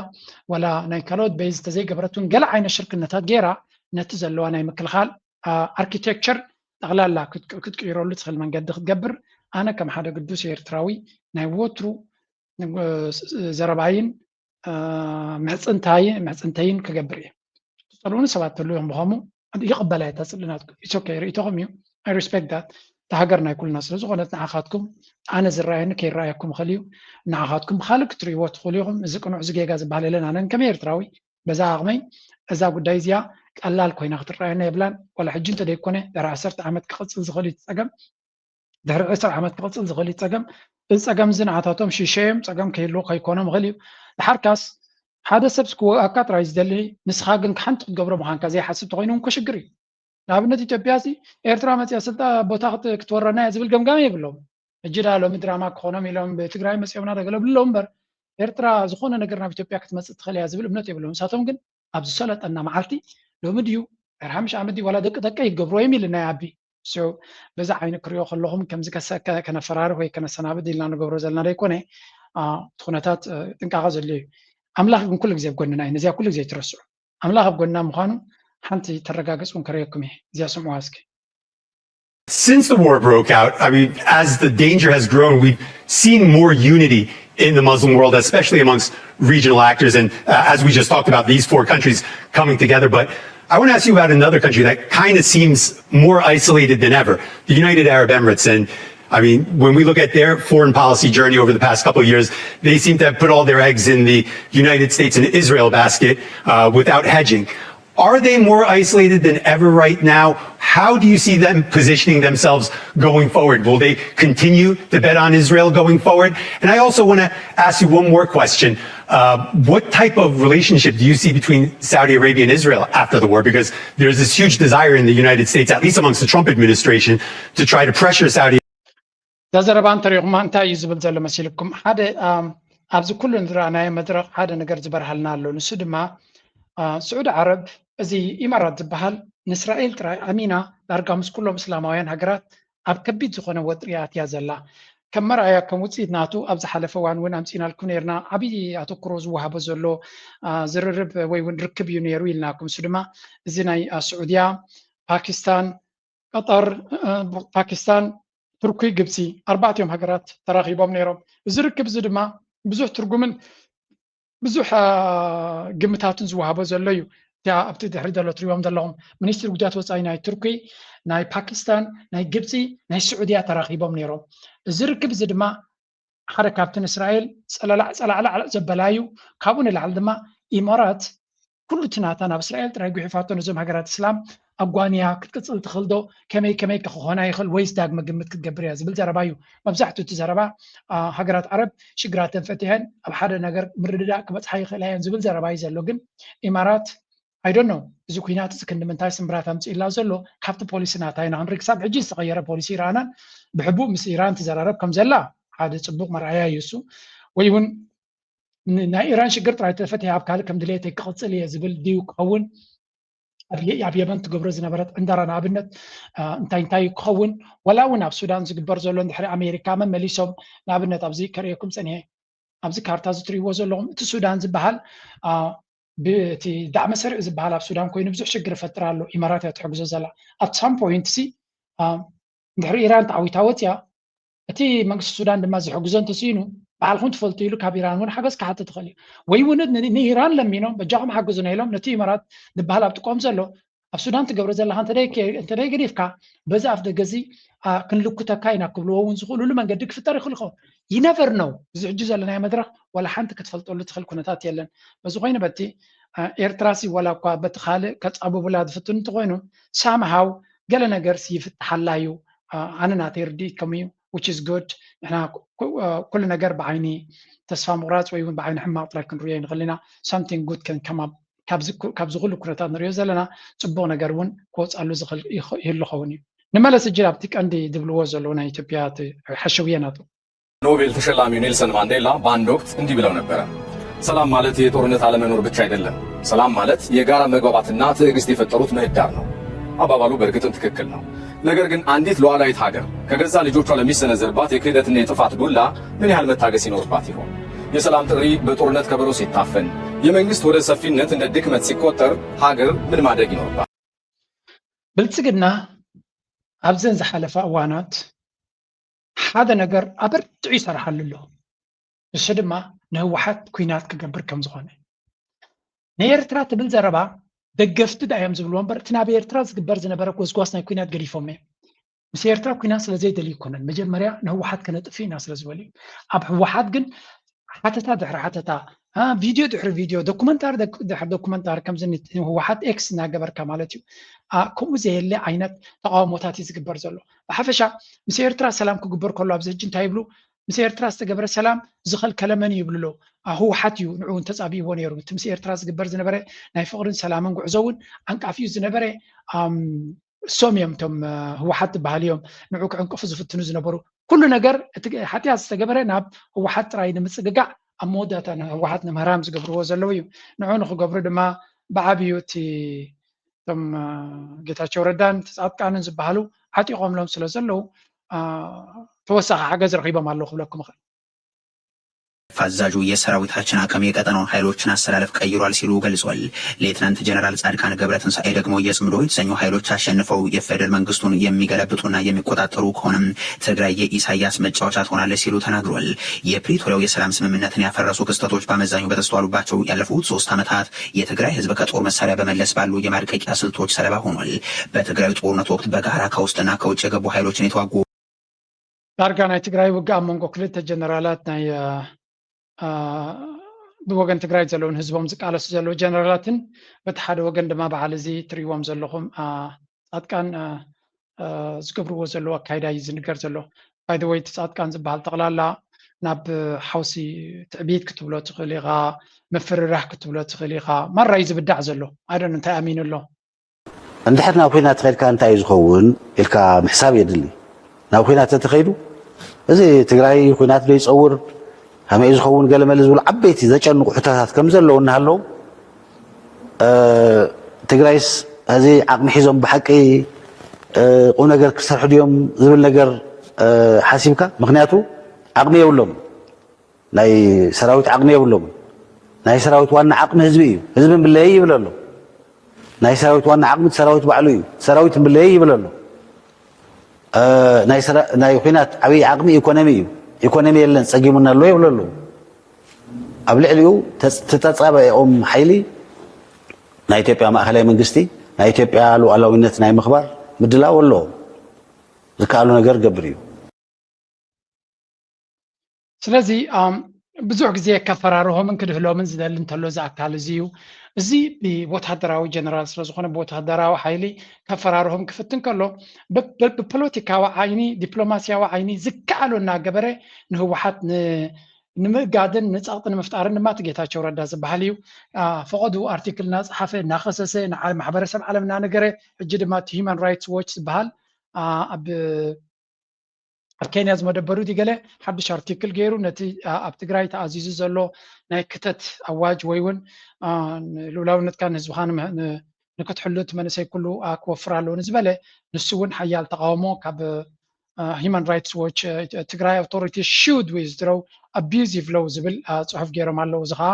ወላ ናይ ካልኦት ቤዝ ተዘይገበረቱን ገለ ዓይነት ሽርክነታት ጌራ ነቲ ዘለዋ ናይ ምክልኻል ኣርኪቴክቸር ጠቕላላ ክትቅይረሉ ትኽእል መንገዲ ክትገብር ኣነ ከም ሓደ ቅዱስ ኤርትራዊ ናይ ወትሩ ዘረባይን ምዕፅንተይን ክገብር እየ ዝጠልውን ሰባት ተልዮም ብኸሙ ይቕበላ ተፅልናትኩም ኢትስ ኦኬ ርእቶኹም እዩ I respect that ተሃገርና ይኩልና ስለ ዝኾነት ንዓኻትኩም ኣነ ዝረኣየኒ ከይረኣየኩም ይኽእል እዩ ንዓኻትኩም ብካልእ ክትርእይዎ ትኽእሉ ኢኹም እዚ ቅኑዕ እዚ ጌጋ ዝበሃል የለን ኣነ ከመይ ኤርትራዊ በዛ ኣቕመይ እዛ ጉዳይ እዚኣ ቀላል ኮይና ክትረኣየና የብላን ወላ ሕጂ እንተደይኮነ ድሕሪ 10 ዓመት ክቕፅል ዝኽእል እዩ ፀገም ድሕሪ 10 ዓመት ክቕፅል ዝኽእል እዩ ፀገም እዚ ፀገም እዚ ንዓታቶም ሽሸዮም ፀገም ከይህልዎ ከይኮኖም ይኽእል እዩ ድሓርካስ ሓደ ሰብ ክወቃካ ጥራይ ዝደሊ ንስኻ ግን ሓንቲ ክትገብሮ ምዃንካ ዘይሓስብ ተኮይኑ እኮ ሽግር እዩ ንኣብነት ኢትዮጵያ እዚ ኤርትራ መፅያ ስልጣ ቦታ ክትወረና እያ ዝብል ገምጋም የብሎም ሕጂ ዳ ሎሚ ድራማ ክኾኖም ኢሎም ብትግራይ መፅዮምና ደገለብሎም እምበር ኤርትራ ዝኾነ ነገር ናብ ኢትዮጵያ ክትመፅእ ትኽእል እያ ዝብል እምነት የብሎም ንሳቶም ግን ኣብ ዝሰለጠና መዓልቲ ሎሚ ድዩ ድሕሪ 5 ዓመት ወላ ደቂ ደቀ ይገብሮ የሚል ናይ ዓቢ በዛ ዓይነት ክሪኦ ከለኹም ከምዚ ከነፈራርህ ወይ ከነሰናብድ ኢልና ንገብሮ ዘለና ደይኮነ እቲ ኩነታት ጥንቃቐ ዘድልዮ እዩ ኣምላኽ ግን ኩሉ ግዜ ብጎንና እዩ ነዚኣ ኩሉ ግዜ ትረስዑ ኣምላኽ ኣብ ጎንና ምዃኑ ሓንቲ ተረጋገፅውን ከረየኩም እየ እዚኣ ስምዑዋ እስኪ Since the war broke out, I mean, as the danger has grown, we've seen more unity in the Muslim world, especially amongst regional actors. And as we just talked about, these 4 countries coming together. But I want to ask you about another country that kind of seems more isolated than ever, the United Arab Emirates. And I mean, when we look at their foreign policy journey over the past couple of years, they seem to have put all their eggs in the United States and Israel basket without hedging. Are they more isolated than ever right now? How do you see them positioning themselves going forward? Will they continue to bet on Israel going forward? And I also want to ask you one more question. What type of relationship do you see between Saudi Arabia and Israel after the war? Because there's this huge desire in the United States, at least amongst the Trump administration, to try to pressure Saudi. ዘዘረባ እንተሪኹም እንታይ እዩ ዝብል ዘሎ መሲልኩም ሓደ ኣብዚ ኩሉ ንዝረኣናዮ መድረክ ሓደ ነገር ዝበርሃልና ኣሎ ንሱ ድማ ስዑድ ዓረብ እዚ ኢማራት ዝበሃል ንእስራኤል ጥራይ ኣሚና ዳርጋ ምስ ኩሎም እስላማውያን ሃገራት ኣብ ከቢድ ዝኾነ ወጥሪ ኣትያ ዘላ ከም መርኣያ ከም ውፅኢት ናቱ ኣብ ዝሓለፈ እዋን እውን ኣምፂናልኩም ነርና ዓብዪ ኣተኩሮ ዝወሃቦ ዘሎ ዝርርብ ወይ እውን ርክብ እዩ ነይሩ ኢልናኩም እሱ ድማ እዚ ናይ ስዑድያ ፓኪስታን ቀጠር ፓኪስታን ቱርኪ ግብፂ 4 ሃገራት ተራኺቦም ነይሮም እዚ ርክብ እዚ ድማ ብዙሕ ትርጉምን ብዙሕ ግምታትን ዝወሃቦ ዘሎ እዩ ኣብቲ ድሕሪ ዘሎ ትሪኦም ዘለኹም ሚኒስትሪ ጉዳያት ወፃኢ ናይ ቱርኪ ናይ ፓኪስታን ናይ ግብፂ ናይ ስዑድያ ተራኺቦም ነይሮም እዚ ርክብ እዚ ድማ ሓደ ካብትን እስራኤል ፀላዕላዕ ዘበላዩ ካብኡ ንላዕሊ ድማ ኢማራት ኩሉ ትናታ ናብ እስራኤል ጥራይ ጉሒፋቶ ነዞም ሃገራት እስላም ኣጓንያ ክትቅፅል ትኽእል ዶ ከመይ ክኾና ይኽእል ወይስ ዳግመ ግምት ክትገብር እያ ዝብል ዘረባ እዩ መብዛሕትኡ እቲ ዘረባ ሃገራት ዓረብ ሽግራተን ፈቲሐን ኣብ ሓደ ነገር ምርድዳእ ክበፅሓ ይኽእላ እየን ዝብል ዘረባ እዩ ዘሎ ግን ኢማራት I don't know እዚ ኩናት እዚ ክንምንታይ ስምራት ኣምፅኢላ ዘሎ ካብቲ ፖሊሲ ናታ ኢና ክንርኢ ክሳብ ሕጂ ዝተቐየረ ፖሊሲ ኢራናን ብሕቡእ ምስ ኢራን ትዘራረብ ከም ዘላ ሓደ ፅቡቕ መርኣያ እዩ እሱ ወይ እውን ናይ ኢራን ሽግር ጥራይ ተፈቲሐ ኣብ ካልእ ከም ድሌተይ ክቕፅል እየ ዝብል ድዩ ክኸውን ኣብ የመን ትገብሮ ዝነበረት ዕንደራ ንኣብነት እንታይ ክኸውን ወላ እውን ኣብ ሱዳን ዝግበር ዘሎ እንድሕሪ ኣሜሪካ መመሊሶም ንኣብነት ኣብዚ ከርእየኩም ፀኒሐ ኣብዚ ካርታ ዝትሪእዎ ዘለኹም እቲ ሱዳን ዝበሃል ብቲ ዳዕመ ሰሪዕ ዝበሃል ኣብ ሱዳን ኮይኑ ብዙሕ ሽግር ይፈጥር ኣሎ ኢማራት እያ ትሕግዞ ዘላ at some point ሲ እንድሕሪ ኢራን ተዓዊታ ወፅያ እቲ መንግስቲ ሱዳን ድማ ዝሕግዞ እንተሲኢኑ ባዕልኩም ትፈልጡ ኢሉ ካብ ኢራን እውን ሓገዝ ክሓትት ትኽእል እዩ ወይ እውን ንኢራን ለሚኖም በጃኹም ሓግዙና ኢሎም ነቲ ኢማራት ዝበሃል ኣብ ጥቆም ዘሎ ኣብ ሱዳን ትገብሮ ዘለካ እንተደይ ገዲፍካ በዚ ኣፍ ደገዚ ክንልኩተካ ኢና ክብልዎ እውን ዝኽእሉሉ መንገዲ ክፍጠር ይኽእል ይኸውን ይነቨር ነው እዚ ሕጂ ዘለናዮ መድረክ ወላ ሓንቲ ክትፈልጠሉ ትኽእል ኩነታት የለን በዚ ኮይኑ በቲ ኤርትራሲ ወላ እኳ በቲ ካልእ ከፃብቡላ ዝፍትኑ እንተኮይኑ ሳምሃው ገለ ነገር ይፍትሓላ እዩ ኣነ ናተይ ርዲእኩም እዩ which is good ንሕና ኩሉ ነገር ብዓይኒ ተስፋ ምቑራፅ ወይ እውን ብዓይኒ ሕማቕ ጥራይ ክንሪኦ ንኽእል ኢና something good can come up ካብዚ ኩሉ ኩነታት ንሪኦ ዘለና ፅቡቕ ነገር እውን ክወፃሉ ዝኽእል ይህሉ ኸውን እዩ ንመለስ እጅ ኣብቲ ቀንዲ ዝብልዎ ዘለዉ ናይ ኢትዮጵያ ሓሸውየ ናቱ ኖቤል ተሸላሚው ኔልሰን ማንዴላ በአንድ ወቅት እንዲህ ብለው ነበረ ሰላም ማለት የጦርነት አለመኖር ብቻ አይደለም ሰላም ማለት የጋራ መግባባትና ትዕግስት የፈጠሩት ምህዳር ነው አባባሉ በእርግጥም ትክክል ነው ነገር ግን አንዲት ሉዓላዊት ሀገር ከገዛ ልጆቿ ለሚሰነዘርባት የክህደትና የጥፋት ዱላ ምን ያህል መታገስ ይኖርባት ይሆን የሰላም ጥሪ በጦርነት ከበሮ ሲታፈን የመንግስት ወደ ሰፊነት እንደ ድክመት ሲቆጠር ሀገር ምን ማድረግ ይኖርባት ብልጽግና ኣብዘን ዝሓለፈ እዋናት ሓደ ነገር ኣበርትዑ ይሰርሓሉ ኣሎ እሱ ድማ ንህወሓት ኩናት ክገብር ከም ዝኾነ ንኤርትራ ትብል ዘረባ ደገፍቲ ዳዮም ዝብልዎ እምበር እቲ ናብ ኤርትራ ዝግበር ዝነበረ ጎስጓስ ናይ ኩናት ገዲፎም እዮም ምስ ኤርትራ ኩናት ስለዘይደሊ ይኮነን መጀመርያ ንህወሓት ከነጥፊ ኢና ስለዝበሉ ኣብ ህወሓት ግን ሓተታ ድሕሪ ሓተታ ቪድዮ ድሕሪ ቪድዮ ዶኩመንታሪ ድሕሪ ዶኩመንታሪ ከምዚ ህወሓት ኤክስ እናገበርካ ማለት እዩ ከምኡ ዘየለ ዓይነት ተቃውሞታት እዩ ዝግበር ዘሎ ብሓፈሻ ምስ ኤርትራ ሰላም ክግበር ከሎ ኣብዚ ሕጂ እንታይ ይብሉ ምስ ኤርትራ ዝተገበረ ሰላም ዝኸልከለ መን ይብሉ ህወሓት እዩ ንዑ ተፃቢይዎ ነይሩ እቲ ምስ ኤርትራ ዝግበር ዝነበረ ናይ ፍቅርን ሰላምን ጉዕዞ እውን ዓንቃፍ እዩ ዝነበረ እሶም እዮም እቶም ህወሓት ዝበሃል እዮም ንዑ ክዕንቅፉ ዝፍትኑ ዝነበሩ ኩሉ ነገር ሓጢያት ዝተገበረ ናብ ህወሓት ጥራይ ንምፅግጋዕ ኣብ መወዳእታ ህወሓት ንምህራም ዝገብርዎ ዘለው እዩ ንዑ ንክገብሩ ድማ ብዓብዩ እቲ እቶም ጌታቸው ረዳን ጻድቃንን ዝበሃሉ ዓጢቆምሎም ስለ ዘለው ተወሳኺ ሓገዝ ረኺቦም ኣለዉ ክብለኩም እኽእል አዛዡ የሰራዊታችን አቅም የቀጠናውን ኃይሎችን አሰላለፍ ቀይሯል ሲሉ ገልጿል። ሌትናንት ጀነራል ጻድቃን ገብረትንሳኤ ደግሞ የጽምዶ የተሰኙ ኃይሎች አሸንፈው የፌደራል መንግስቱን የሚገለብጡና የሚቆጣጠሩ ከሆነም ትግራይ የኢሳያስ መጫወቻ ትሆናለች ሲሉ ተናግሯል። የፕሪቶሪያው የሰላም ስምምነትን ያፈረሱ ክስተቶች በአመዛኙ በተስተዋሉባቸው ያለፉት 3 ዓመታት የትግራይ ህዝብ ከጦር መሳሪያ በመለስ ባሉ የማድቀቂያ ስልቶች ሰለባ ሆኗል። በትግራይ ጦርነት ወቅት በጋራ ከውስጥና ከውጭ የገቡ ኃይሎችን የተዋጉ ዳርጋ ናይ ትግራይ ውግእ መንጎ ክልተ ጀነራላት ናይ ብወገን ትግራይ ዘለውን ህዝቦም ዝቃለሱ ዘለዉ ጀነራላትን በቲ ሓደ ወገን ድማ በዓል እዚ ትሪእዎም ዘለኹም ጻድቃን ዝገብርዎ ዘለዉ ኣካይዳ እዩ ዝንገር ዘሎ ባይ ዘ ወይ እቲ ጻድቃን ዝበሃል ጠቕላላ ናብ ሓውሲ ትዕቢት ክትብሎ ትኽእል ኢኻ መፍርራሕ ክትብሎ ትኽእል ኢኻ ማራ እዩ ዝብዳዕ ዘሎ ኣይደን እንታይ ኣሚኑ ኣሎ እንድሕር ናብ ኩናት ተኸይድካ እንታይ እዩ ዝኸውን ኢልካ ምሕሳብ የድሊ ናብ ኩናት ተተኸይዱ እዚ ትግራይ ኩናት ዶ ይፀውር ከመይ ዝኸውን ገለመለ ዝብሉ ዓበይቲ ዘጨንቁ ሕቶታት ከም ዘለዉ እናሃለዉ ትግራይስ እዚ ዓቕሚ ሒዞም ብሓቂ ቁም ነገር ክሰርሑ ድዮም ዝብል ነገር ሓሲብካ ምክንያቱ ዓቕሚ የብሎም ናይ ሰራዊት ዓቕሚ የብሎም ናይ ሰራዊት ዋና ዓቕሚ ህዝቢ እዩ ህዝቢ ብለይ ይብል ኣሎ ናይ ሰራዊት ዋና ዓቕሚ ሰራዊት ባዕሉ እዩ ሰራዊት ብለይ ይብል ኣሎ ናይ ኩናት ዓብይ ዓቕሚ ኢኮኖሚ እዩ ኢኮኖሚ የለን ፀጊሙና ኣሎ ይብሉ ኣለዉ ኣብ ልዕሊኡ ተተፃባኦም ሓይሊ ናይ ኢትዮጵያ ማእኸላይ መንግስቲ ናይ ኢትዮጵያ ሉዓላዊነት ናይ ምኽባር ምድላው ኣሎ ዝከኣሉ ነገር ገብር እዩ ስለዚ ብዙሕ ግዜ ከፈራርሆምን ክድህሎምን ዝደሊ እንተሎ ዝኣካል እዚ እዩ እዚ ብወታደራዊ ጀነራል ስለዝኾነ ብወታደራዊ ሓይሊ ከፈራርሆም ክፍትን ከሎ ብፖለቲካዊ ዓይኒ ዲፕሎማስያዊ ዓይኒ ዝከኣሉ እናገበረ ንህወሓት ንምእጋድን ንፀቕጢ ንምፍጣርን ድማ እቲ ጌታቸው ረዳ ዝበሃል እዩ ፈቐዱ ኣርቲክል እናፀሓፈ እናኸሰሰ ማሕበረሰብ ዓለም እናነገረ ሕጂ ድማ እቲ ሂማን ራይትስ ዎች ዝበሃል ኣብ ኬንያ ዝመደበሩ ዲ ገለ ሓድሽ ኣርቲክል ገይሩ ነቲ ኣብ ትግራይ ተኣዚዙ ዘሎ ናይ ክተት ኣዋጅ ወይ እውን ልኡላውነትካ ንህዝብካ ንክትሕሉ እቲ መንእሰይ ኩሉ ክወፍር ኣለዎ ንዝበለ ንሱ እውን ሓያል ተቃውሞ ካብ ሂማን ራይትስ ዎች ትግራይ ኣውቶሪቲ ሹድ ዊዝድሮው ኣቢዩዚቭ ሎው ዝብል ፅሑፍ ገይሮም ኣለዉ እዚ ከዓ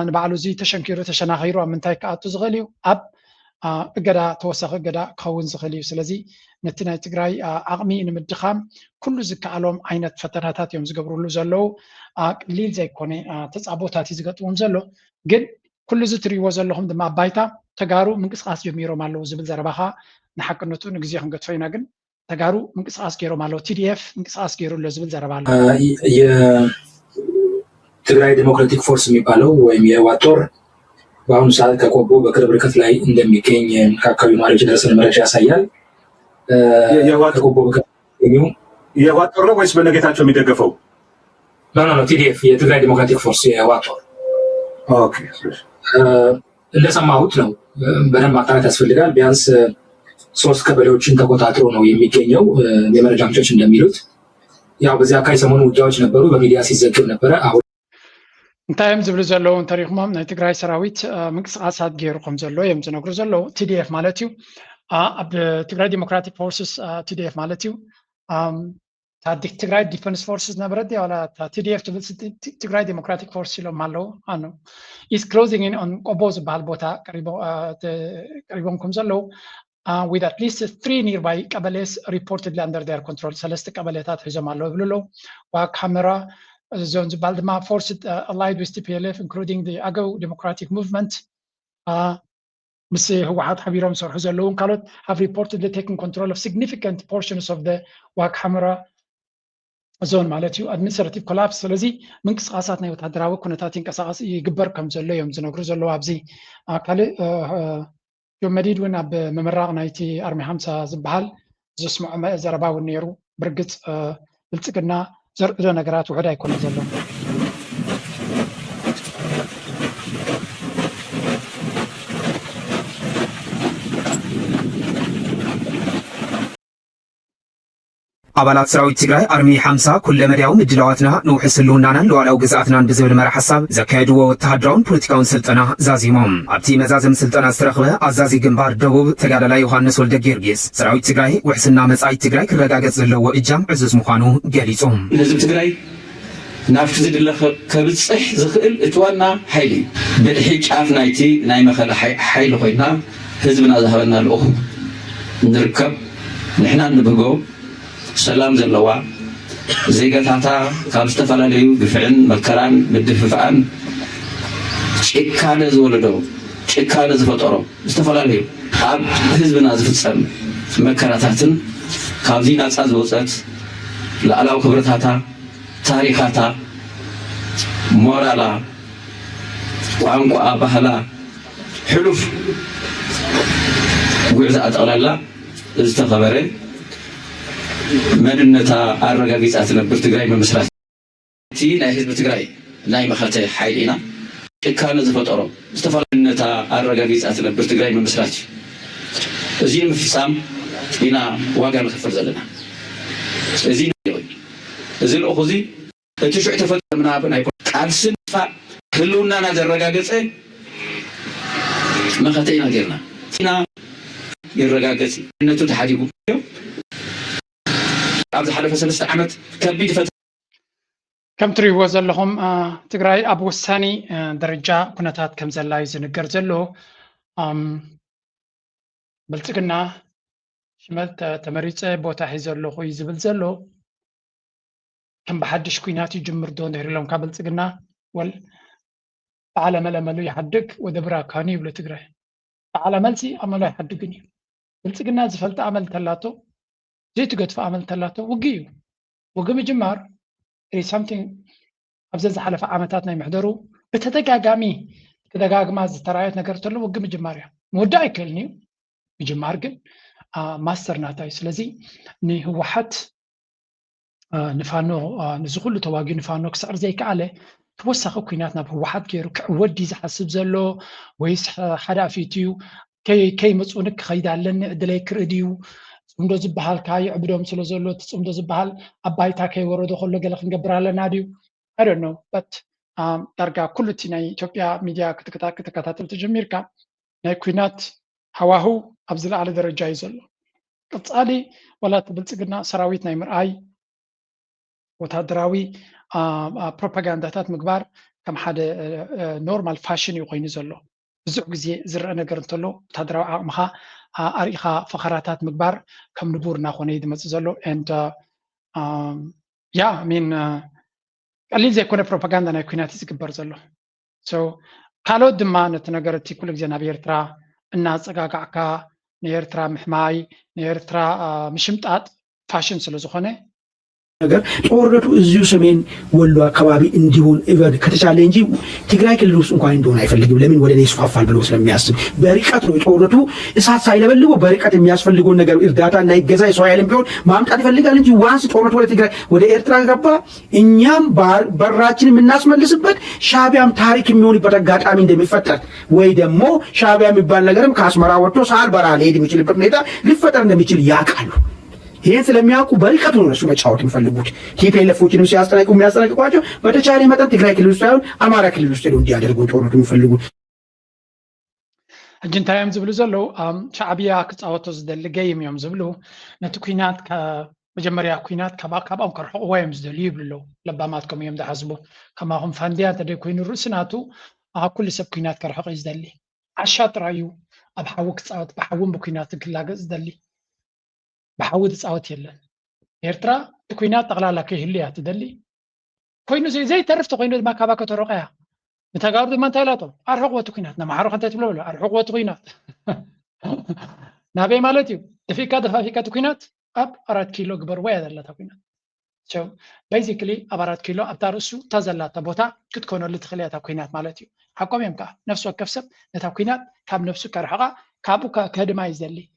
ንባዕሉ እዚ ተሸንኪሩ ተሸናኺሩ ኣብ ምንታይ ክኣቱ ዝኽእል እዩ ኣብ እገዳ ተወሳኺ እገዳ ክኸውን ዝኽእል እዩ ስለዚ ነቲ ናይ ትግራይ ዓቕሚ ንምድኻም ኩሉ ዝከኣሎም ዓይነት ፈተናታት እዮም ዝገብርሉ ዘለዉ ቅሊል ዘይኮነ ተፃቦታት እዩ ዝገጥሞም ዘሎ ግን ኩሉ እዚ ትሪእዎ ዘለኹም ድማ ባይታ ተጋሩ ምንቅስቃስ ጀሚሮም ኣለዉ ዝብል ዘረባኻ ንሓቅነቱ ንግዜ ክንገድፎ ኢና ግን ተጋሩ ምንቅስቃስ ገይሮም ኣለዉ ቲዲኤፍ ምንቅስቃስ ገይሩሎ ዝብል ዘረባ ኣሎ የትግራይ ዴሞክራቲክ ፎርስ የሚባለው ወይም የህወሓት ጦር በአሁኑ ሰዓት ከቆቦ በቅርብ ርቀት ላይ እንደሚገኝ ከአካባቢው ነዋሪዎች የደረሰን መረጃ ያሳያል። የህወሓት ጦር ነው ወይስ በነጌታቸው የሚደገፈው? ኖ ቲዲኤፍ የትግራይ ዴሞክራቲክ ፎርስ የህወሓት ጦር እንደሰማሁት ነው። በደንብ ማጣራት ያስፈልጋል። ቢያንስ 3 ቀበሌዎችን ተቆጣጥሮ ነው የሚገኘው የመረጃ ምንጮች እንደሚሉት። ያው በዚህ አካባቢ ሰሞኑ ውጊያዎች ነበሩ፣ በሚዲያ ሲዘግብ ነበረ። አሁን እንታይ እዮም ዝብሉ ዘለዉ እንተሪኢኹሞም ናይ ትግራይ ሰራዊት ምንቅስቃሳት ገይሩ ከም ዘሎ እዮም ዝነግሩ ዘለዉ ቲዲኤፍ ማለት እዩ ኣብ ትግራይ ዴሞክራቲክ ፎርስስ ቲዲኤፍ ማለት እዩ ትግራይ ዲፈንስ ፎርስስ ነበረት ዋላ ቲዲኤፍ ትብል ትግራይ ዴሞክራቲክ ፎርስ ኢሎም ኣለዉ ኢስ ክሎዚንግ ኢን ኦን ቆቦ ዝበሃል ቦታ ቀሪቦም ከም ዘለዉ with at least 3 nearby ቀበሌስ reportedly under their control 3 ቀበሌታት ሒዞም ኣለዉ ይብሉ ኣለዉ ዋግ ሓመራ ዞን ዝበሃል ድማ forced allied with TPLF including the Agaw Democratic Movement ምስ ህወሓት ሓቢሮም ዝሰርሑ ዘለውን ካልኦት have reportedly taken control of significant portions of the ዋግ ሐመራ ዞን ማለት እዩ administrative collapse ስለዚ ምንቅስቃሳት ናይ ወታደራዊ ኩነታት ይንቀሳቀስ ይግበር ከም ዘሎ እዮም ዝነግሩ ዘለዉ ኣብዚ ካልእ ጆመዲድ እውን ኣብ መመራቅ ናይቲ ኣርሚ 50 ዝበሃል ዘስምዖ ዘረባ እውን ነይሩ ብርግፅ ብልፅግና ዘርእዮ ነገራት ውሕድ ኣይኮነ ዘሎ አባላት ሰራዊት ትግራይ አርሚ 50 ኩለ መድያው ምድላዋትና ንውሕስ ህልውናናን ሉዓላዊ ግዝኣትናን ብዝብል መራሒ ሓሳብ ዘካየድዎ ወተሃደራውን ፖለቲካውን ስልጠና ዛዚሞም ኣብቲ መዛዘም ስልጠና ዝተረኽበ ኣዛዚ ግንባር ደቡብ ተጋዳላይ ዮሃንስ ወልደ ጊዮርጊስ ሰራዊት ትግራይ ውሕስና መጻኢ ትግራይ ክረጋገጽ ዘለዎ እጃም ዕዙዝ ምዃኑ ገሊጾም ህዝቢ ትግራይ ናብቲ ዝድለ ከብፅሕ ዝኽእል እቲ ዋና ሓይሊ ብድሒ ጫፍ ናይቲ ናይ መኸለ ሓይሊ ኮይና ህዝብና ዝሃበና ልኡኹ ንርከብ ንሕና ንብህጎ ሰላም ዘለዋ ዜጋታታ ካብ ዝተፈላለዩ ግፍዕን መከራን ምድፍፋእን ጭካነ ዝወለዶ ጭካነ ዝፈጠሮ ዝተፈላለዩ ኣብ ህዝብና ዝፍፀም መከራታትን ካብዚ ናፃ ዝወፀት ላዕላዊ ክብረታታ ታሪኻታ ሞራላ ቋንቋ ባህላ ሕሉፍ ጉዕዛ ጠቕላላ ዝተኸበረ መንነታ ኣረጋጊፃ ትነብር ትግራይ ምምስራት እቲ ናይ ህዝቢ ትግራይ ናይ መኸተ ሓይሊ ኢና ጭካነ ዝፈጠሮ ዝተፈለነታ ኣረጋጊፃ ትነብር ትግራይ ምምስራት እዚ ምፍፃም ኢና ዋጋ ንኽፍል ዘለና እዚ ልኡኹ እዚ እቲ ሽዑ ተፈፀመ ምናብን ኣይኮነ ቃልስን ህልውናና ዘረጋገፀ መኸተ ኢና ጌርና ኢና ይረጋገፅ ነቱ ተሓዲጉ ኣብዚ ሓለፈ 3 ዓመት ከቢድ ከም ትሪእዎ ዘለኹም ትግራይ ኣብ ወሳኒ ደረጃ ኩነታት ከም ዘላ እዩ ዝንገር ዘሎ ብልፅግና ሽመል ተመሪፀ ቦታ ሒዘ ኣለኹ እዩ ዝብል ዘሎ ከም ብሓድሽ ኩናት ይጅምር ዶ ንሪኢሎም ካብ ብልፅግና ወል በዓለ መለመሉ ይሓድግ ወደብራ ካኒ ይብሎ ትግራይ በዓለ መልሲ ኣመሉ ኣይሓድግን እዩ ብልፅግና ዝፈልጥ ኣመል ተላቶ ዘይትገድፎ ኣመል ተላቶ ውጊ እዩ ውጊ ምጅማር something ኣብዚ ዝሓለፈ ዓመታት ናይ ምሕደሩ ብተደጋጋሚ ተደጋግማ ዝተራእየት ነገር ተሎ ውጊ ምጅማር እያ ምውዳእ ኣይክእልን እዩ ምጅማር ግን ማስተር ናታ እዩ ስለዚ ንህወሓት ንፋኖ ንዚ ኩሉ ተዋጊኡ ንፋኖ ክስዕር ዘይከኣለ ተወሳኺ ኩናት ናብ ህወሓት ገይሩ ክዕወዲ ዝሓስብ ዘሎ ወይስ ሓደ ኣፊት እዩ ከይመፁን ክኸይድ ኣለኒ ዕድለይ ክርኢ ድዩ ጽምዶ ዝበሃል ካይ ዕብዶም ስለ ዘሎ ጽምዶ ዝበሃል ኣባይታ ከይወረዶ ከሎ ገለ ክንገብር ኣለና ድዩ I don't know but ዳርጋ ኩሉ እቲ ናይ ኢትዮጵያ ሚድያ ክትከታተል ተጀሚርካ ናይ ኩናት ሃዋህው ኣብ ዝለዓለ ደረጃ እዩ ዘሎ ቀጻሊ ወላት ብልፅግና ሰራዊት ናይ ምርኣይ ወታደራዊ ፕሮፓጋንዳታት ምግባር ከም ሓደ ኖርማል ፋሽን እዩ ኮይኑ ዘሎ ብዙሕ ግዜ ዝረአ ነገር እንተሎ ወታደራዊ ዓቕምኻ ኣርኢኻ ፈኸራታት ምግባር ከም ንቡር እናኾነ እዩ ዝመፅእ ዘሎ and ቀሊል ዘይኮነ ፕሮፓጋንዳ ናይ ኩናት እዩ ዝግበር ዘሎ ካልኦት ድማ ነቲ ነገር እቲ ኩሉ ግዜ ናብ ኤርትራ እናፀጋጋዕካ ንኤርትራ ምሕማይ ንኤርትራ ምሽምጣጥ ፋሽን ስለ ዝኾነ ነገር ጦርነቱ እዚሁ ሰሜን ወሎ አካባቢ እንዲሆን ኢቨን ከተቻለ እንጂ ትግራይ ክልል ውስጥ እንኳን እንደሆነ አይፈልግም። ለምን ወደ እኔ ይስፋፋል ብሎ ስለሚያስብ በርቀት ነው ጦርነቱ እሳት ሳይለበልበው በርቀት የሚያስፈልገውን ነገር እርዳታ እና ይገዛ የሰው ኃይልም ቢሆን ማምጣት ይፈልጋል እንጂ ዋንስ ጦርነቱ ወደ ትግራይ ወደ ኤርትራ ገባ እኛም በራችን የምናስመልስበት ሻቢያም ታሪክ የሚሆንበት አጋጣሚ እንደሚፈጠር ወይ ደግሞ ሻቢያ የሚባል ነገርም ከአስመራ ወጥቶ ሳል በራ ሊሄድ የሚችልበት ሁኔታ ሊፈጠር እንደሚችል ያውቃሉ። ይሄን ስለሚያውቁ በርቀቱ ነው እነሱ መጫወት የሚፈልጉት። ቲፒኤልኤፎችንም ሲያስጠነቅቁ የሚያስጠነቅቋቸው በተቻለ መጠን ትግራይ ክልል ውስጥ ሳይሆን አማራ ክልል ውስጥ ሄደው እንዲያደርጉ ጦርነቱ የሚፈልጉት እጅንታዮም ዝብሉ ዘለው ሻዕብያ ክፃወቶ ዝደሊ ገይም እዮም ዝብሉ ነቲ ኩናት መጀመርያ ኩናት ካብኦም ከርሕቕዎ እዮም ዝደልዩ ይብሉ ኣለው ለባማትኩም እዮም ዝሓስቡ ከማኹም ፋንድያ እንተደይ ኮይኑ ርእስናቱ ኩሉ ሰብ ኩናት ከርሕቕ እዩ ዝደሊ ዓሻ ጥራዩ ኣብ ሓዊ ክፃወት ብሓውን ብኩናትን ክላገፅ ዝደሊ ብሓዊ ዝፃወት የለን ኤርትራ ኩናት ጠቕላላ ከይህሉ እያ ትደሊ ኮይኑ ዘይተርፍ ተኮይኑ ድማ ካባ ከተረቐ እያ نتقارب ما انتهيلاته أرحق وتكينات نمحرق أنت تبلو له أرحق وتكينات نابي مالتي دفيكا دفافيكا تكينات أب 4 كيلو قبر ويا لا تكينات so basically أب 4 كيلو أبتارسو تزلا تبوتا كتكونوا اللي تخليها تكينات مالتي حقوم يمكا نفسه كفسب نتكينات كاب نفسه كرحقة كابو كهدما يزلي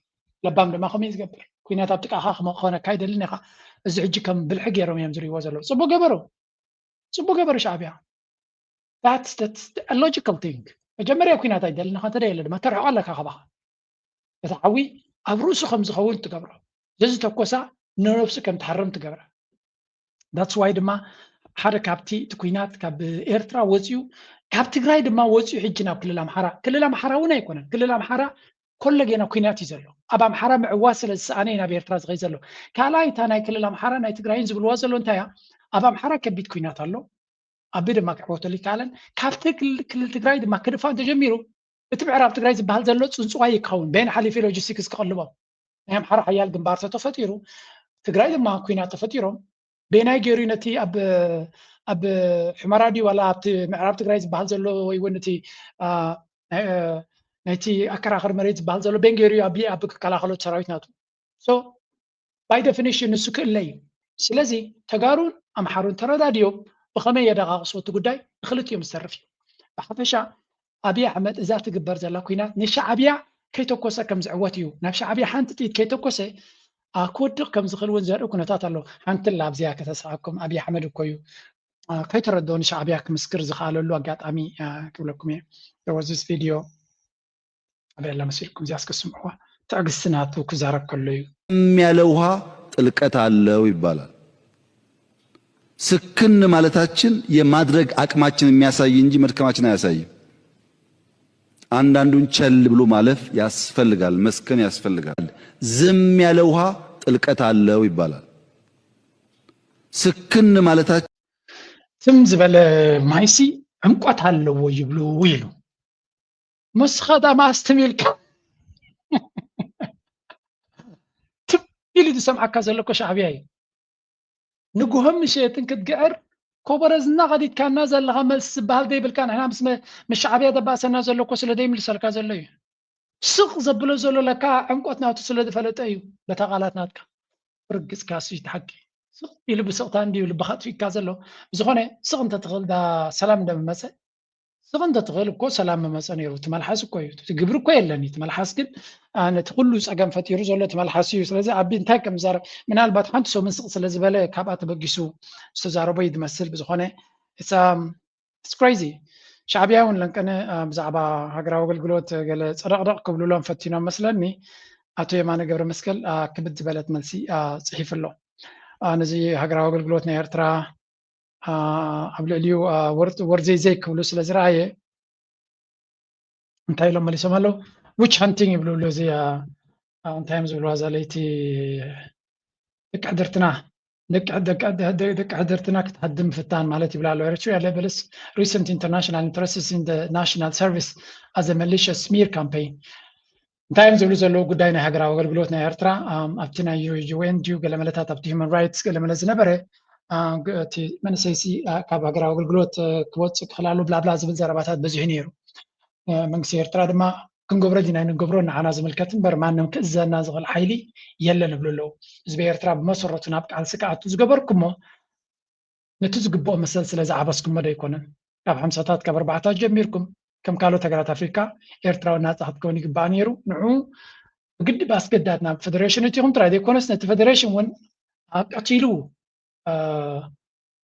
لبام لما خميس قبر كينات أبتك أخاخ مخونا كايد اللي نخا الزعج كم بالحق يروم يمزري وزلو صبو قبرو شعبيا that's a logical thing مجمريا كينات أيدل نخا تديل لما ترحق لك أخبها يتعوي أبروسو خمس خول تقبره جزء تقوسا نرفسو كم تحرم تقبره that's why دما حدا كابتي تكوينات كاب إيرترا وزيو كاب تقراي دما وزيو حجنا كل الأمحارة ونا يكونن كل الأمحارة كل جينا كوينات يزلو أبا أمحارة معواصل السانين أبي إيرترا غيزلو كالاي تانا كل الأمحارة ناي تقراين زبل وازلو انتايا أبا أمحارة كبيت كوينات الله أبي دما كعوتو لي كالن كابتي كل تقراي دما كدفان تجميرو بتبعراب تقراي زبال زلو صنصواي يكون بين حليفي لوجيستيكس كقلبا أهم حارة حيال جنبار تفتيرو تقراي دما كوينات تفتيرو بيناي جيرينتي أب حمرادي ولا أب معراب تقراي زبال زلو ويونتي نتي أكره آخر مريض بالزلو بينجيري أبي كلا خلو تراويت ناتو so by definition السكر اللي سلزي تجارون أم حارون ترى داديو بخمية يدغا صوت قداي خلت يوم السرفي بحثشا أبي أحمد إذا تقبر زلا كوينات نشا أبيع كي توكوسا كم زعواتيو نفش أبيع حانت تيت كي توكوسا أكود كم زخل ونزار وكنا تاتلو حانت اللعب زياك تسعكم أبي أحمد وكويو كي تردون نشا أبيع كمسكر زخالو اللو أقات أمي كبلكم there was this video أبي الله مسيركم زياسك السمعوا تعق السنات وكزارك كله የሚያለውሃ ጥልቀት አለው ይባላል። ስክን ማለታችን የማድረግ አቅማችን የሚያሳይ እንጂ መድከማችን አያሳይም። አንዳንዱን ቸል ብሎ ማለፍ ያስፈልጋል፣ መስከን ያስፈልጋል። ዝም ያለ ውሃ ጥልቀት አለው ይባላል። ስክን ማለታችን ዝም ዝበለ ማይሲ ዕምቆት አለው ይብሉ ይሉ مسخة ما استميلك تبيلي تسمع كذا لك شعبياي نقوهم شيء تنكتقعر كوبرزنا غادي كان نازل لغمس بهال دي بالكان احنا مش شعبيه دباس نازل لك وسل دايم لسل كذا لي سق زبلو زلو لك عمقتنا وتسل دفلت ايو بتغالاتناتك رقص كاسي تحكي سق يلبس سقطان دي ولبخات في كذا له زخونه سق انت تغل دا سلام دم مسا سغن تغلب كو سلام مسان يرو تملحس كو تجبر كو يلني تملحس كن انا تقول له صقم فتيرو زله تملحس سلازي ابي انت كم زار من البات حنت سو من سلازي بلا كابات بغيسو استزاربو يدمسل بزخونه it's crazy شعبياون لنكن بزعبا هاغراو غلغلوت قال صدقدق قبل لهم فتينا مسلني اتو يمانه قبر مسكل كبد بلت ملسي صحيف له نزي هاغراو غلغلوت نيرترا قبل اليو ورزي زيك ولو سلازرايه انتي لما اللي سمالو ويتش هانتينج يبلو له زي تايمز بلو زاليتي دك حدرتنا كتهدم فتان مالتي بلا لو ريتشو يلا بلس recent international interests in the national service as a malicious smear campaign تايمز بلو زلو قداينا هاغرا وغلغلوتنا يرترا ابتنا UN ديو قال ملتات ابتي human rights قال ملزنا بره تي من سيسي كاب هاغرا وغلغلوت كوتس خلالو بلا بلا زبل زرباتات بزي نيرو من سيرترا دما كنغبر دينا نغبرو نعنا زملكتن بر مانم كزنا زغل حيلي يلا نبللو زبي إيرترا بمسرتنا بقى على سكعت زغبركمو نتزغبو مسلسل زعبسكم ما يكونن كاب 50 كاب 4 جميركم كم قالوا تغرات افريكا إيرترا وناصحت كوني غبانيرو نعو قد باسكداتنا فيدريشن تيهم ترا دي كونس نت فيدريشن ون اقتيلو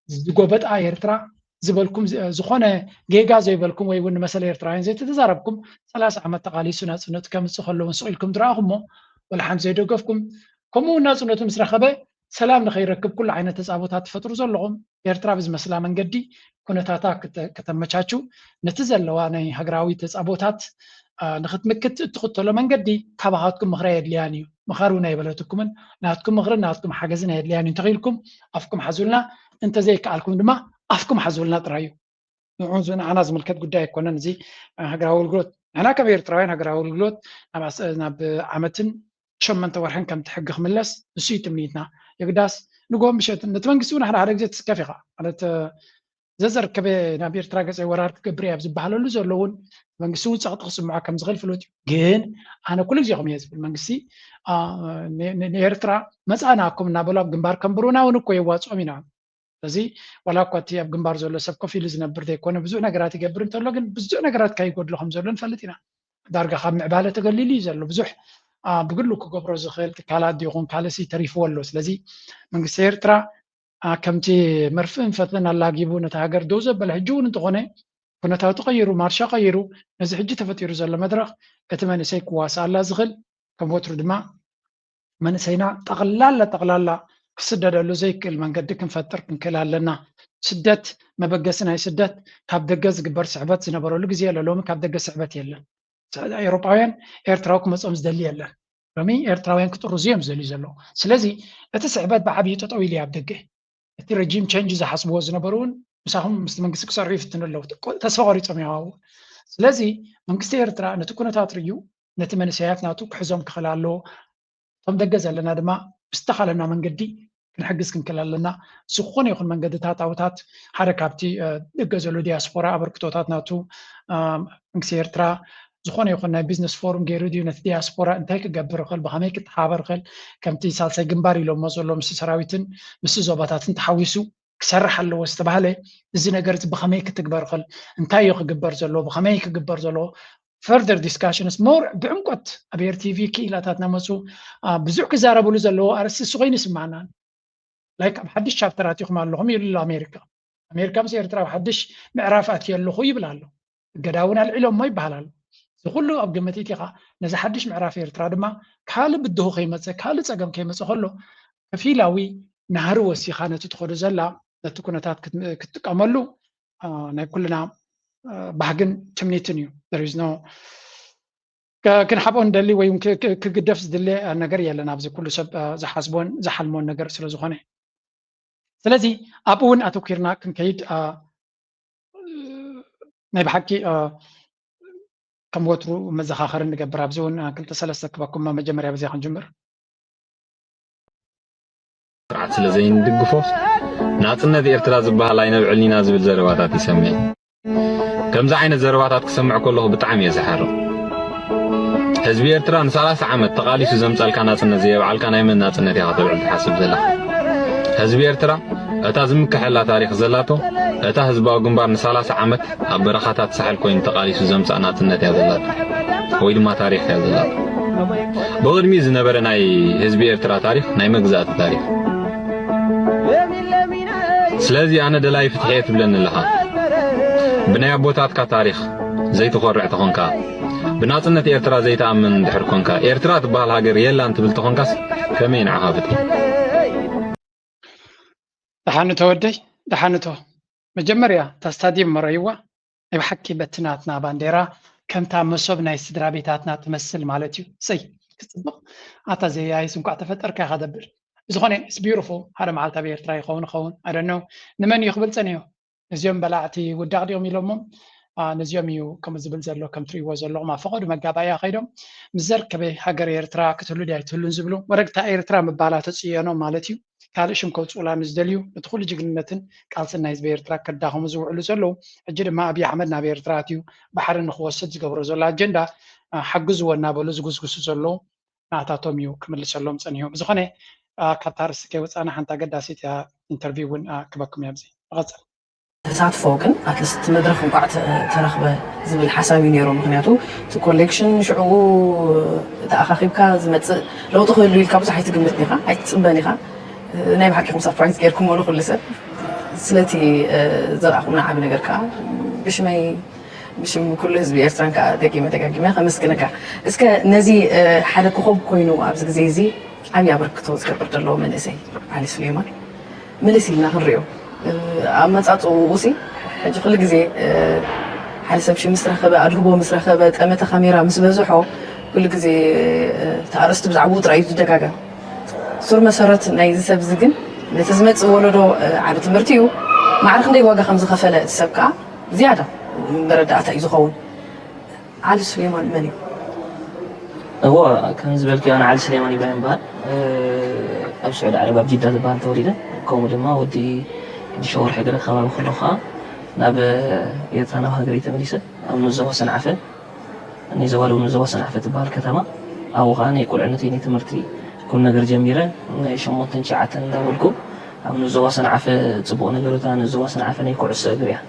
زغوبت إيرترا زبلكم زخونه جيجا زيبلكم ويون مثلا إيرتراين زي تتزاربكم 3 عام تقاليسو ناصنت كم تخلو مسؤولكم دراهمو ولا حمزه يدغفكم كمو ناصنت مسرخبه سلام نخيركب كل عينه تصابوتات تفطروا زلهم إيرترا بز مسلا منجدي كونتاتا كتمچاچو نتزلوا ني هغراوي تصابوتات نختمكت تخطلو منجدي كبهاتكم مخريد لياني مخارونا يبلتكم ناتكم مخرنا ناتكم حاجزنا لياني تغيلكم افكم حزولنا انت زي قالكم دما افكم حزولنا طرايو نعوزنا انا زملكت قداي كونن زي هغراو الغلوت انا كبير تراين هغراو الغلوت ناب عامتن شمنت ورحن كم تحقق ملس نسيت منيتنا يقداس نقوم مشيت نتمنقسونا احنا على جت كافيقه على ዘዘርከበ ናብ ኤርትራ ገፀ ወራር ክገብር እያ ዝብሃለሉ ዘለውን መንግስቲ እውን ፀቕጢ ክስምዖ ከም ዝኽእል ፍሉጥ እዩ ግን ኣነ ኩሉ ግዜ ከምእየ ዝብል መንግስቲ ንኤርትራ መፃናኩም እናበሉ ኣብ ግንባር ከንብሩና እውን እኮ የዋፅኦም ኢና ስለዚ ዋላ እኳ እቲ ኣብ ግንባር ዘሎ ሰብ ኮፍ ኢሉ ዝነብር ዘይኮነ ብዙሕ ነገራት ይገብር እንተሎ ግን ብዙሕ ነገራት ካይጎድሎ ከም ዘሎ ንፈልጥ ኢና ዳርጋ ካብ ምዕባለ ተገሊሉ እዩ ዘሎ ብዙሕ ብግሉ ክገብሮ ዝኽእል ትካላት ይኹን ካልሲ ተሪፍዎ ኣሎ ስለዚ መንግስቲ ኤርትራ ከምቲ መርፍእን ፈትለን ኣላጊቡ ነቲ ሃገር ደው ዘበለ ሕጂ እውን እንተኾነ ኩነታዊ ተቐይሩ ማርሻ ቀይሩ ነዚ ሕጂ ተፈጢሩ ዘሎ መድረኽ እቲ መንእሰይ ክዋሳኣላ ዝኽእል ከም ወትሩ ድማ መንእሰይና ጠቕላላ ክስደደሉ ዘይክእል መንገዲ ክንፈጥር ክንክእል ኣለና ስደት መበገሲ ናይ ስደት ካብ ደገ ዝግበር ስዕበት ዝነበረሉ ግዜ ኣሎ ሎሚ ካብ ደገ ስዕበት የለን ኤውሮጳውያን ኤርትራዊ ክመፅኦም ዝደሊ የለን ሎሚ ኤርትራውያን ክጥርዙ እዮም ዝደልዩ ዘለዉ ስለዚ እቲ ስዕበት ብዓብዪ ጠጠው ኢሉ ኣብ ደገ እቲ ረጂም ቸንጅ ዝሓስብዎ ዝነበሩ እውን ምሳኹም ምስቲ መንግስቲ ክሰርሑ ይፍትን ኣለዉ ተስፋ ቆሪፆም ይሃቡ ስለዚ መንግስቲ ኤርትራ ነቲ ኩነታት ርዩ ነቲ መንእሰያት ናቱ ክሕዞም ክኽእል ኣለዎ እቶም ደገ ዘለና ድማ ብዝተኻለና መንገዲ ክንሕግዝ ክንክእል ኣለና ዝኾነ ይኹን መንገድታት ኣውታት ሓደ ካብቲ ደገ ዘሎ ዲያስፖራ ኣበርክቶታት ናቱ መንግስቲ ኤርትራ ዝኾነ ይኹን ናይ ቢዝነስ ፎርም ገይሩ ድዩ ነቲ ዲያስፖራ እንታይ ክገብር ይኽእል ብኸመይ ክትሓበር ይኽእል ከምቲ ሳልሳይ ግንባር ኢሎሞ ዘሎ ምስ ሰራዊትን ምስ ዞባታትን ተሓዊሱ ክሰርሕ ኣለዎ ዝተባሃለ እዚ ነገር ብኸመይ ክትግበር ይኽእል እንታይ እዩ ክግበር ዘለዎ ብኸመይ ክግበር ዘለዎ further discussions more بعمقت أبير تي في كيلاتات نمسو بزوج كزاربو لزلو أرس سوين اسمعنا لايك محدش شابترات يخم اللهم يقول أمريكا مسير ترى محدش معرفات يلو خوي بلالو قداونا العلم ما يبهلالو يقولوا أبقى متيتيقا نزا حدش معرف يرترى دما كحال بده خيمة كحال تساقم كيمة خلو ففي لاوي نهار وسيخانة تدخل زلا تكونتات كتكملو كلنا بحقن تمنيتنيو there is no كنحبون دلي ويمكن كقدف دلي النجار يلا نابز كل سب زحاسبون زحلمون نجار سلزخانه سلزي أبون أتوكرنا كنكيد نبحكي كم وترو مزخ آخر نجبر أبزون كنت سلسك بكم ما مجمر أبزي خنجمر رعت لزين دقفوس ناتنا ذي ارتراز بهالاينا بعلني نازل زرواتات يسمي كم زعين الزرواتات تسمع كله بطعم يزحرو حزب إيرترا ثلاث عامات تقاليد زمزال كانت النزيه وعلى كان يمن ناس النتي هذا حسب زلا حزب إيرترا أتا زمك حلا تاريخ زلاته أتا حزبه جنبار ثلاث عامات برخاتات سحل كوين تقاليد زمزال ناس النتي هذا ويد ما تاريخ هذا زلا بقول ميز نبرنا حزب إيرترا تاريخ نايم جزات تاريخ سلازي أنا دلاي فتحيت بلن لها بناء بوتات كتاريخ زي تخرع تخونكا بناطنة إيرترا زي تأمن دحركونكا إيرترا تبال هاجر يلا أنت بلتخونكاس كمين عهافتي دحانتو مجمريا تستاديم مريوة بحكي بتناتنا بانديرا كم تامسوب ناي استدرابيتاتنا تمثل مالتيو سي تصدق عطا زي عايز نكو عتفتر كهدبر زخوني it's beautiful هذا معلتا بإيرترا يخون I don't know نمن يخبل سنيو نزيوم بلعتي وداغ يوم يلومم نزيوم يو كم زبل زلو كم تري وزلو ما فقدوا مقابايا خيدهم مزر كبي هاجر إيرترا كتلو داي تلون زبلو ورقتا إيرترا مبالا تسيانو مالتيو كالشم كوت ولا مزدليو ندخل جنتن قالسنا حزب إيرترا كداهم زوعلو زلو اجد ما أبي أحمدنا بإيرتراتيو بحر نخوصت زغبرو زلو أجندا حجزوا النابلو زغزغسو زلو نعطاتهم يو كمل سلام صنيو بزخنه كتارس كيوت أنا حنتا قداسيت انترفيو كبكم يابزي غزل تساعدفو كن أتلست مدرخ وقعت ترخبه زبل حسابي نيرو مخنياتو تكوليكشن شعو تأخاخيبكا زمت لو تخيل لي الكابوس حيث قمتنيخا حيث تصبانيخا نايم حكيكم سربرايز غيركم ولو كل سب سلتي زرعكم نعب نجركا مش كل حزب إيرترا كا دقيمة خمسكنكا اسكا نزي حدا كوخب كوينو أبز زي عم يبركتو زكبر دلو منسي علي سليمان منسي نخريو أما تأتو وسي حاجة كل جزء حسب شيء مسرخبة أرجوبه مسرخبة أمة خميرة مسبزحه كل جزء تعرست بزعبوط رأيت دقاقة صور مسارات نايز سبزجن لتزمت ولده عادة مرتيو ما عرف ندي واقع خمسة خفلة السبكة زيادة بردعة يزخون علي سليمان مني هو كان زبالك أنا علي سليمان يبين بان أبو سعود عربي بجدة بان توليده كوم لما ودي شهور حجر خبر خلوخا ናብ ኤርትራ ናብ ሃገሬ ተመሊሰ ኣብ ምዘዋ ሰንዓፈ ናይ ዘባለው ምዘዋ ሰንዓፈ ትበሃል ከተማ ኣብኡ ከዓ ናይ ቁልዕነተይ ናይ ትምህርቲ ኩሉ ነገር ጀሚረ ናይ 8-9 እንዳበልኩ ኣብ ምዘዋ ሰንዓፈ ፅቡቅ ነገሮታ ንዘዋ ሰንዓፈ ናይ ኩዕሶ እግሪ እያ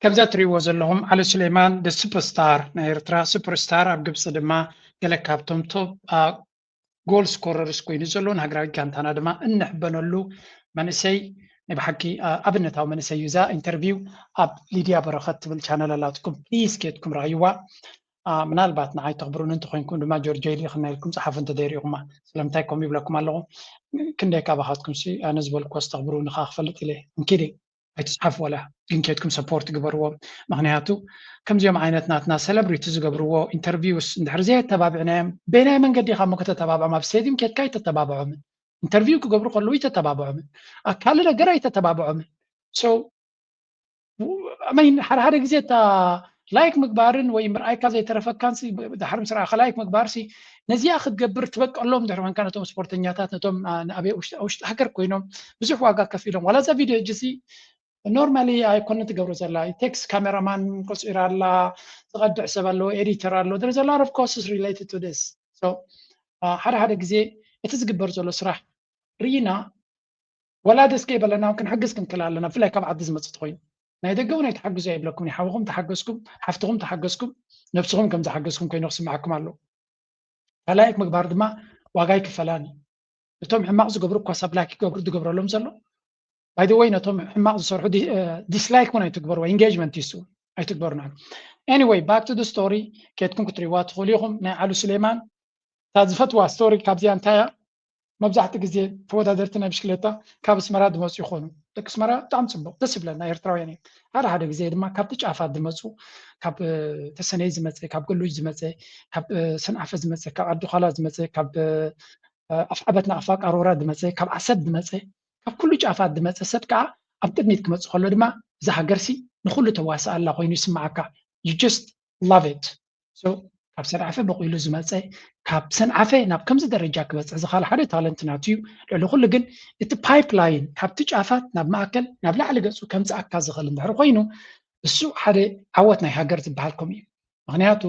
ከምዛ ትሪእዎ ዘለኹም ዓሊ ሱሌማን ደ ሱፐርስታር ናይ ኤርትራ ሱፐርስታር ኣብ ግብፂ ድማ ገለ ካብቶም ቶፕ ጎል ስኮረርስ ኮይኑ ዘሎ ንሃገራዊ ጋንታና ድማ እንሕበነሉ መንእሰይ ናይ ብሓቂ ኣብነታዊ መንእሰይ እዩ። እዛ ኢንተርቪው ኣብ ሊድያ በረኸት ትብል ቻነል ኣላትኩም ፕሊዝ ኬድኩም ረኣይዋ። ምናልባት ንዓይ ተኽብሩን እንተኮይንኩም ድማ ጆርጅ ሊ ክናይልኩም ፀሓፉ እንተደይሪኹማ ስለምንታይ ከምኡ ይብለኩም ኣለኹ ክንደይ ካባኻትኩም ኣነ ዝበልክዎ ዝተኽብሩ ንኻ ክፈልጥ ኢለ እንኪደ ኣይትፅሓፍ ወላ ግን ኬድኩም ሰፖርት ግበርዎም። ምክንያቱ ከምዚኦም ዓይነት ናትና ሴሌብሪቲ ዝገብርዎ ኢንተርቪውስ እንድሕር ዘየተባብዕናዮም በናይ መንገዲ ኢኻ ሞ ከተተባብዖም ኣብ ስቴድዮም ኬድካ ኣይተተባብዖምን ኢንተርቪው ክገብሩ ከለዉ ኣይተተባብዖምን ካልእ ነገር ኣይተተባብዖምን ሓደ ግዜ እታ ላይክ ምግባርን ወይ ምርኣይካ ዘይተረፈካንሲ ድሓር ምስ ረኣኻ ላይክ ምግባርሲ ነዚኣ ክትገብር ትበቀሎም ድሕሪ ኮንካ ነቶም ስፖርተኛታት ነቶም ንኣብይ ውሽጢ ሃገር ኮይኖም ብዙሕ ዋጋ ከፍ ኢሎም ዋላ እዛ ቪድዮ እጅ ኖርማሊ ኣይኮነ ትገብሮ ዘላ ቴክስ ካሜራማን ቆፂራ ኣላ ዝቐድዕ ሰብ ኣለዎ ኤዲተር ኣሎ there's a lot of costs related to this ሓደ ግዜ እቲ ዝግበር ዘሎ ስራሕ ርኢና ወላ ደስ ከይበለና ክንሕግዝ ክንክእል ኣለና ብፍላይ ካብ ዓዲ ዝመፅእ ኮይኑ ናይ ደገ እውን ኣይተሓግዙ ኣይብለኩም ሓውኹም ተሓገዝኩም ሓፍትኹም ተሓገዝኩም ነብስኹም ከም ዝሓገዝኩም ኮይኑ ክስማዓኩም ኣሎ ላይክ ምግባር ድማ ዋጋ ይክፈላኒ እቶም ሕማቕ ዝገብሩ እኳ ሰብ ላይክ ዝገብረሎም ዘሎ ባይ ዘ ወይ ነቶም ሕማቕ ዝሰርሑ ዲስላይክ እውን ኣይትግበርዎ ኢንጌጅመንት ይሱ ኣይትግበሩና ኤኒዌይ ባክ ቱ ደ ስቶሪ ኬድኩም ክትሪእዋ ትኽእሉ ኢኹም ናይ ዓሊ ሱሌማን እታ ዝፈትዋ ስቶሪ ካብዚኣ እንታያ መብዛሕትኡ ግዜ ተወዳደርቲ ናይ ብሽክሌታ ካብ ኣስመራ ዝመፁ ይኾኑ ደቂ ኣስመራ ብጣዕሚ ፅቡቅ ደስ ይብለና ኤርትራውያን እዮም ሓደ ግዜ ድማ ካብቲ ጫፋት ዝመፁ ካብ ተሰነይ ዝመፀ ካብ ገሉጅ ዝመፀ ካብ ሰንዓፈ ዝመፀ ካብ ዓዲ ኋላ ዝመፀ ካብ ኣፍዓበትና ኣፋቅ ኣሮራ ዝመፀ ካብ ዓሰብ ዝመፀ ካብ ኩሉ ጫፋት ዝመፀ ሰብ ከዓ ኣብ ቅድሚት ክመፅእ ከሎ ድማ እዛ ሃገርሲ ንኩሉ ተዋስእ ኣላ ኮይኑ ይስማዓካ you just love it ካብ ሰንዓፈ በቂሉ ዝመፀ ካብ ሰንዓፈ ናብ ከምዚ ደረጃ ክበፅሕ ዝኽእል ሓደ ታለንትናት እዩ ልዕሊ ኩሉ ግን እቲ ፓይፕላይን ካብቲ ጫፋት ናብ ማእከል ናብ ላዕሊ ገፁ ከምፅኣካ ዝኽእል እንድሕር ኮይኑ እሱ ሓደ ዓወት ናይ ሃገር ዝበሃል ከምኡ እዩ ምክንያቱ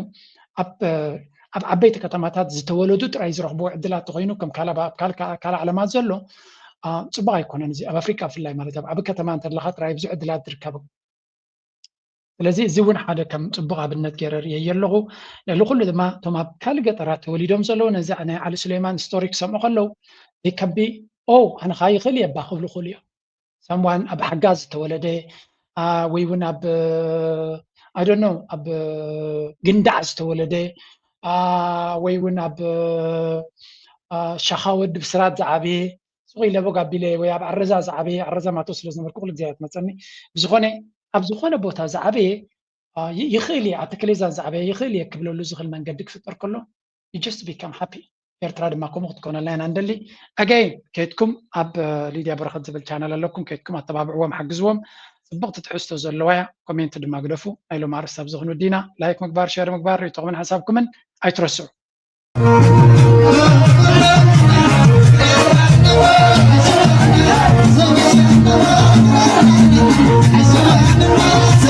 ኣብ ዓበይቲ ከተማታት ዝተወለዱ ጥራይ ዝረኽብዎ ዕድላት ተኮይኑ ከም ካልእ ዓለማት ዘሎ ፅቡቅ ኣይኮነን እዚ ኣብ ኣፍሪካ ብፍላይ ማለት ኣብ ዓብ ከተማ እንተለካ ጥራይ ብዙሕ ዕድላት ዝርከቡ ስለዚ እዚ እውን ሓደ ከም ፅቡቅ ኣብነት ገይረ ርአየ ኣለኹ ልዕሊ ኩሉ ድማ እቶም ኣብ ካልእ ገጠራት ተወሊዶም ዘለዉ ነዚ ናይ ዓሊ ሱሌማን ስቶሪ ክሰምዑ ከለዉ ከቢ ኣነ ከዓ ይኽእል እየ ባ ክብሉ ክእሉ እዮም ሰምዋን ኣብ ሓጋዝ ዝተወለደ ወይ እውን ኣብ ኣይዶኖ ኣብ ግንዳዕ ዝተወለደ ወይ እውን ኣብ ሻኻወዲ ብስራት ዝዓበየ ስቑኢለ ቦጋቢለ ወይ ኣብ ዓረዛ ዝዓበየ ዓረዛ ማቶ ስለ ዝነበርኩ ኩሉ ግዜ ትመፀኒ ብዝኾነ ኣብ ዝኾነ ቦታ ዝዓበየ ይኽእል እየ ኣተክሌዛን ዝዓበየ ይኽእል እየ ክብለሉ ዝኽእል መንገዲ ክፍጠር ከሎ you just become happy ኤርትራ ድማ ከምኡ ክትኮነላ ኢና እንደሊ ኣጋይን ከይድኩም ኣብ ሊድያ በረኸት ዝብል ቻነል ኣለኩም ከይድኩም ኣተባብዕዎም ሓግዝዎም ፅቡቕቲ ትሕዝቶ ዘለዋ እያ ኮሜንት ድማ ግደፉ ናይ ሎም ኣርስታ ብዝኽኑ ዲና ላይክ ምግባር ሸር ምግባር ሪኢቶኹምን ሓሳብኩምን ኣይትረስዑ I